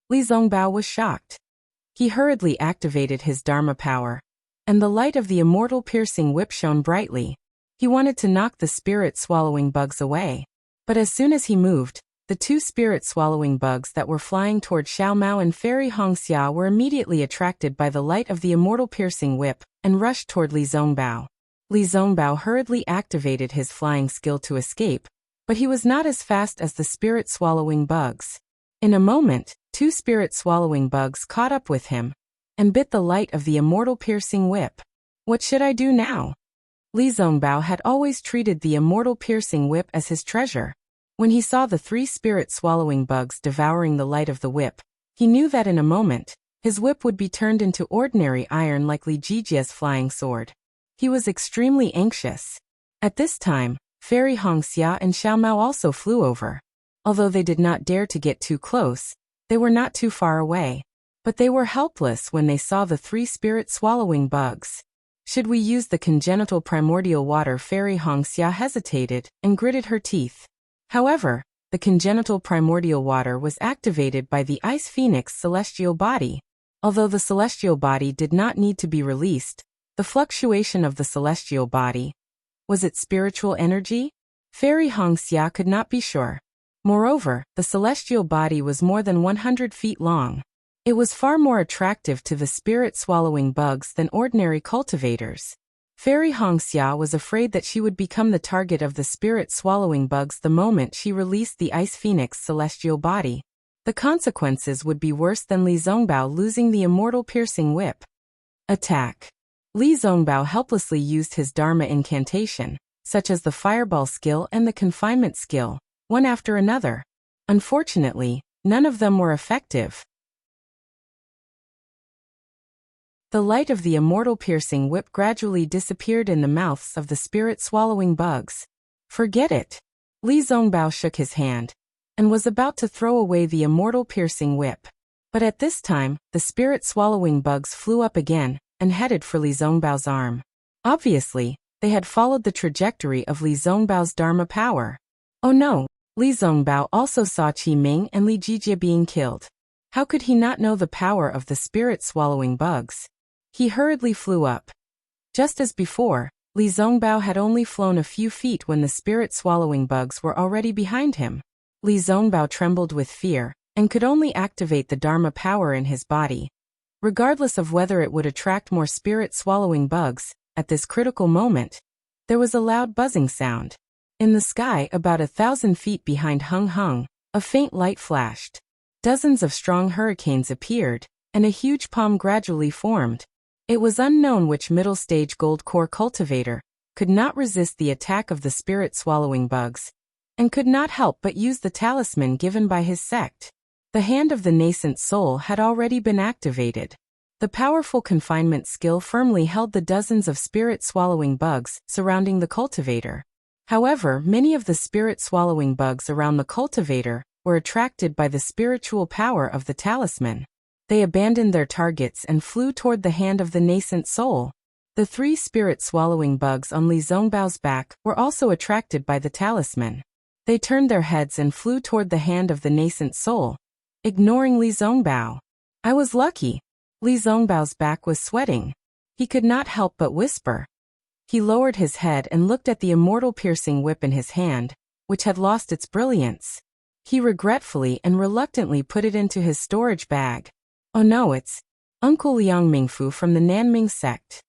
Li Zongbao was shocked. He hurriedly activated his Dharma power, and the light of the immortal piercing whip shone brightly. He wanted to knock the spirit-swallowing bugs away. But as soon as he moved, the 2 spirit-swallowing bugs that were flying toward Xiao Mao and Fairy Hongxia were immediately attracted by the light of the immortal piercing whip, and rushed toward Li Zongbao. Li Zongbao hurriedly activated his flying skill to escape, but he was not as fast as the spirit-swallowing bugs. In a moment, 2 spirit-swallowing bugs caught up with him, and bit the light of the immortal piercing whip. What should I do now? Li Zongbao had always treated the immortal piercing whip as his treasure. When he saw the 3 spirit-swallowing bugs devouring the light of the whip, he knew that in a moment, his whip would be turned into ordinary iron like Li Jijia's flying sword. He was extremely anxious. At this time, Fairy Hongxia and Xiao Mao also flew over. Although they did not dare to get too close, they were not too far away. But they were helpless when they saw the 3 spirit-swallowing bugs. Should we use the congenital primordial water? Fairy Hongxia hesitated and gritted her teeth. However, the congenital primordial water was activated by the Ice Phoenix celestial body. Although the celestial body did not need to be released, the fluctuation of the celestial body, was it spiritual energy? Fairy Hongxia could not be sure. Moreover, the celestial body was more than 100 feet long. It was far more attractive to the spirit-swallowing bugs than ordinary cultivators. Fairy Hongxia was afraid that she would become the target of the spirit-swallowing bugs the moment she released the Ice Phoenix celestial body. The consequences would be worse than Li Zongbao losing the immortal piercing whip. Attack! Li Zongbao helplessly used his Dharma incantation, such as the fireball skill and the confinement skill, one after another. Unfortunately, none of them were effective. The light of the immortal piercing whip gradually disappeared in the mouths of the spirit-swallowing bugs. Forget it. Li Zongbao shook his hand, and was about to throw away the immortal piercing whip. But at this time, the spirit-swallowing bugs flew up again, and headed for Li Zongbao's arm. Obviously, they had followed the trajectory of Li Zongbao's Dharma power. Oh no! Li Zongbao also saw Qi Ming and Li Jijia being killed. How could he not know the power of the spirit-swallowing bugs? He hurriedly flew up. Just as before, Li Zongbao had only flown a few feet when the spirit-swallowing bugs were already behind him. Li Zongbao trembled with fear, and could only activate the Dharma power in his body. Regardless of whether it would attract more spirit-swallowing bugs, at this critical moment, there was a loud buzzing sound. In the sky about 1,000 feet behind Hung Hung, a faint light flashed. Dozens of strong hurricanes appeared, and a huge palm gradually formed. It was unknown which middle-stage gold core cultivator could not resist the attack of the spirit-swallowing bugs, and could not help but use the talisman given by his sect. The hand of the nascent soul had already been activated. The powerful confinement skill firmly held the dozens of spirit-swallowing bugs surrounding the cultivator. However, many of the spirit-swallowing bugs around the cultivator were attracted by the spiritual power of the talisman. They abandoned their targets and flew toward the hand of the nascent soul. The 3 spirit-swallowing bugs on Li Zongbao's back were also attracted by the talisman. They turned their heads and flew toward the hand of the nascent soul, ignoring Li Zongbao. I was lucky. Li Zongbao's back was sweating. He could not help but whisper. He lowered his head and looked at the immortal piercing whip in his hand, which had lost its brilliance. He regretfully and reluctantly put it into his storage bag. Oh no, it's Uncle Liang Mingfu from the Nanming sect.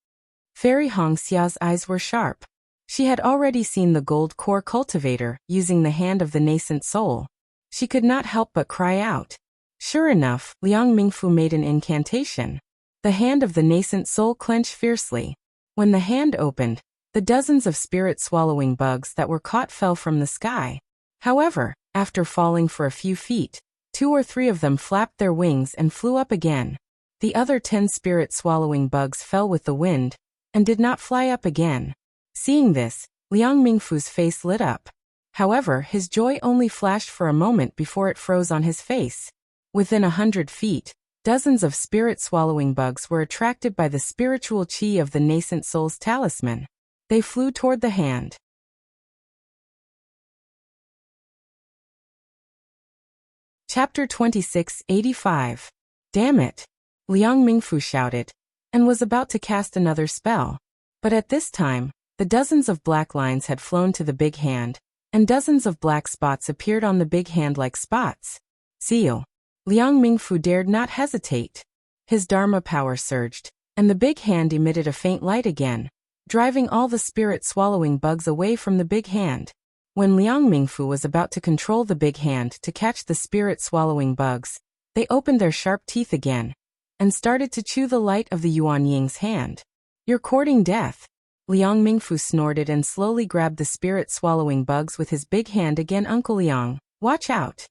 Fairy Hongxia's eyes were sharp. She had already seen the gold core cultivator using the hand of the nascent soul. She could not help but cry out. Sure enough, Liang Mingfu made an incantation. The hand of the nascent soul clenched fiercely. When the hand opened, the dozens of spirit-swallowing bugs that were caught fell from the sky. However, after falling for a few feet, 2 or 3 of them flapped their wings and flew up again. The other 10 spirit-swallowing bugs fell with the wind and did not fly up again. Seeing this, Liang Mingfu's face lit up. However, his joy only flashed for a moment before it froze on his face. Within 100 feet, dozens of spirit-swallowing bugs were attracted by the spiritual qi of the nascent soul's talisman. They flew toward the hand. Chapter 2685. Damn it! Liang Mingfu shouted, and was about to cast another spell. But at this time, the dozens of black lines had flown to the big hand, and dozens of black spots appeared on the big hand like spots. Seal. Liang Mingfu dared not hesitate. His Dharma power surged, and the big hand emitted a faint light again, driving all the spirit-swallowing bugs away from the big hand. When Liang Mingfu was about to control the big hand to catch the spirit-swallowing bugs, they opened their sharp teeth again, and started to chew the light of the Yuan Ying's hand. You're courting death. Liang Mingfu snorted and slowly grabbed the spirit-swallowing bugs with his big hand again. Uncle Liang, watch out.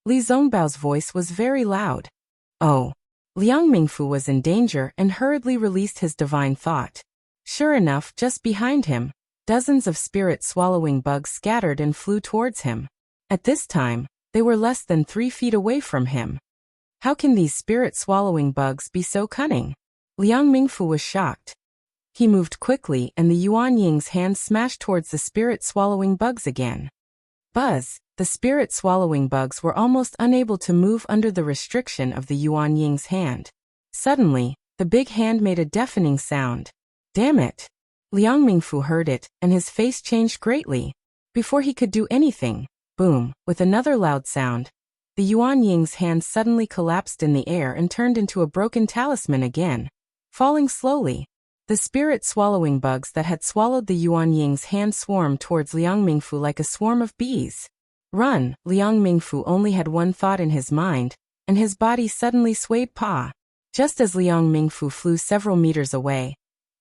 Li Zongbao's voice was very loud. Oh. Liang Mingfu was in danger and hurriedly released his divine thought. Sure enough, just behind him, dozens of spirit-swallowing bugs scattered and flew towards him. At this time, they were less than 3 feet away from him. How can these spirit-swallowing bugs be so cunning? Liang Mingfu was shocked. He moved quickly and the Yuan Ying's hand smashed towards the spirit-swallowing bugs again. Buzz! The spirit-swallowing bugs were almost unable to move under the restriction of the Yuan Ying's hand. Suddenly, the big hand made a deafening sound. Damn it! Liang Mingfu heard it, and his face changed greatly. Before he could do anything, boom, with another loud sound, the Yuan Ying's hand suddenly collapsed in the air and turned into a broken talisman again, falling slowly. The spirit-swallowing bugs that had swallowed the Yuan Ying's hand swarmed towards Liang Mingfu like a swarm of bees. Run! Liang Mingfu only had one thought in his mind, and his body suddenly swayed pa. Just as Liang Mingfu flew several meters away,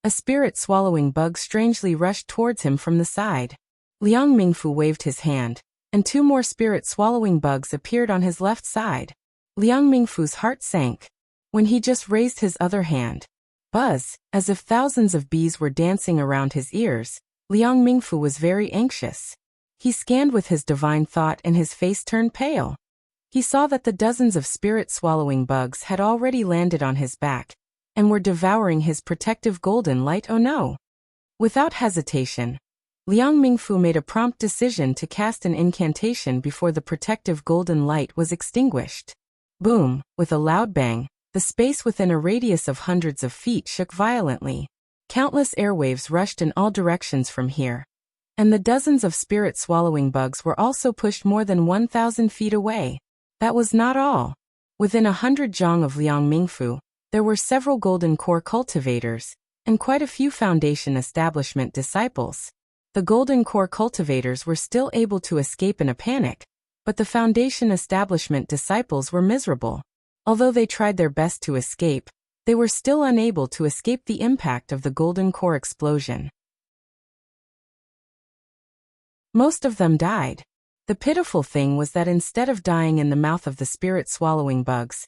a spirit-swallowing bug strangely rushed towards him from the side. Liang Mingfu waved his hand, and 2 more spirit-swallowing bugs appeared on his left side. Liang Mingfu's heart sank. When he just raised his other hand, buzz, as if thousands of bees were dancing around his ears, Liang Mingfu was very anxious. He scanned with his divine thought and his face turned pale. He saw that the dozens of spirit-swallowing bugs had already landed on his back, and were devouring his protective golden light. Oh no! Without hesitation, Liang Mingfu made a prompt decision to cast an incantation before the protective golden light was extinguished. Boom! With a loud bang, The space within a radius of hundreds of feet shook violently. Countless airwaves rushed in all directions from here. And the dozens of spirit-swallowing bugs were also pushed more than 1,000 feet away. That was not all. Within 100 zhang of Liang Mingfu, there were several golden core cultivators, and quite a few foundation establishment disciples. The golden core cultivators were still able to escape in a panic, but the foundation establishment disciples were miserable. Although they tried their best to escape, they were still unable to escape the impact of the golden core explosion. Most of them died. The pitiful thing was that instead of dying in the mouth of the spirit-swallowing bugs,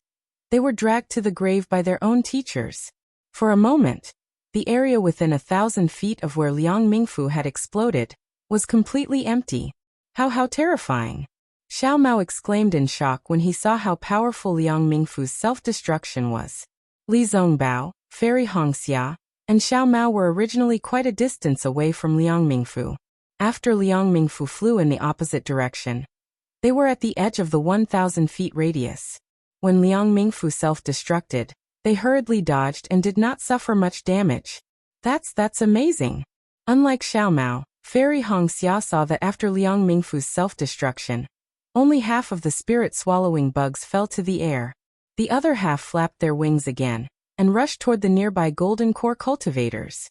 they were dragged to the grave by their own teachers. For a moment, the area within 1,000 feet of where Liang Mingfu had exploded was completely empty. How terrifying! Xiao Mao exclaimed in shock when he saw how powerful Liang Mingfu's self-destruction was. Li Zongbao, Fairy Hongxia, and Xiao Mao were originally quite a distance away from Liang Mingfu. After Liang Mingfu flew in the opposite direction, they were at the edge of the 1,000 feet radius. When Liang Mingfu self-destructed, they hurriedly dodged and did not suffer much damage. That's amazing. Unlike Xiao Mao, Fairy Hongxia saw that after Liang Mingfu's self-destruction, only half of the spirit-swallowing bugs fell to the air. The other half flapped their wings again and rushed toward the nearby golden core cultivators.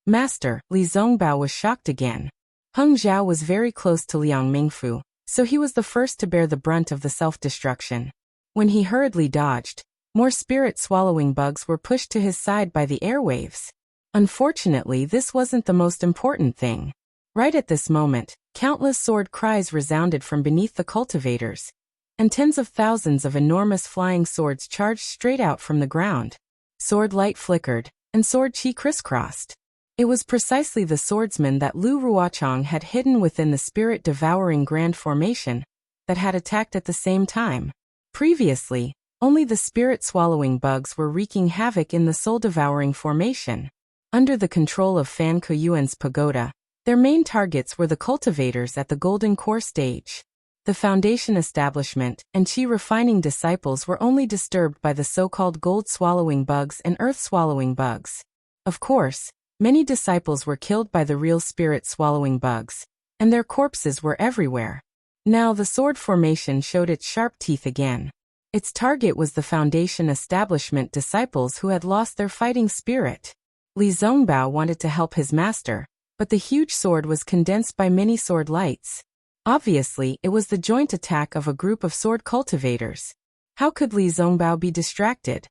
Master, Li Zongbao was shocked again. Heng Zhao was very close to Liang Mingfu, so he was the first to bear the brunt of the self-destruction. When he hurriedly dodged, more spirit-swallowing bugs were pushed to his side by the airwaves. Unfortunately, this wasn't the most important thing. Right at this moment, countless sword cries resounded from beneath the cultivators, and tens of thousands of enormous flying swords charged straight out from the ground. Sword light flickered, and sword chi crisscrossed. It was precisely the swordsman that Lu Ruochang had hidden within the spirit-devouring grand formation that had attacked at the same time. Previously, only the spirit-swallowing bugs were wreaking havoc in the soul-devouring formation. Under the control of Fan Kuyuan's pagoda, their main targets were the cultivators at the golden core stage. The foundation establishment and chi-refining disciples were only disturbed by the so-called gold-swallowing bugs and earth-swallowing bugs. Of course, many disciples were killed by the real spirit-swallowing bugs, and their corpses were everywhere. Now the sword formation showed its sharp teeth again. Its target was the foundation establishment disciples who had lost their fighting spirit. Li Zongbao wanted to help his master, but the huge sword was condensed by many sword lights. Obviously, it was the joint attack of a group of sword cultivators. How could Li Zongbao be distracted?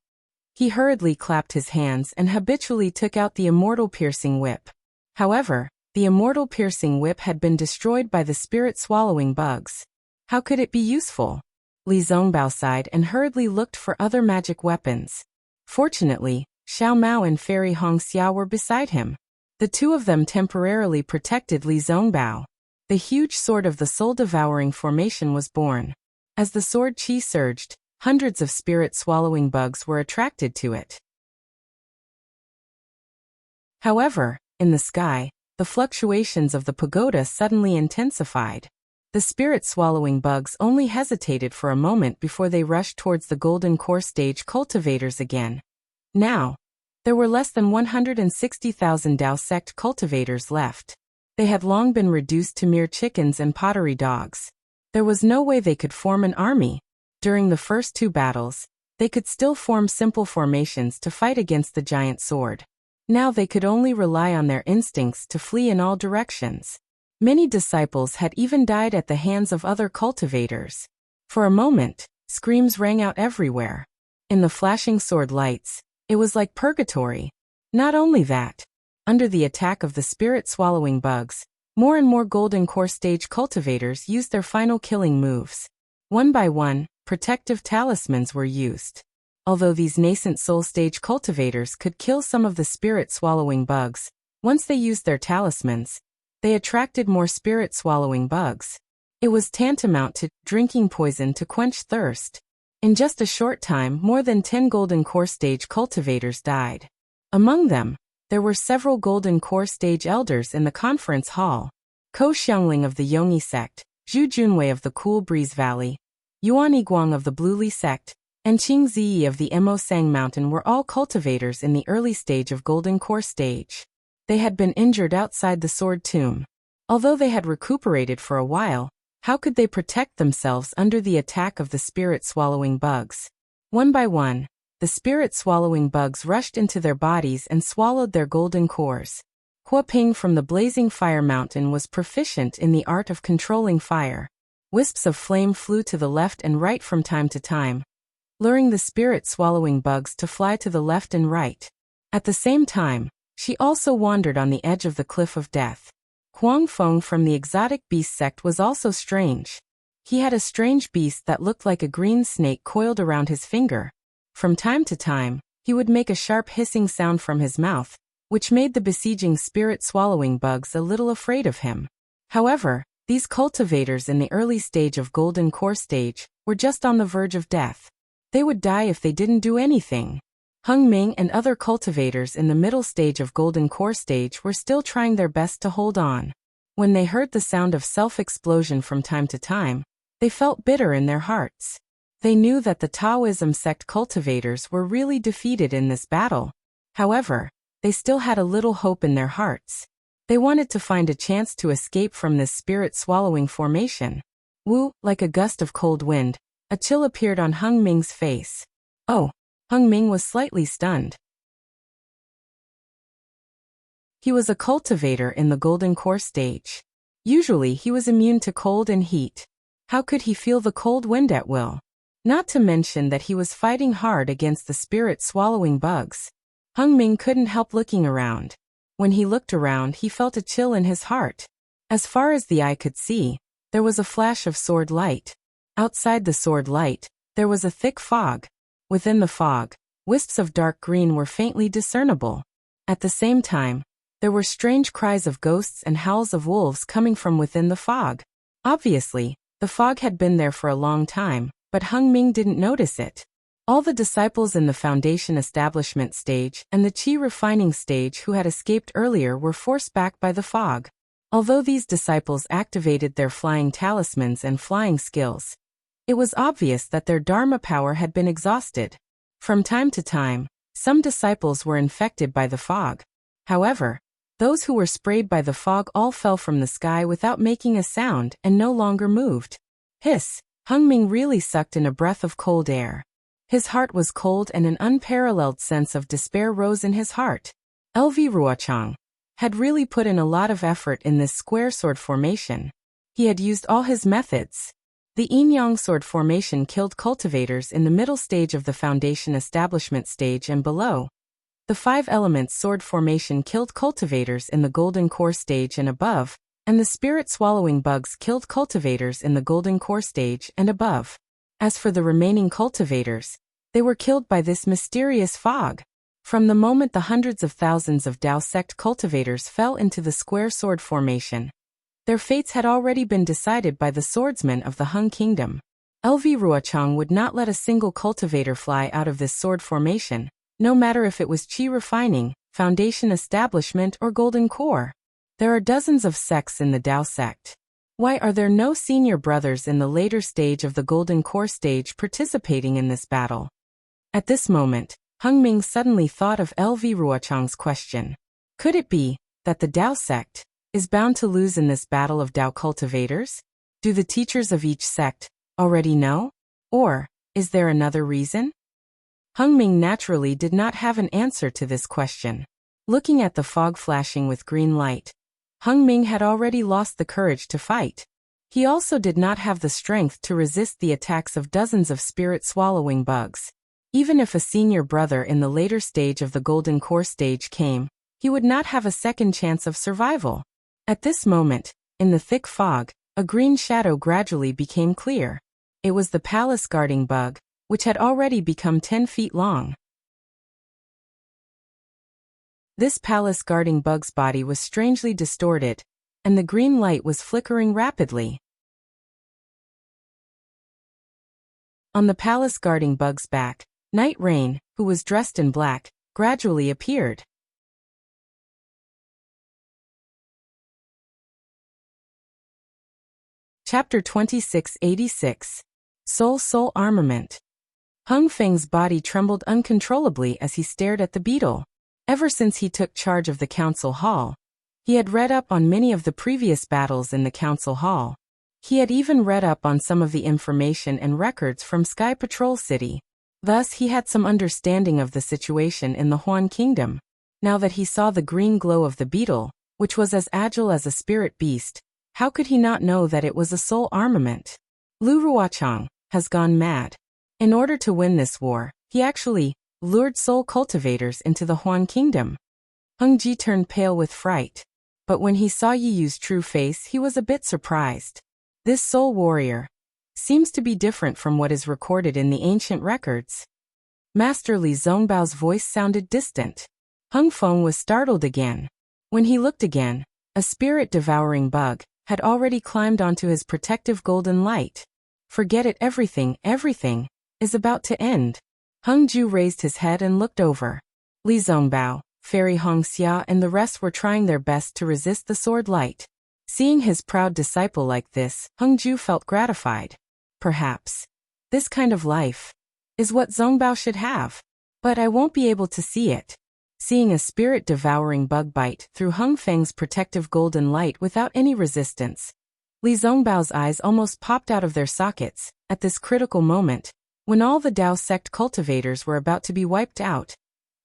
He hurriedly clapped his hands and habitually took out the immortal piercing whip. However, the immortal piercing whip had been destroyed by the spirit-swallowing bugs. How could it be useful? Li Zongbao sighed and hurriedly looked for other magic weapons. Fortunately, Xiao Mao and Fairy Hongxia were beside him. The two of them temporarily protected Li Zongbao. The huge sword of the soul-devouring formation was born. As the sword chi surged, hundreds of spirit-swallowing bugs were attracted to it. However, in the sky, the fluctuations of the pagoda suddenly intensified. The spirit-swallowing bugs only hesitated for a moment before they rushed towards the golden core stage cultivators again. Now, there were less than 160,000 Dao sect cultivators left. They had long been reduced to mere chickens and pottery dogs. There was no way they could form an army. During the first two battles, they could still form simple formations to fight against the giant sword. Now they could only rely on their instincts to flee in all directions. Many disciples had even died at the hands of other cultivators. For a moment, screams rang out everywhere. In the flashing sword lights, it was like purgatory. Not only that, under the attack of the spirit-swallowing bugs, more and more golden core stage cultivators used their final killing moves. One by one, protective talismans were used. Although these nascent soul stage cultivators could kill some of the spirit-swallowing bugs, once they used their talismans, they attracted more spirit-swallowing bugs. It was tantamount to drinking poison to quench thirst. In just a short time, more than 10 golden core stage cultivators died. Among them, there were several golden core stage elders in the conference hall. Ko Xiangling of the Yongyi sect, Zhu Junwei of the Cool Breeze Valley, Yuan Yiguang of the Bluely sect, and Qing Ziyi of the Emosang Mountain were all cultivators in the early stage of Golden Core stage. They had been injured outside the Sword Tomb. Although they had recuperated for a while, how could they protect themselves under the attack of the spirit-swallowing bugs? One by one, the spirit-swallowing bugs rushed into their bodies and swallowed their golden cores. Hua Ping from the Blazing Fire Mountain was proficient in the art of controlling fire. Wisps of flame flew to the left and right from time to time, luring the spirit-swallowing bugs to fly to the left and right. At the same time, she also wandered on the edge of the cliff of death. Huang Feng from the exotic beast sect was also strange. He had a strange beast that looked like a green snake coiled around his finger. From time to time, he would make a sharp hissing sound from his mouth, which made the besieging spirit-swallowing bugs a little afraid of him. However, these cultivators in the early stage of Golden Core stage were just on the verge of death. They would die if they didn't do anything. Hung Ming and other cultivators in the middle stage of Golden Core stage were still trying their best to hold on. When they heard the sound of self-explosion from time to time, they felt bitter in their hearts. They knew that the Taoism sect cultivators were really defeated in this battle. However, they still had a little hope in their hearts. They wanted to find a chance to escape from this spirit-swallowing formation. Wu, like a gust of cold wind, a chill appeared on Hung Ming's face. Oh! Hung Ming was slightly stunned. He was a cultivator in the Golden Core stage. Usually he was immune to cold and heat. How could he feel the cold wind at will? Not to mention that he was fighting hard against the spirit-swallowing bugs. Hung Ming couldn't help looking around. When he looked around, he felt a chill in his heart. As far as the eye could see, there was a flash of sword light. Outside the sword light, there was a thick fog. Within the fog, wisps of dark green were faintly discernible. At the same time, there were strange cries of ghosts and howls of wolves coming from within the fog. Obviously, the fog had been there for a long time, but Hung Ming didn't notice it. All the disciples in the Foundation Establishment stage and the Qi Refining stage who had escaped earlier were forced back by the fog. Although these disciples activated their flying talismans and flying skills, it was obvious that their Dharma power had been exhausted. From time to time, some disciples were infected by the fog. However, those who were sprayed by the fog all fell from the sky without making a sound and no longer moved. Hiss! Hung Ming really sucked in a breath of cold air. His heart was cold and an unparalleled sense of despair rose in his heart. LV Ruochang had really put in a lot of effort in this square sword formation. He had used all his methods. The yin-yang sword formation killed cultivators in the middle stage of the Foundation Establishment stage and below. The 5 elements sword formation killed cultivators in the Golden Core stage and above, and the spirit-swallowing bugs killed cultivators in the Golden Core stage and above. As for the remaining cultivators, they were killed by this mysterious fog. From the moment the hundreds of thousands of Dao sect cultivators fell into the square sword formation, their fates had already been decided by the swordsmen of the Hung Kingdom. LV Ruochang would not let a single cultivator fly out of this sword formation, no matter if it was Qi Refining, Foundation Establishment or Golden Core. There are dozens of sects in the Dao sect. Why are there no senior brothers in the later stage of the Golden Core stage participating in this battle? At this moment, Hung Ming suddenly thought of LV Ruochang's question. Could it be that the Dao sect is bound to lose in this battle of Dao cultivators? Do the teachers of each sect already know? Or is there another reason? Hung Ming naturally did not have an answer to this question. Looking at the fog flashing with green light, Hung Ming had already lost the courage to fight. He also did not have the strength to resist the attacks of dozens of spirit-swallowing bugs. Even if a senior brother in the later stage of the Golden Core stage came, he would not have a second chance of survival. At this moment, in the thick fog, a green shadow gradually became clear. It was the palace guarding bug, which had already become 10 feet long. This palace guarding bug's body was strangely distorted, and the green light was flickering rapidly. On the palace guarding bug's back, Night Rain, who was dressed in black, gradually appeared. Chapter 2686. Soul Armament. Hung Feng's body trembled uncontrollably as he stared at the beetle. Ever since he took charge of the council hall, he had read up on many of the previous battles in the council hall. He had even read up on some of the information and records from Sky Patrol City. Thus he had some understanding of the situation in the Huan Kingdom. Now that he saw the green glow of the beetle, which was as agile as a spirit beast, how could he not know that it was a soul armament? Lu Ruochang has gone mad. In order to win this war, he actually lured soul cultivators into the Huan Kingdom. Hung Ji turned pale with fright. But when he saw Yi Yu's true face, he was a bit surprised. This soul warrior seems to be different from what is recorded in the ancient records. Master Li Zongbao's voice sounded distant. Hung Feng was startled again. When he looked again, a spirit-devouring bug had already climbed onto his protective golden light. Forget it, everything is about to end. Hung Ju raised his head and looked over. Li Zongbao, Fairy Hong Xia and the rest were trying their best to resist the sword light. Seeing his proud disciple like this, Hung Ju felt gratified. Perhaps this kind of life is what Zongbao should have. But I won't be able to see it. Seeing a spirit-devouring bug bite through Hung Feng's protective golden light without any resistance, Li Zongbao's eyes almost popped out of their sockets. At this critical moment, when all the Dao sect cultivators were about to be wiped out,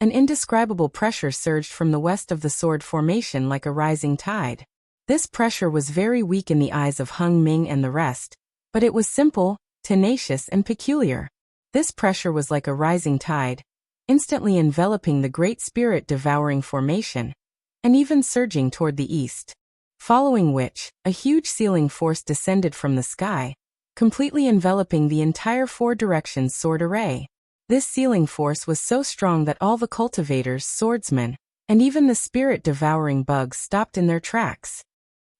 an indescribable pressure surged from the west of the sword formation like a rising tide. This pressure was very weak in the eyes of Hung Ming and the rest, but it was simple, tenacious and peculiar. This pressure was like a rising tide, instantly enveloping the great spirit-devouring formation, and even surging toward the east. Following which, a huge sealing force descended from the sky, completely enveloping the entire four directions sword array. This sealing force was so strong that all the cultivators, swordsmen, and even the spirit-devouring bugs stopped in their tracks.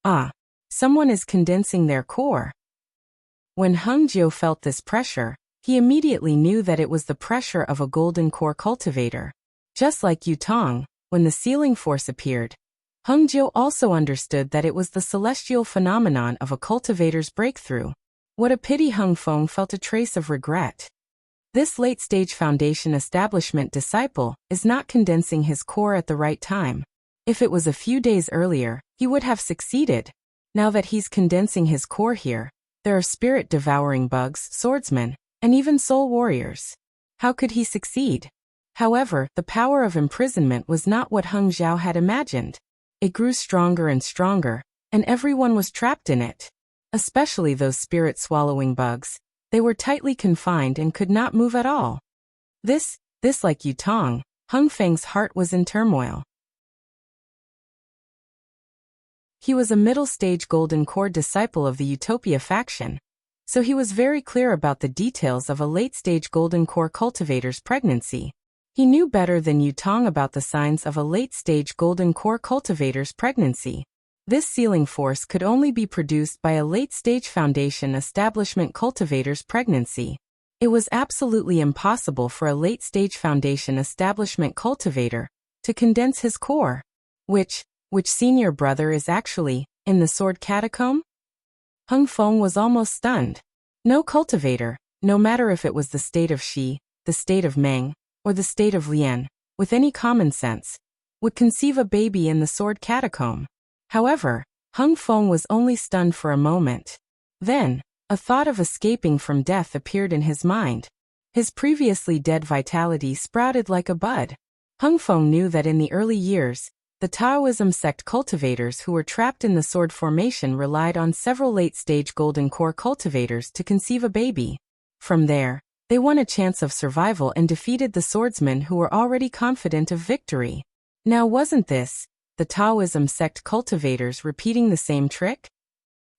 Ah, someone is condensing their core. When Hung Jiu felt this pressure, he immediately knew that it was the pressure of a golden core cultivator. Just like Yu Tong, when the sealing force appeared, Hung Jiu also understood that it was the celestial phenomenon of a cultivator's breakthrough. What a pity! Hung Feng felt a trace of regret. This late-stage foundation establishment disciple is not condensing his core at the right time. If it was a few days earlier, he would have succeeded. Now that he's condensing his core here, there are spirit-devouring bugs, swordsmen, and even soul warriors. How could he succeed? However, the power of imprisonment was not what Hung Zhao had imagined. It grew stronger and stronger, and everyone was trapped in it. Especially those spirit-swallowing bugs. They were tightly confined and could not move at all. This like Yu Tong, Hung Feng's heart was in turmoil. He was a middle-stage golden core disciple of the Utopia faction, so he was very clear about the details of a late-stage golden core cultivator's pregnancy. He knew better than Yu Tong about the signs of a late-stage golden core cultivator's pregnancy. This sealing force could only be produced by a late-stage foundation establishment cultivator's pregnancy. It was absolutely impossible for a late-stage foundation establishment cultivator to condense his core. Which senior brother is actually in the sword catacomb? Hung Feng was almost stunned. No cultivator, no matter if it was the state of Shi, the state of Meng, or the state of Lian, with any common sense, would conceive a baby in the sword catacomb. However, Hung Feng was only stunned for a moment. Then, a thought of escaping from death appeared in his mind. His previously dead vitality sprouted like a bud. Hung Feng knew that in the early years, the Taoism sect cultivators who were trapped in the sword formation relied on several late-stage golden core cultivators to conceive a baby. From there, they won a chance of survival and defeated the swordsmen who were already confident of victory. Now wasn't this the Taoism sect cultivators repeating the same trick?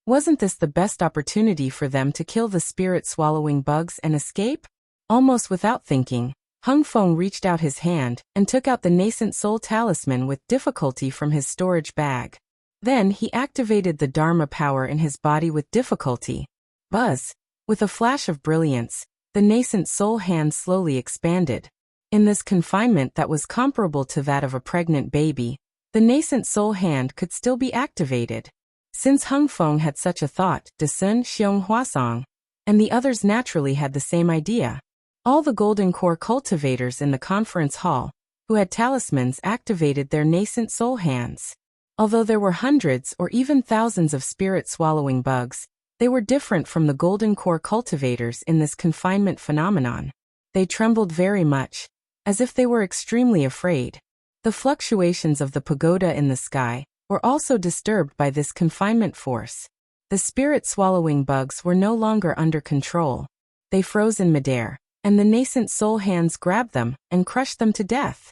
Wasn't this the best opportunity for them to kill the spirit-swallowing bugs and escape? Almost without thinking, Hung Feng reached out his hand and took out the nascent soul talisman with difficulty from his storage bag. Then he activated the Dharma power in his body with difficulty. Buzz! With a flash of brilliance, the nascent soul hand slowly expanded. In this confinement that was comparable to that of a pregnant baby, the nascent soul hand could still be activated. Since Hung Feng had such a thought, De Sun, Xiong Huasong, and the others naturally had the same idea. All the golden core cultivators in the conference hall, who had talismans, activated their nascent soul hands. Although there were hundreds or even thousands of spirit-swallowing bugs, they were different from the golden core cultivators in this confinement phenomenon. They trembled very much, as if they were extremely afraid. The fluctuations of the pagoda in the sky were also disturbed by this confinement force. The spirit-swallowing bugs were no longer under control. They froze in midair, and the nascent soul hands grabbed them and crushed them to death.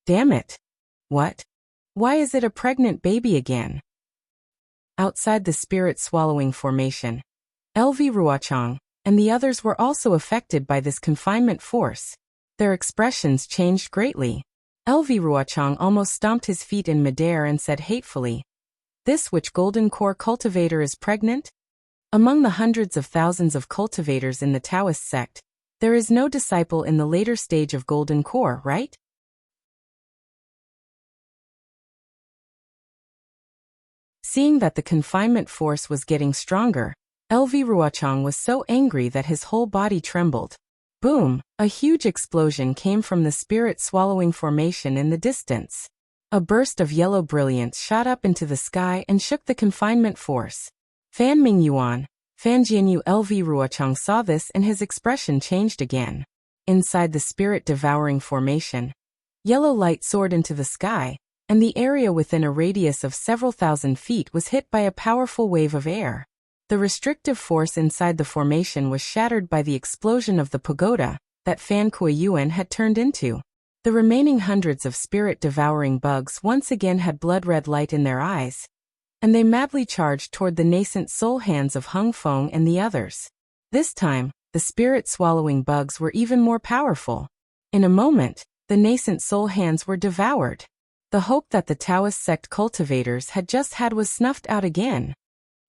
Damn it! What? Why is it a pregnant baby again? Outside the spirit-swallowing formation, LV Ruochang and the others were also affected by this confinement force. Their expressions changed greatly. LV Ruochang almost stomped his feet in midair and said hatefully, "This which golden core cultivator is pregnant? Among the hundreds of thousands of cultivators in the Taoist sect, there is no disciple in the later stage of golden core, right?" Seeing that the confinement force was getting stronger, LV Ruochang was so angry that his whole body trembled. Boom! A huge explosion came from the spirit-swallowing formation in the distance. A burst of yellow brilliance shot up into the sky and shook the confinement force. Fan Mingyuan, Fan Jianyu LV Ruochang saw this and his expression changed again. Inside the spirit-devouring formation, yellow light soared into the sky, and the area within a radius of several thousand feet was hit by a powerful wave of air. The restrictive force inside the formation was shattered by the explosion of the pagoda that Fan Kuiyuan had turned into. The remaining hundreds of spirit-devouring bugs once again had blood-red light in their eyes, and they madly charged toward the nascent soul hands of Hung Feng and the others. This time, the spirit-swallowing bugs were even more powerful. In a moment, the nascent soul hands were devoured. The hope that the Taoist sect cultivators had just had was snuffed out again.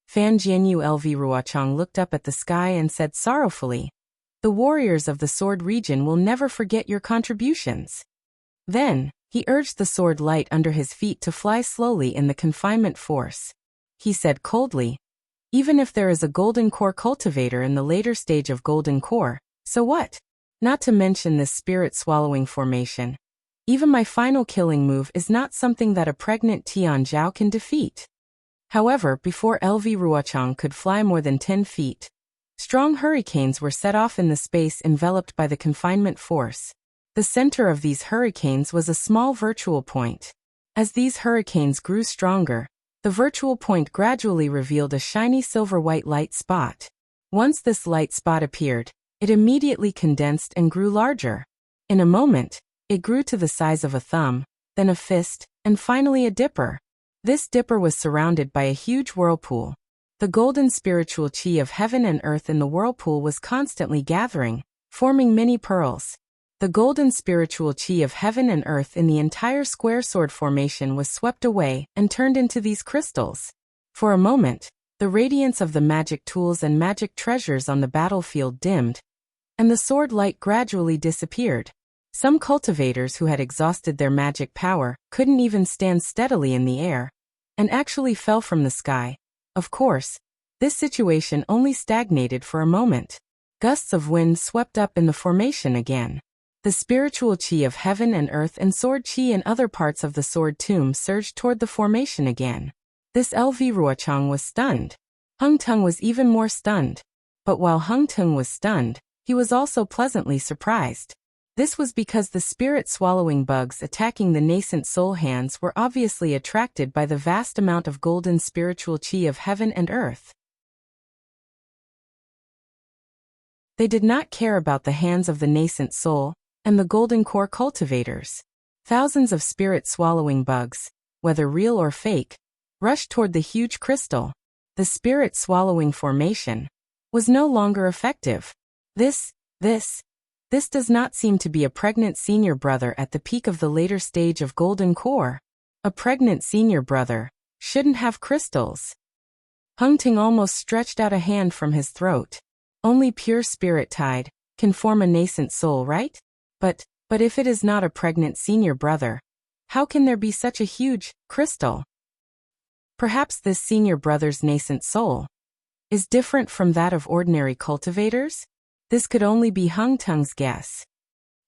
Fan Jianyu LV Ruochang looked up at the sky and said sorrowfully, "The warriors of the sword region will never forget your contributions." Then, he urged the sword light under his feet to fly slowly in the confinement force. He said coldly, "Even if there is a golden core cultivator in the later stage of golden core, so what? Not to mention this spirit-swallowing formation. Even my final killing move is not something that a pregnant Tian Zhao can defeat." However, before LV Ruochang could fly more than 10 feet, strong hurricanes were set off in the space enveloped by the confinement force. The center of these hurricanes was a small virtual point. As these hurricanes grew stronger, the virtual point gradually revealed a shiny silver-white light spot. Once this light spot appeared, it immediately condensed and grew larger. In a moment, it grew to the size of a thumb, then a fist, and finally a dipper. This dipper was surrounded by a huge whirlpool. The golden spiritual chi of heaven and earth in the whirlpool was constantly gathering, forming many pearls. The golden spiritual chi of heaven and earth in the entire square sword formation was swept away and turned into these crystals. For a moment, the radiance of the magic tools and magic treasures on the battlefield dimmed, and the sword light gradually disappeared. Some cultivators who had exhausted their magic power couldn't even stand steadily in the air, and actually fell from the sky. Of course, this situation only stagnated for a moment. Gusts of wind swept up in the formation again. The spiritual chi of heaven and earth and sword chi in other parts of the sword tomb surged toward the formation again. This LV Ruochang was stunned. Hung Tung was even more stunned. But while Hung Tung was stunned, he was also pleasantly surprised. This was because the spirit-swallowing bugs attacking the nascent soul hands were obviously attracted by the vast amount of golden spiritual chi of heaven and earth. They did not care about the hands of the nascent soul and the golden core cultivators. Thousands of spirit-swallowing bugs, whether real or fake, rushed toward the huge crystal. The spirit-swallowing formation was no longer effective. This does not seem to be a pregnant senior brother at the peak of the later stage of golden core. A pregnant senior brother shouldn't have crystals. Hung Ting almost stretched out a hand from his throat. Only pure spirit tide can form a nascent soul, right? But if it is not a pregnant senior brother, how can there be such a huge crystal? Perhaps this senior brother's nascent soul is different from that of ordinary cultivators? This could only be Hung Tung's guess.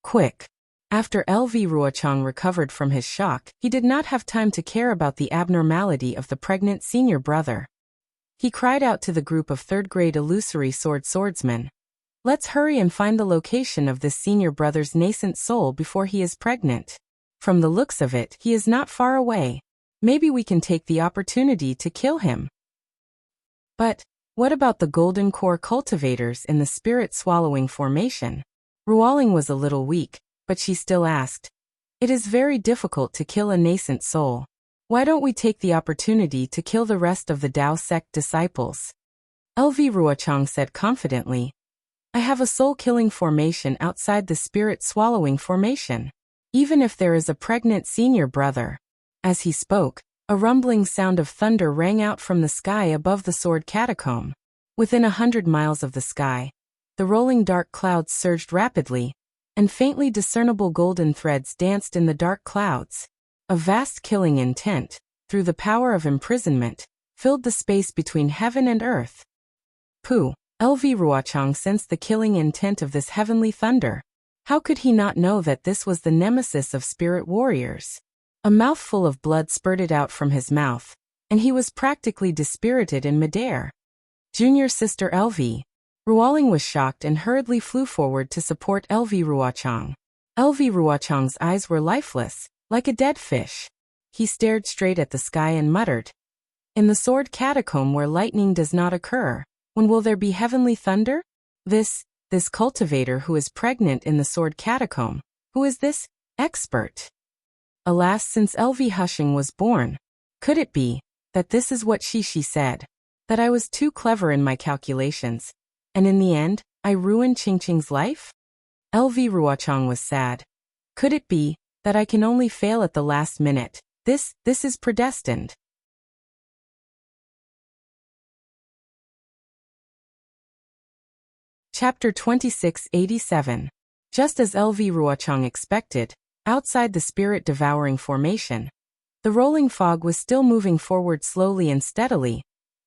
Quick! After LV Ruochang recovered from his shock, he did not have time to care about the abnormality of the pregnant senior brother. He cried out to the group of third-grade illusory swordsmen. Let's hurry and find the location of this senior brother's nascent soul before he is pregnant. From the looks of it, he is not far away. Maybe we can take the opportunity to kill him. But what about the golden core cultivators in the spirit-swallowing formation? Ruoling was a little weak, but she still asked. It is very difficult to kill a nascent soul. Why don't we take the opportunity to kill the rest of the Tao sect disciples? LV Ruochang said confidently. I have a soul-killing formation outside the spirit-swallowing formation. Even if there is a pregnant senior brother. As he spoke, a rumbling sound of thunder rang out from the sky above the sword catacomb. Within 100 miles of the sky, the rolling dark clouds surged rapidly, and faintly discernible golden threads danced in the dark clouds. A vast killing intent, through the power of imprisonment, filled the space between heaven and earth. Pooh! LV Ruochang sensed the killing intent of this heavenly thunder. How could he not know that this was the nemesis of spirit warriors? A mouthful of blood spurted out from his mouth, and he was practically dispirited in midair. Junior sister LV. Ruoling was shocked and hurriedly flew forward to support LV Ruochang. LV Ruochang's eyes were lifeless, like a dead fish. He stared straight at the sky and muttered. In the sword catacomb where lightning does not occur, when will there be heavenly thunder? This cultivator who is pregnant in the sword catacomb, who is this expert? Alas, since LV Hushing was born, could it be that this is what she said? That I was too clever in my calculations, and in the end, I ruined Qingqing's life? LV Ruochang was sad. Could it be that I can only fail at the last minute? This is predestined. Chapter 2687. Just as LV Ruochang expected, outside the spirit-devouring formation, the rolling fog was still moving forward slowly and steadily,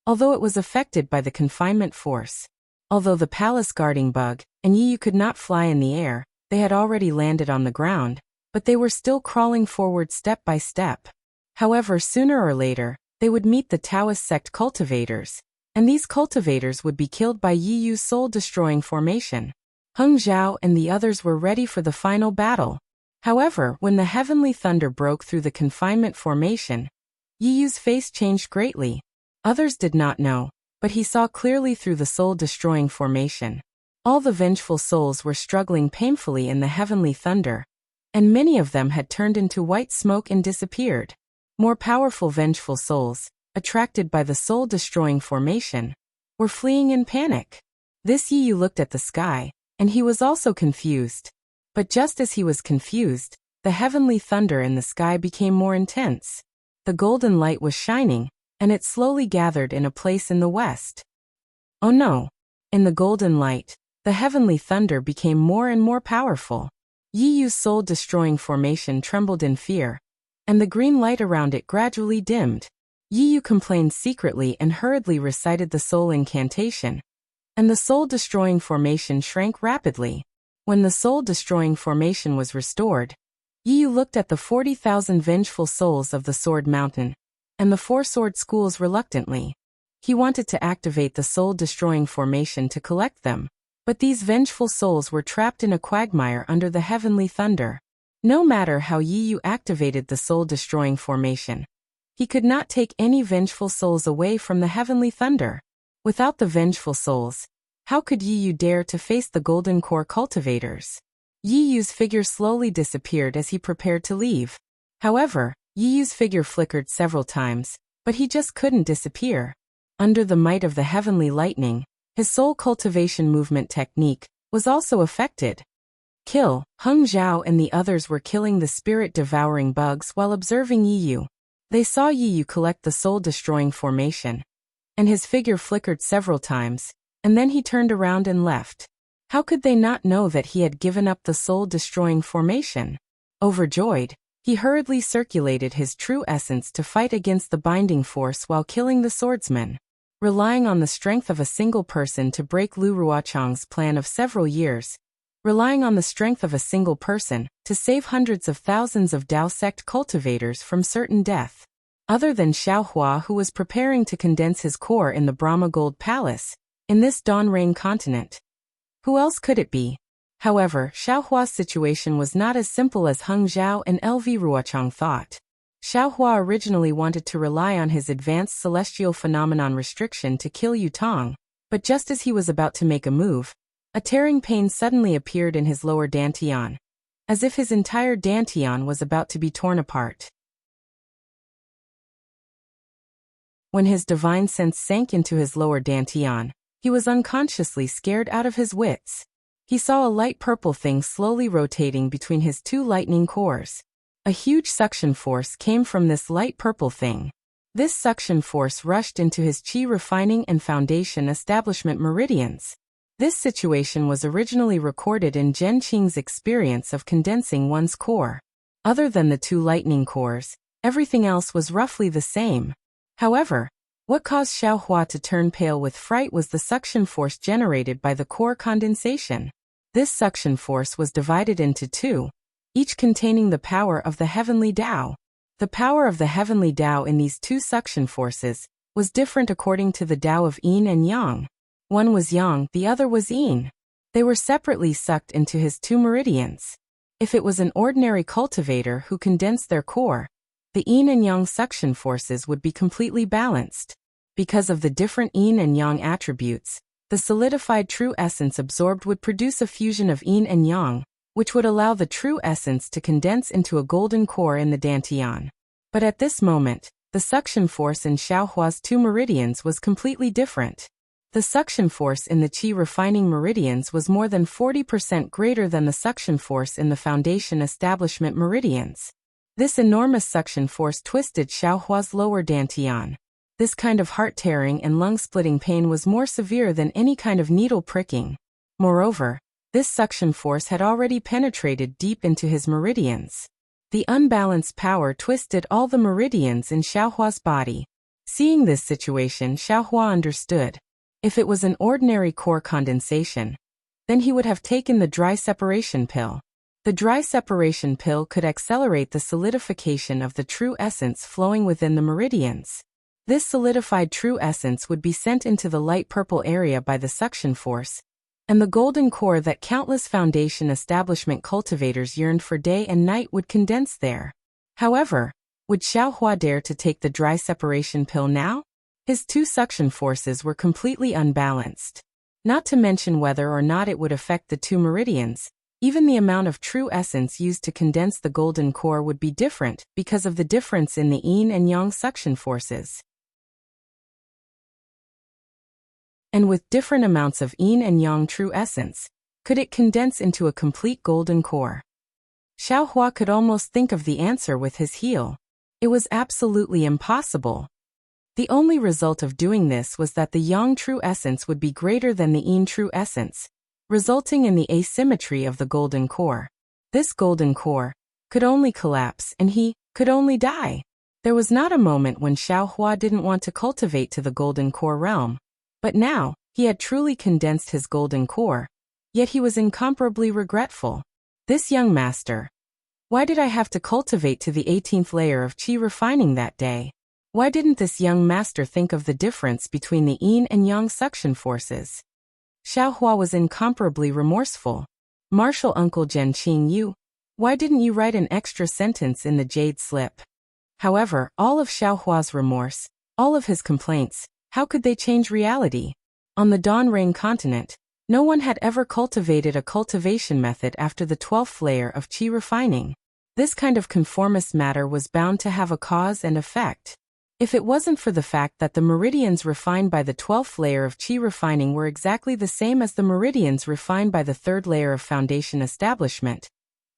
although it was affected by the confinement force. Although the palace-guarding bug and Yiyu could not fly in the air, they had already landed on the ground, but they were still crawling forward step by step. However, sooner or later, they would meet the Taoist sect cultivators, and these cultivators would be killed by Yiyu's soul-destroying formation. Hung Zhao and the others were ready for the final battle. However, when the heavenly thunder broke through the confinement formation, Yiyu's face changed greatly. Others did not know, but he saw clearly through the soul-destroying formation. All the vengeful souls were struggling painfully in the heavenly thunder, and many of them had turned into white smoke and disappeared. More powerful vengeful souls, attracted by the soul-destroying formation, were fleeing in panic. This Yiyu looked at the sky, and he was also confused. But just as he was confused, the heavenly thunder in the sky became more intense. The golden light was shining, and it slowly gathered in a place in the west. Oh no! In the golden light, the heavenly thunder became more and more powerful. Yiyu's soul-destroying formation trembled in fear, and the green light around it gradually dimmed. Yiyu complained secretly and hurriedly recited the soul incantation, and the soul-destroying formation shrank rapidly. When the soul-destroying formation was restored, Yiyu looked at the 40,000 vengeful souls of the Sword Mountain, and the 4 sword schools reluctantly. He wanted to activate the soul-destroying formation to collect them, but these vengeful souls were trapped in a quagmire under the heavenly thunder. No matter how Yiyu activated the soul-destroying formation, he could not take any vengeful souls away from the heavenly thunder. Without the vengeful souls, how could Yiyu dare to face the golden core cultivators? Yiyu's figure slowly disappeared as he prepared to leave. However, Yiyu's figure flickered several times, but he just couldn't disappear. Under the might of the heavenly lightning, his soul cultivation movement technique was also affected. Kill! Hung Zhao and the others were killing the spirit-devouring bugs while observing Yiyu. They saw Yiyu collect the soul-destroying formation, and his figure flickered several times, and then he turned around and left. How could they not know that he had given up the soul-destroying formation? Overjoyed, he hurriedly circulated his true essence to fight against the binding force while killing the swordsman. relying on the strength of a single person to break Lu Ruochang's plan of several years, relying on the strength of a single person to save hundreds of thousands of Dao sect cultivators from certain death. Other than Xiaohua, who was preparing to condense his core in the Brahma Gold Palace, in this Dawn Rain continent. Who else could it be? However, Xiaohua's situation was not as simple as Heng Zhao and LV Ruochang thought. Xiaohua originally wanted to rely on his advanced celestial phenomenon restriction to kill Yutong, but just as he was about to make a move, a tearing pain suddenly appeared in his lower dantian, as if his entire dantian was about to be torn apart. When his divine sense sank into his lower dantian, he was unconsciously scared out of his wits. He saw a light purple thing slowly rotating between his two lightning cores. A huge suction force came from this light purple thing. This suction force rushed into his qi refining and foundation establishment meridians. This situation was originally recorded in Zhen Qing's experience of condensing one's core. Other than the two lightning cores, everything else was roughly the same. However, what caused Xiaohua to turn pale with fright was the suction force generated by the core condensation. This suction force was divided into two, each containing the power of the heavenly Tao. The power of the heavenly Tao in these two suction forces was different according to the Tao of Yin and Yang. One was Yang, the other was Yin. They were separately sucked into his two meridians. If it was an ordinary cultivator who condensed their core, the Yin and Yang suction forces would be completely balanced. Because of the different Yin and Yang attributes, the solidified true essence absorbed would produce a fusion of Yin and Yang, which would allow the true essence to condense into a golden core in the dantian. But at this moment, the suction force in Xiaohua's two meridians was completely different. The suction force in the qi refining meridians was more than 40% greater than the suction force in the foundation establishment meridians. This enormous suction force twisted Xiaohua's lower dantian. This kind of heart-tearing and lung-splitting pain was more severe than any kind of needle pricking. Moreover, this suction force had already penetrated deep into his meridians. The unbalanced power twisted all the meridians in Xiaohua's body. Seeing this situation, Xiaohua understood. If it was an ordinary core condensation, then he would have taken the dry separation pill. The dry separation pill could accelerate the solidification of the true essence flowing within the meridians. This solidified true essence would be sent into the light purple area by the suction force, and the golden core that countless foundation establishment cultivators yearned for day and night would condense there. However, would Xiaohua dare to take the dry separation pill now? His two suction forces were completely unbalanced. Not to mention whether or not it would affect the two meridians, even the amount of true essence used to condense the golden core would be different because of the difference in the Yin and Yang suction forces. And with different amounts of Yin and Yang true essence, could it condense into a complete golden core? Xiaohua could almost think of the answer with his heel. It was absolutely impossible. The only result of doing this was that the Yang true essence would be greater than the Yin true essence, resulting in the asymmetry of the golden core. This golden core could only collapse and he could only die. There was not a moment when Xiaohua didn't want to cultivate to the golden core realm. But now, he had truly condensed his golden core, yet he was incomparably regretful. This young master. Why did I have to cultivate to the 18th layer of qi refining that day? Why didn't this young master think of the difference between the Yin and Yang suction forces? Xiaohua was incomparably remorseful. Martial Uncle Zhen why didn't you write an extra sentence in the jade slip? However, all of Xiaohua's remorse, all of his complaints, how could they change reality? On the Dawn Rain continent, no one had ever cultivated a cultivation method after the 12th layer of qi refining. This kind of conformist matter was bound to have a cause and effect. If it wasn't for the fact that the meridians refined by the 12th layer of qi refining were exactly the same as the meridians refined by the 3rd layer of foundation establishment,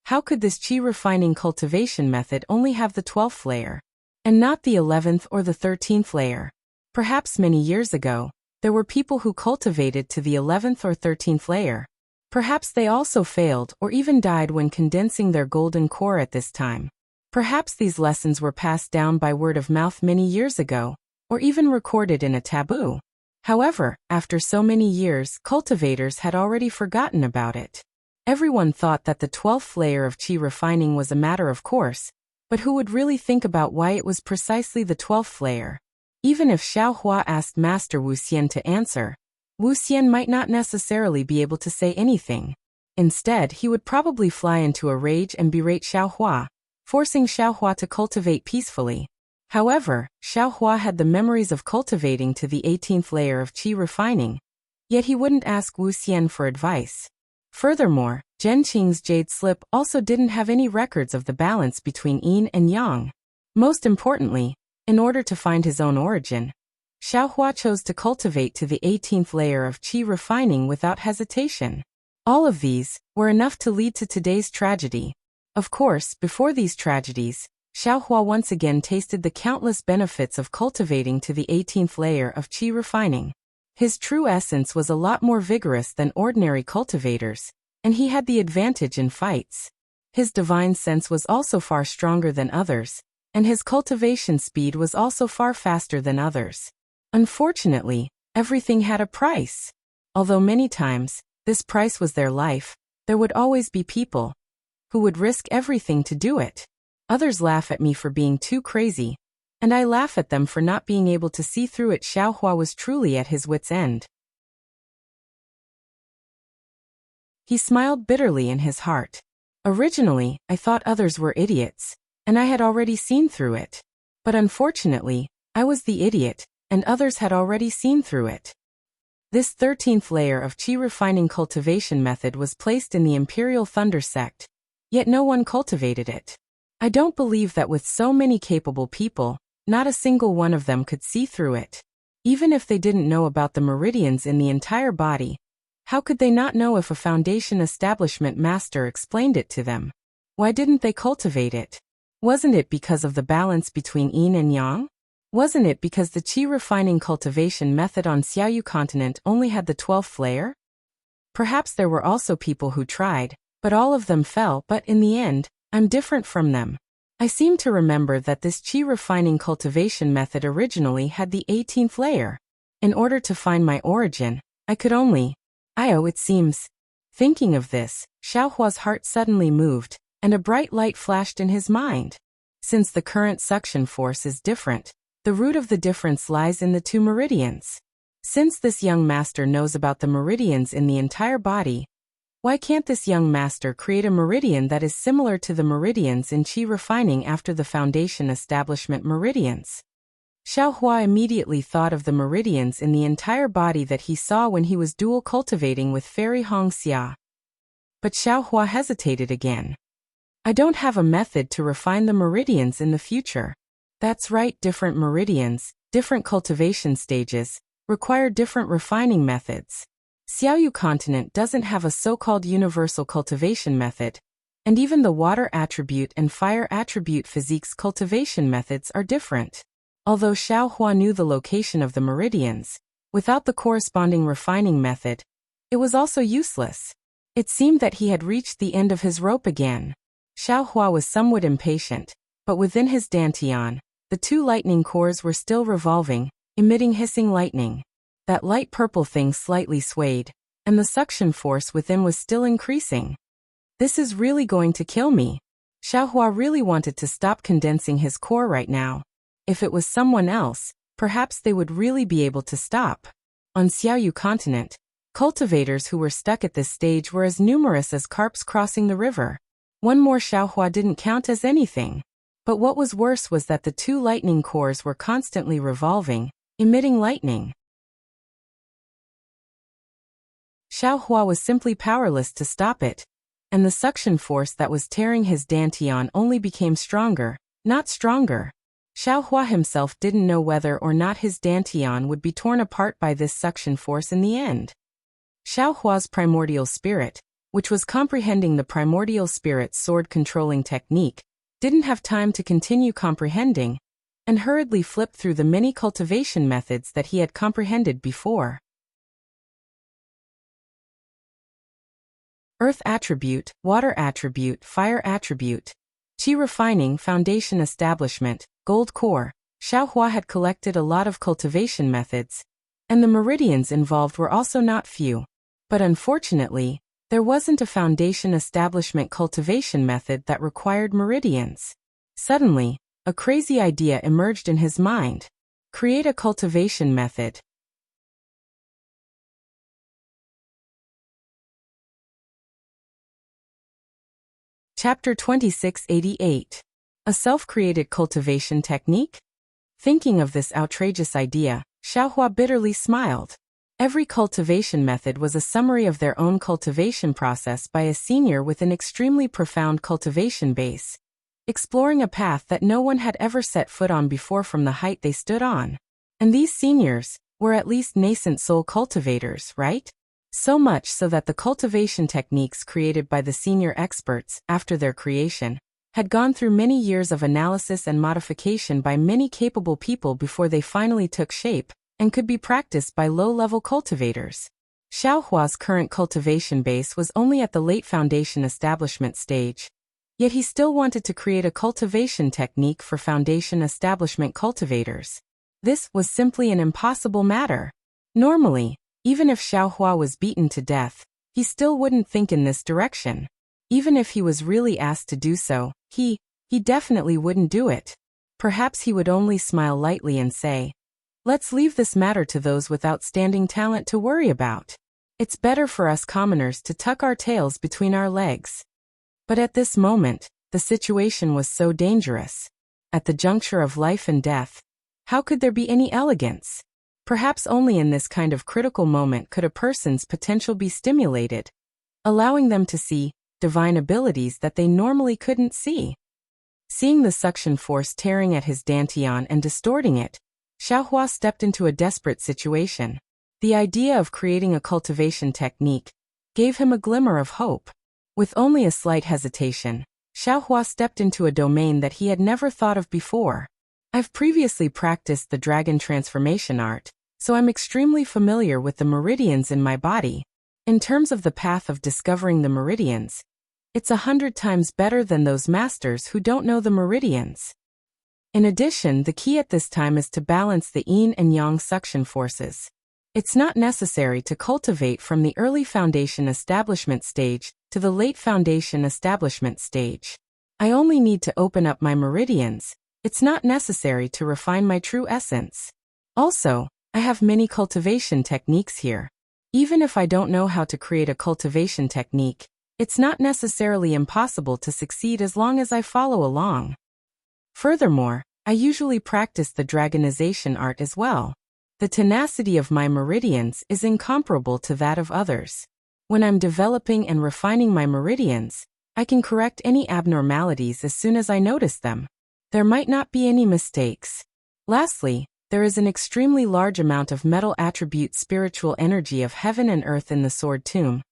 how could this qi refining cultivation method only have the 12th layer, and not the 11th or the 13th layer? Perhaps many years ago, there were people who cultivated to the 11th or 13th layer. Perhaps they also failed or even died when condensing their golden core at this time. Perhaps these lessons were passed down by word of mouth many years ago, or even recorded in a taboo. However, after so many years, cultivators had already forgotten about it. Everyone thought that the 12th layer of qi refining was a matter of course, but who would really think about why it was precisely the 12th layer? Even if Xiao Hua asked Master Wuxian to answer, Wuxian might not necessarily be able to say anything. Instead, he would probably fly into a rage and berate Xiao Hua, forcing Xiao Hua to cultivate peacefully. However, Xiao Hua had the memories of cultivating to the 18th layer of qi refining, yet he wouldn't ask Wuxian for advice. Furthermore, Zhenqing's jade slip also didn't have any records of the balance between yin and yang. Most importantly, in order to find his own origin, Xiao Hua chose to cultivate to the 18th layer of qi refining without hesitation. All of these were enough to lead to today's tragedy. Of course, before these tragedies, Xiao Hua once again tasted the countless benefits of cultivating to the 18th layer of qi refining. His true essence was a lot more vigorous than ordinary cultivators, and he had the advantage in fights. His divine sense was also far stronger than others, and his cultivation speed was also far faster than others. Unfortunately, everything had a price. Although many times, this price was their life, there would always be people who would risk everything to do it. Others laugh at me for being too crazy, and I laugh at them for not being able to see through it. Xiao Hua was truly at his wit's end. He smiled bitterly in his heart. Originally, I thought others were idiots, and I had already seen through it. But unfortunately, I was the idiot, and others had already seen through it. This 13th layer of qi refining cultivation method was placed in the Imperial Thunder sect, yet no one cultivated it. I don't believe that with so many capable people, not a single one of them could see through it. Even if they didn't know about the meridians in the entire body, how could they not know if a foundation establishment master explained it to them? Why didn't they cultivate it? Wasn't it because of the balance between yin and yang? Wasn't it because the qi refining cultivation method on Xiaoyu continent only had the 12th layer? Perhaps there were also people who tried, but all of them fell. But in the end, I'm different from them. I seem to remember that this qi refining cultivation method originally had the 18th layer. In order to find my origin, I could only... it seems. Thinking of this, Xiao Hua's heart suddenly moved, and a bright light flashed in his mind. Since the current suction force is different, the root of the difference lies in the two meridians. Since this young master knows about the meridians in the entire body, why can't this young master create a meridian that is similar to the meridians in qi refining after the foundation establishment meridians? Xiao Hua immediately thought of the meridians in the entire body that he saw when he was dual cultivating with Fairy Hong Xia. But Xiao Hua hesitated again. I don't have a method to refine the meridians in the future. That's right, different meridians, different cultivation stages, require different refining methods. Xiaoyu continent doesn't have a so-called universal cultivation method, and even the water attribute and fire attribute physiques cultivation methods are different. Although Xiao Hua knew the location of the meridians, without the corresponding refining method, it was also useless. It seemed that he had reached the end of his rope again. Xiao Hua was somewhat impatient, but within his dantian, the two lightning cores were still revolving, emitting hissing lightning. That light purple thing slightly swayed, and the suction force within was still increasing. This is really going to kill me. Xiao Hua really wanted to stop condensing his core right now. If it was someone else, perhaps they would really be able to stop. On Xiaoyu continent, cultivators who were stuck at this stage were as numerous as carps crossing the river. One more Xiao Hua didn't count as anything. But what was worse was that the two lightning cores were constantly revolving, emitting lightning. Xiao Hua was simply powerless to stop it, and the suction force that was tearing his dantian only became stronger, not stronger. Xiao Hua himself didn't know whether or not his dantian would be torn apart by this suction force in the end. Xiao Hua's primordial spirit, which was comprehending the primordial spirit's sword-controlling technique, didn't have time to continue comprehending, and hurriedly flipped through the many cultivation methods that he had comprehended before. Earth attribute, water attribute, fire attribute. Qi refining, foundation establishment, gold core. Xiao Hua had collected a lot of cultivation methods, And the meridians involved were also not few. But unfortunately, there wasn't a foundation establishment cultivation method that required meridians. Suddenly, a crazy idea emerged in his mind. Create a cultivation method. Chapter 2688. A self-created cultivation technique? Thinking of this outrageous idea, Xiaohua bitterly smiled. Every cultivation method was a summary of their own cultivation process by a senior with an extremely profound cultivation base, exploring a path that no one had ever set foot on before from the height they stood on. And these seniors were at least nascent soul cultivators, right? So much so that the cultivation techniques created by the senior experts, after their creation, had gone through many years of analysis and modification by many capable people before they finally took shape and could be practiced by low-level cultivators. Xiaohua's current cultivation base was only at the late foundation establishment stage, yet he still wanted to create a cultivation technique for foundation establishment cultivators. This was simply an impossible matter. Normally, even if Xiaohua was beaten to death, he still wouldn't think in this direction. Even if he was really asked to do so, he definitely wouldn't do it. Perhaps he would only smile lightly and say, "Let's leave this matter to those with outstanding talent to worry about. It's better for us commoners to tuck our tails between our legs." But at this moment, the situation was so dangerous. At the juncture of life and death, how could there be any elegance? Perhaps only in this kind of critical moment could a person's potential be stimulated, allowing them to see divine abilities that they normally couldn't see. Seeing the suction force tearing at his dantian and distorting it, Xiaohua stepped into a desperate situation. The idea of creating a cultivation technique gave him a glimmer of hope. With only a slight hesitation, Xiaohua stepped into a domain that he had never thought of before. I've previously practiced the dragon transformation art, so I'm extremely familiar with the meridians in my body. In terms of the path of discovering the meridians, it's 100 times better than those masters who don't know the meridians. In addition, the key at this time is to balance the yin and yang suction forces. It's not necessary to cultivate from the early foundation establishment stage to the late foundation establishment stage. I only need to open up my meridians. It's not necessary to refine my true essence. Also, I have many cultivation techniques here. Even if I don't know how to create a cultivation technique, it's not necessarily impossible to succeed as long as I follow along. Furthermore, I usually practice the dragonization art as well. The tenacity of my meridians is incomparable to that of others. When I'm developing and refining my meridians, I can correct any abnormalities as soon as I notice them. There might not be any mistakes. Lastly, there is an extremely large amount of metal attribute spiritual energy of heaven and earth in the sword tomb.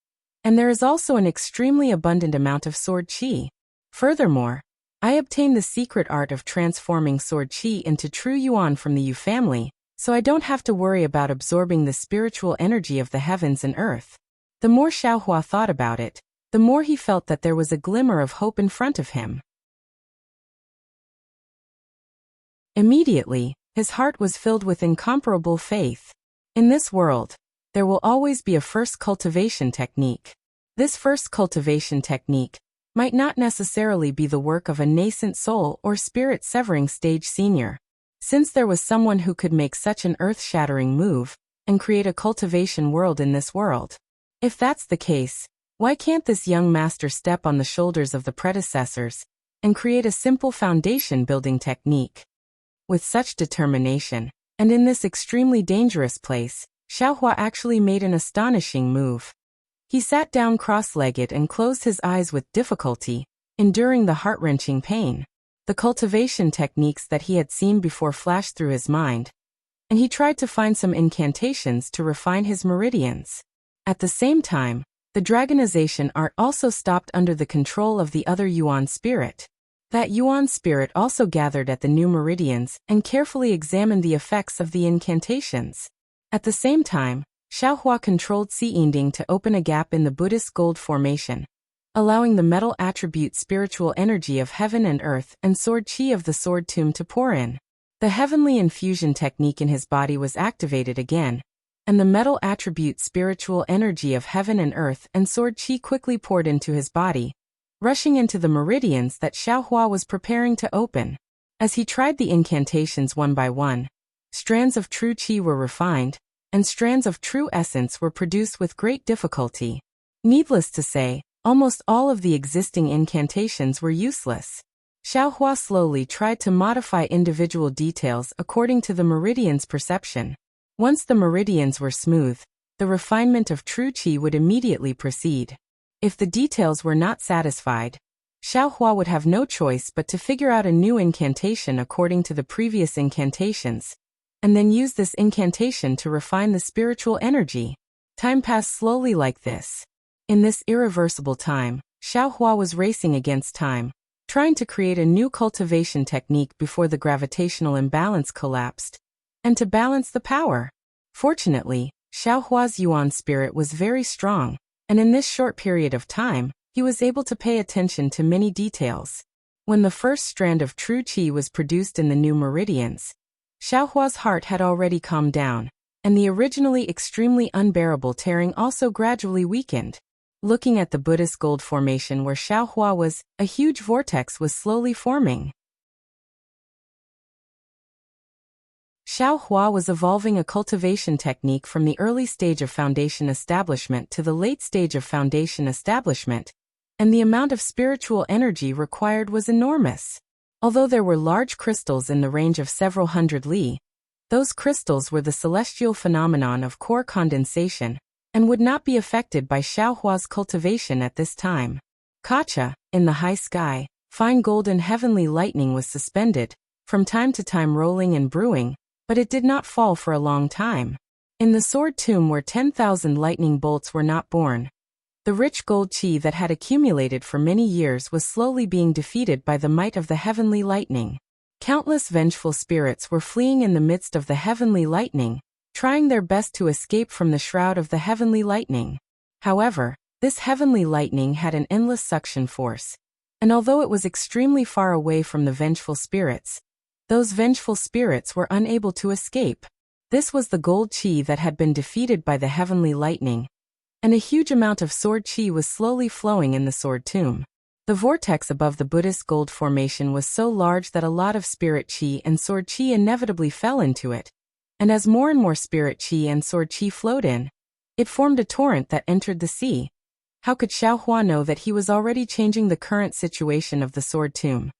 And there is also an extremely abundant amount of sword qi. Furthermore, I obtained the secret art of transforming sword qi into true yuan from the Yu family, so I don't have to worry about absorbing the spiritual energy of the heavens and earth. The more Xiaohua thought about it, the more he felt that there was a glimmer of hope in front of him. Immediately, his heart was filled with incomparable faith. In this world, there will always be a first cultivation technique. This first cultivation technique might not necessarily be the work of a nascent soul or spirit severing stage senior. Since there was someone who could make such an earth-shattering move and create a cultivation world in this world. If that's the case, why can't this young master step on the shoulders of the predecessors and create a simple foundation building technique? With such determination, and in this extremely dangerous place, Xiaohua actually made an astonishing move. He sat down cross-legged and closed his eyes with difficulty, enduring the heart-wrenching pain. The cultivation techniques that he had seen before flashed through his mind, and he tried to find some incantations to refine his meridians. At the same time, the dragonization art also stopped under the control of the other Yuan spirit. That Yuan spirit also gathered at the new meridians and carefully examined the effects of the incantations. At the same time, Xiaohua controlled Xiyinding to open a gap in the Buddhist gold formation, allowing the metal attribute spiritual energy of heaven and earth and sword qi of the sword tomb to pour in. The heavenly infusion technique in his body was activated again, and the metal attribute spiritual energy of heaven and earth and sword qi quickly poured into his body, rushing into the meridians that Xiaohua was preparing to open. As he tried the incantations one by one, strands of true qi were refined, and strands of true essence were produced with great difficulty. Needless to say, almost all of the existing incantations were useless. Xiaohua slowly tried to modify individual details according to the meridian's perception. Once the meridians were smooth, the refinement of true qi would immediately proceed. If the details were not satisfied, Xiaohua would have no choice but to figure out a new incantation according to the previous incantations, and then use this incantation to refine the spiritual energy. Time passed slowly like this. In this irreversible time, Xiaohua was racing against time, trying to create a new cultivation technique before the gravitational imbalance collapsed, and to balance the power. Fortunately, Xiaohua's Yuan spirit was very strong, and in this short period of time, he was able to pay attention to many details. When the first strand of true qi was produced in the new meridians, Xiaohua's heart had already calmed down, and the originally extremely unbearable tearing also gradually weakened. Looking at the Buddhist gold formation where Xiaohua was, a huge vortex was slowly forming. Xiaohua was evolving a cultivation technique from the early stage of foundation establishment to the late stage of foundation establishment, and the amount of spiritual energy required was enormous. Although there were large crystals in the range of several hundred li, those crystals were the celestial phenomenon of core condensation, and would not be affected by Xiaohua's cultivation at this time. Kacha, in the high sky, fine golden heavenly lightning was suspended, from time to time rolling and brewing, but it did not fall for a long time. In the sword tomb where 10,000 lightning bolts were not born, the rich gold qi that had accumulated for many years was slowly being defeated by the might of the heavenly lightning. Countless vengeful spirits were fleeing in the midst of the heavenly lightning, trying their best to escape from the shroud of the heavenly lightning. However, this heavenly lightning had an endless suction force, and although it was extremely far away from the vengeful spirits, those vengeful spirits were unable to escape. This was the gold qi that had been defeated by the heavenly lightning, and a huge amount of sword qi was slowly flowing in the sword tomb. The vortex above the Buddhist gold formation was so large that a lot of spirit qi and sword qi inevitably fell into it, and as more and more spirit qi and sword qi flowed in, it formed a torrent that entered the sea. How could Xiaohua know that he was already changing the current situation of the sword tomb?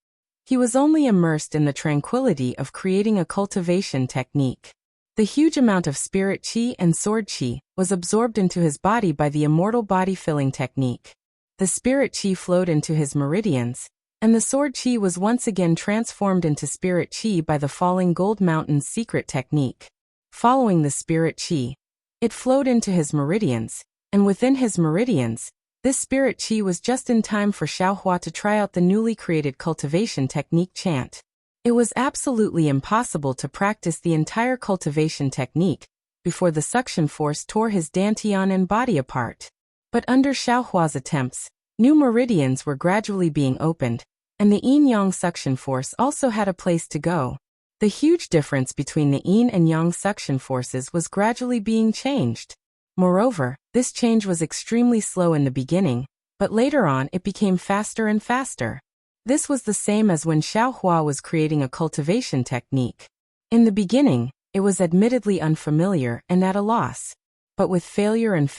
He was only immersed in the tranquility of creating a cultivation technique. The huge amount of spirit qi and sword qi was absorbed into his body by the immortal body-filling technique. The spirit qi flowed into his meridians, and the sword qi was once again transformed into spirit qi by the falling gold mountain's secret technique. Following the spirit qi, it flowed into his meridians, and within his meridians, this spirit qi was just in time for Xiaohua to try out the newly created cultivation technique chant. It was absolutely impossible to practice the entire cultivation technique before the suction force tore his dantian and body apart. But under Xiaohua's attempts, new meridians were gradually being opened, and the yin-yang suction force also had a place to go. The huge difference between the yin and yang suction forces was gradually being changed. Moreover, this change was extremely slow in the beginning, but later on it became faster and faster. This was the same as when Xiaohua was creating a cultivation technique. In the beginning, it was admittedly unfamiliar and at a loss. But with failure and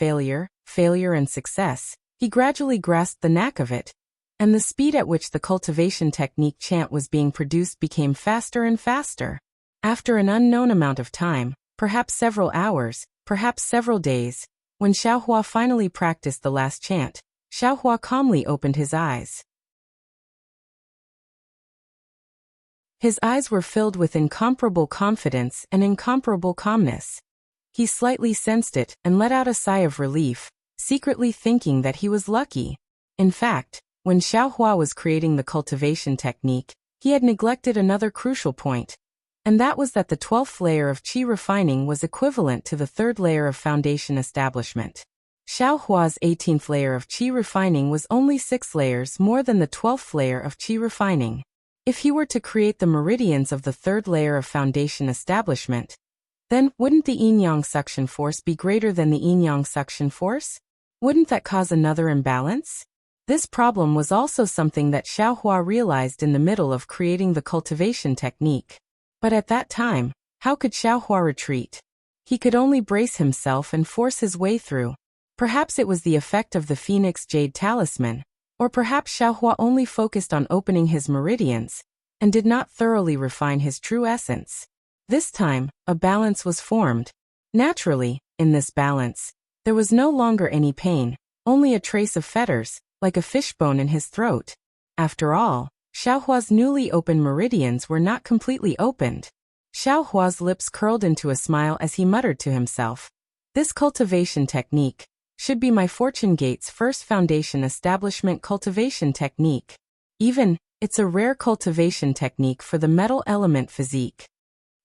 success, he gradually grasped the knack of it, and the speed at which the cultivation technique chant was being produced became faster and faster. After an unknown amount of time, perhaps several hours, perhaps several days, when Xiaohua finally practiced the last chant, Xiaohua calmly opened his eyes. His eyes were filled with incomparable confidence and incomparable calmness. He slightly sensed it and let out a sigh of relief, secretly thinking that he was lucky. In fact, when Xiaohua was creating the cultivation technique, he had neglected another crucial point, and that was that the 12th layer of qi refining was equivalent to the 3rd layer of foundation establishment. Xiaohua's 18th layer of qi refining was only 6 layers more than the 12th layer of qi refining. If he were to create the meridians of the 3rd layer of foundation establishment, then wouldn't the yin-yang suction force be greater than the yin-yang suction force? Wouldn't that cause another imbalance? This problem was also something that Xiaohua realized in the middle of creating the cultivation technique. But at that time, how could Xiaohua retreat? He could only brace himself and force his way through. Perhaps it was the effect of the Phoenix Jade Talisman, or perhaps Xiaohua only focused on opening his meridians, and did not thoroughly refine his true essence. This time, a balance was formed. Naturally, in this balance, there was no longer any pain, only a trace of fetters, like a fishbone in his throat. After all, Xiaohua's newly opened meridians were not completely opened. Xiaohua's lips curled into a smile as he muttered to himself, "This cultivation technique should be my fortune gate's first foundation establishment cultivation technique. Even, it's a rare cultivation technique for the metal element physique."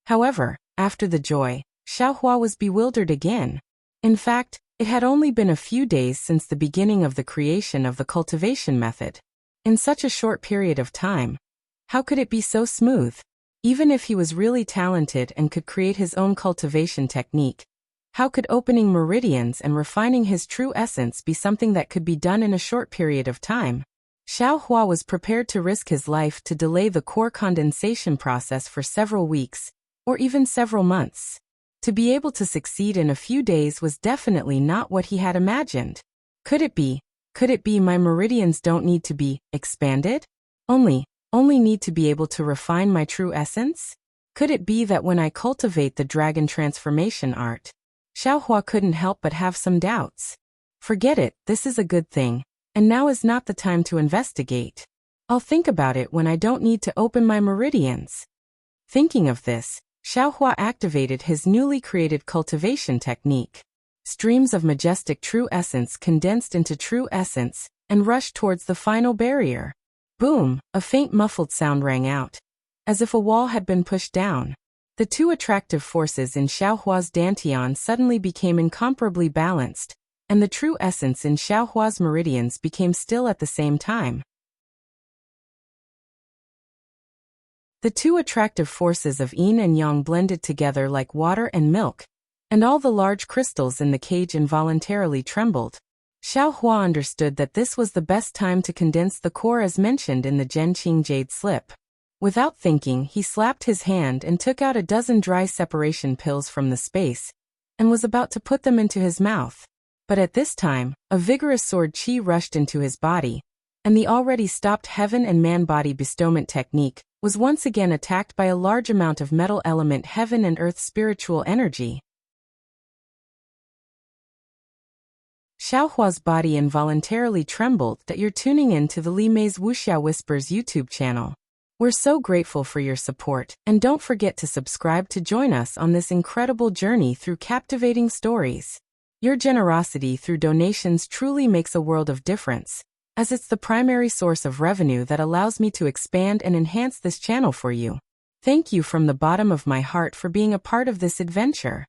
However, after the joy, Xiaohua was bewildered again. In fact, it had only been a few days since the beginning of the creation of the cultivation method. In such a short period of time, how could it be so smooth? Even if he was really talented and could create his own cultivation technique, how could opening meridians and refining his true essence be something that could be done in a short period of time? Xiaohua was prepared to risk his life to delay the core condensation process for several weeks, or even several months. To be able to succeed in a few days was definitely not what he had imagined. Could it be my meridians don't need to be expanded? Only need to be able to refine my true essence? Could it be that when I cultivate the dragon transformation art, Xiaohua couldn't help but have some doubts. Forget it, this is a good thing, and now is not the time to investigate. I'll think about it when I don't need to open my meridians. Thinking of this, Xiaohua activated his newly created cultivation technique. Streams of majestic true essence condensed into true essence and rushed towards the final barrier. Boom, a faint muffled sound rang out, as if a wall had been pushed down. The two attractive forces in Xiaohua's dantian suddenly became incomparably balanced, and the true essence in Xiaohua's meridians became still at the same time. The two attractive forces of yin and yang blended together like water and milk, and all the large crystals in the cage involuntarily trembled. Xiaohua understood that this was the best time to condense the core as mentioned in the Zhenqing Jade slip. Without thinking, he slapped his hand and took out a dozen dry separation pills from the space, and was about to put them into his mouth. But at this time, a vigorous sword chi rushed into his body, and the already stopped heaven and man body bestowment technique was once again attacked by a large amount of metal element heaven and earth spiritual energy. Xiaohua's body involuntarily trembled that you're tuning in to the Li Mei's Wuxia Whispers YouTube channel. We're so grateful for your support, and don't forget to subscribe to join us on this incredible journey through captivating stories. Your generosity through donations truly makes a world of difference, as it's the primary source of revenue that allows me to expand and enhance this channel for you. Thank you from the bottom of my heart for being a part of this adventure.